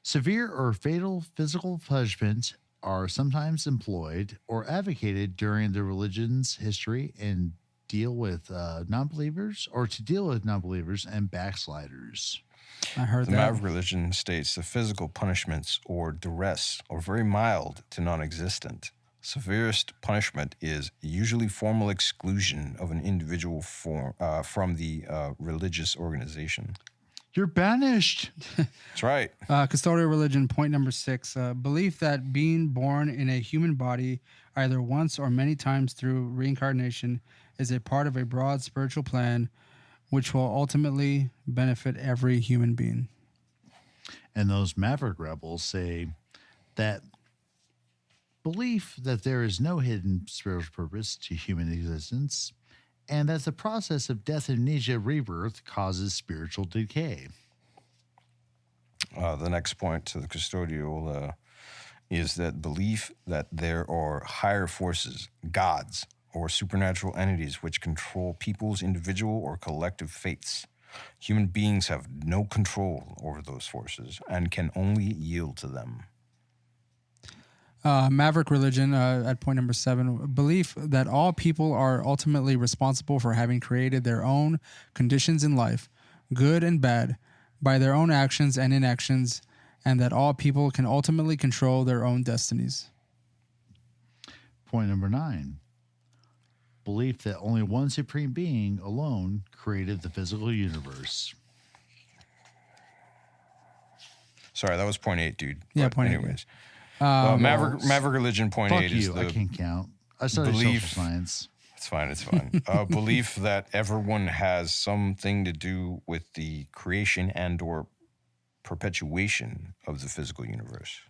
Severe or fatal physical punishment are sometimes employed or advocated during the religion's history and deal with non-believers and backsliders. I heard the that. Maverick religion states the physical punishments or duress are very mild to non-existent. Severest punishment is usually formal exclusion of an individual from the religious organization. You're banished. That's right. Custodial religion, point number 6. Belief that being born in a human body either once or many times through reincarnation is a part of a broad spiritual plan which will ultimately benefit every human being. And those Maverick rebels say that belief that there is no hidden spiritual purpose to human existence and that the process of death, amnesia, rebirth causes spiritual decay. The next point to the custodial is that belief that there are higher forces, gods, or supernatural entities which control people's individual or collective fates. Human beings have no control over those forces and can only yield to them. Maverick religion, at point number 7, belief that all people are ultimately responsible for having created their own conditions in life, good and bad, by their own actions and inactions, and that all people can ultimately control their own destinies. Point number 9, belief that only one supreme being alone created the physical universe. Sorry, that was point 8, dude. Yeah, but point 8. anyways. Maverick religion, point Fuck 8 you, is the I can't count. I studied belief, social science. It's fine. Belief that everyone has something to do with the creation and or perpetuation of the physical universe.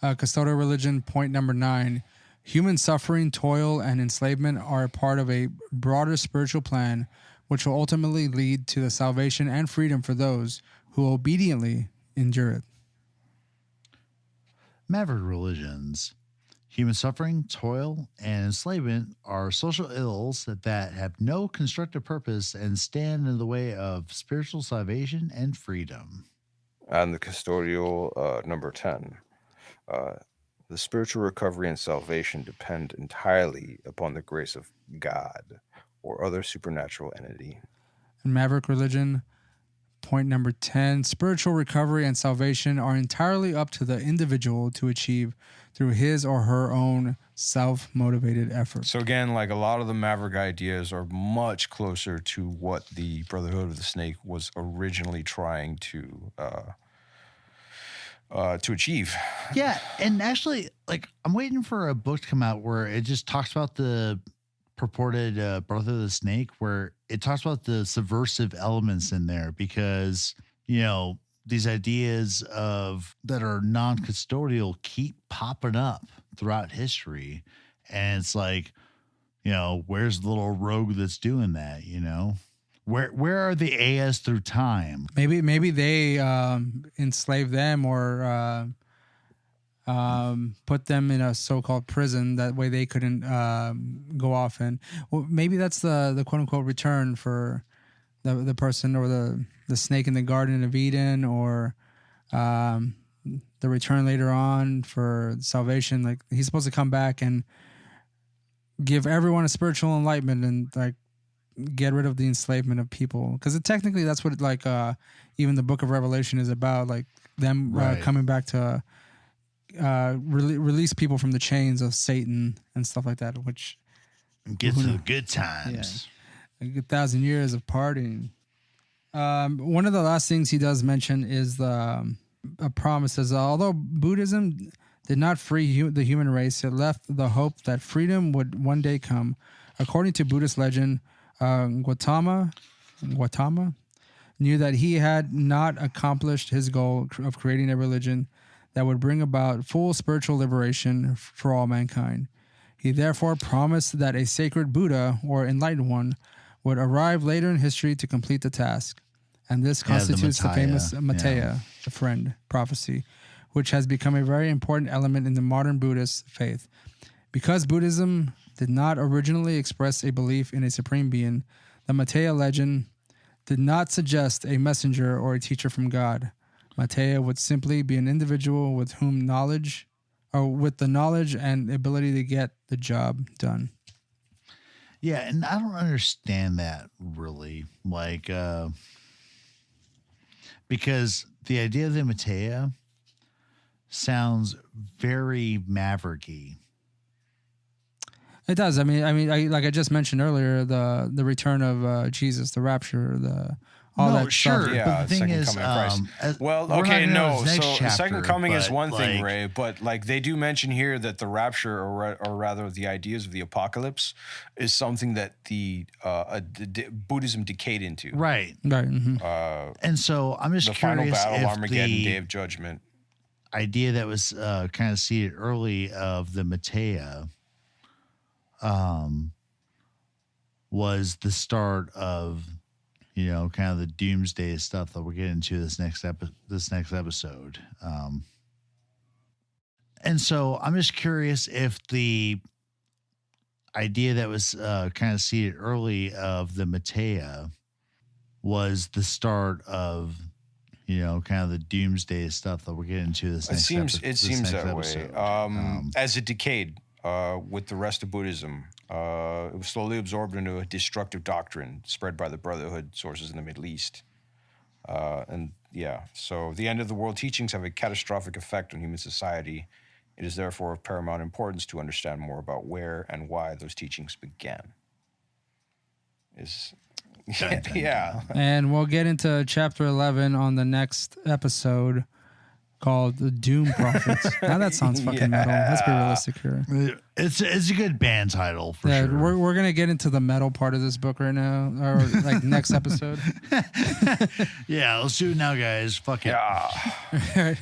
Custodial religion, point number 9. Human suffering, toil, and enslavement are a part of a broader spiritual plan which will ultimately lead to the salvation and freedom for those who obediently endure it. Maverick religions. Human suffering, toil, and enslavement are social ills that have no constructive purpose and stand in the way of spiritual salvation and freedom. And the custodial, number 10. The spiritual recovery and salvation depend entirely upon the grace of God or other supernatural entity. And Maverick religion, point number 10. Spiritual recovery and salvation are entirely up to the individual to achieve through his or her own self-motivated effort. So again, like a lot of the Maverick ideas are much closer to what the Brotherhood of the Snake was originally trying to achieve. Yeah, and actually, like, I'm waiting for a book to come out where it just talks about the purported Brotherhood of the Snake, where it talks about the subversive elements in there because, you know, these ideas of that are non-custodial keep popping up throughout history. And it's like, you know, where's the little rogue that's doing that, you know? Where are the AS through time? Maybe they enslaved them or put them in a so-called prison. That way they couldn't go off. And well, maybe that's the quote-unquote return for the person or the snake in the Garden of Eden, or the return later on for salvation. Like, he's supposed to come back and give everyone a spiritual enlightenment and like get rid of the enslavement of people, because technically that's what like even the Book of Revelation is about, like them coming back to release people from the chains of Satan and stuff like that, which get to the good times. Yeah, like 1,000 years of partying. One of the last things he does mention is a promise. Says, although Buddhism did not free the human race, it left the hope that freedom would one day come. According to Buddhist legend, Gautama knew that he had not accomplished his goal of creating a religion that would bring about full spiritual liberation for all mankind. He therefore promised that a sacred Buddha or enlightened one would arrive later in history to complete the task. And this constitutes the famous Maitreya, the friend prophecy, which has become a very important element in the modern Buddhist faith. Because Buddhism did not originally express a belief in a supreme being, the Maitreya legend did not suggest a messenger or a teacher from God. Maitreya would simply be an individual with the knowledge and ability to get the job done. Yeah, and I don't understand that really. Like, because the idea of the Maitreya sounds very Maverick-y. It does. I mean, like I just mentioned earlier, the return of Jesus, the rapture, all that sure. stuff. Yeah, But the thing second is, coming of Christ. well, okay, no. So chapter, the second coming is one thing, like, Ray, but like they do mention here that the rapture, or rather the ideas of the apocalypse, is something that the Buddhism decayed into. Right. Mm-hmm. And so I'm just the curious final battle, if Armageddon, the Day of Judgment idea that was kind of seeded early of the Maitreya was the start of, you know, kind of the doomsday stuff that we'll get into this next episode. And so I'm just curious if idea that was kind of seeded early of the Matea was the start of, kind of the doomsday stuff that we're getting into this next episode. It seems that way. As it decayed with the rest of Buddhism, it was slowly absorbed into a destructive doctrine spread by the Brotherhood sources in the Middle East. So the end of the world teachings have a catastrophic effect on human society. It is therefore of paramount importance to understand more about where and why those teachings began. Yeah. And we'll get into chapter 11 on the next episode called The Doom Prophets. Now that sounds fucking metal. Let's be realistic here. It's a good band title for sure. We're going to get into the metal part of this book right now, or like next episode. Yeah, let's do it now, guys. Fuck it. Yeah.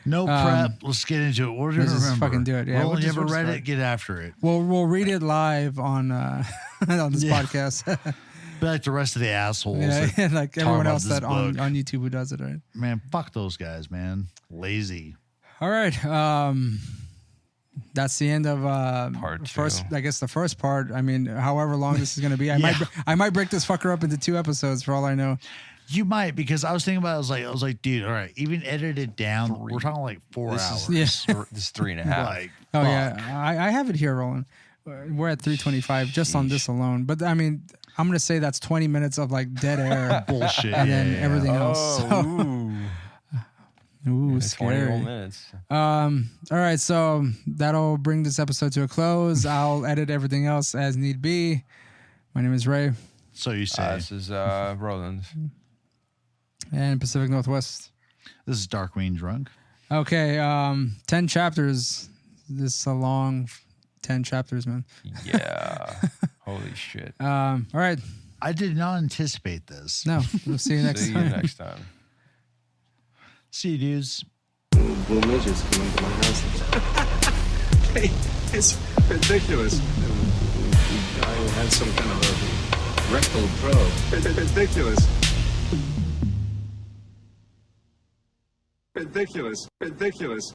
No prep. Let's get into it. We're Let's gonna just fucking do it. Yeah, Roland, you ever read it? Get after it. We'll read it live on on this podcast. Be like the rest of the assholes. Yeah, like everyone else that on YouTube who does it, right? Man, fuck those guys, man. Lazy. All right. That's the end of part first. two. I guess the first part. I mean, however long this is going to be, I might break this fucker up into 2 episodes for all I know. You might, because I was thinking about it. I was like, dude, all right, even edited down, we're talking like 4 hours. This is 3.5. Like, oh fuck. yeah, I have it here, Roland. We're at 325 just on this alone. But I mean, I'm gonna say that's 20 minutes of like dead air bullshit, and then everything else. So. Ooh, scary. 20 minutes. All right, so that'll bring this episode to a close. I'll edit everything else as need be. My name is Ray. So you say. This is Roland. And Pacific Northwest. This is Darkwing Drunk. Okay, 10 chapters. This is a long 10 chapters, man. Yeah. Holy shit. All right. I did not anticipate this. No, we'll see you next See you time. next time. See you, dudes. Blue midgets come into my house. Hey, it's ridiculous. The guy had some kind of a rectal probe. Ridiculous. Ridiculous. Ridiculous.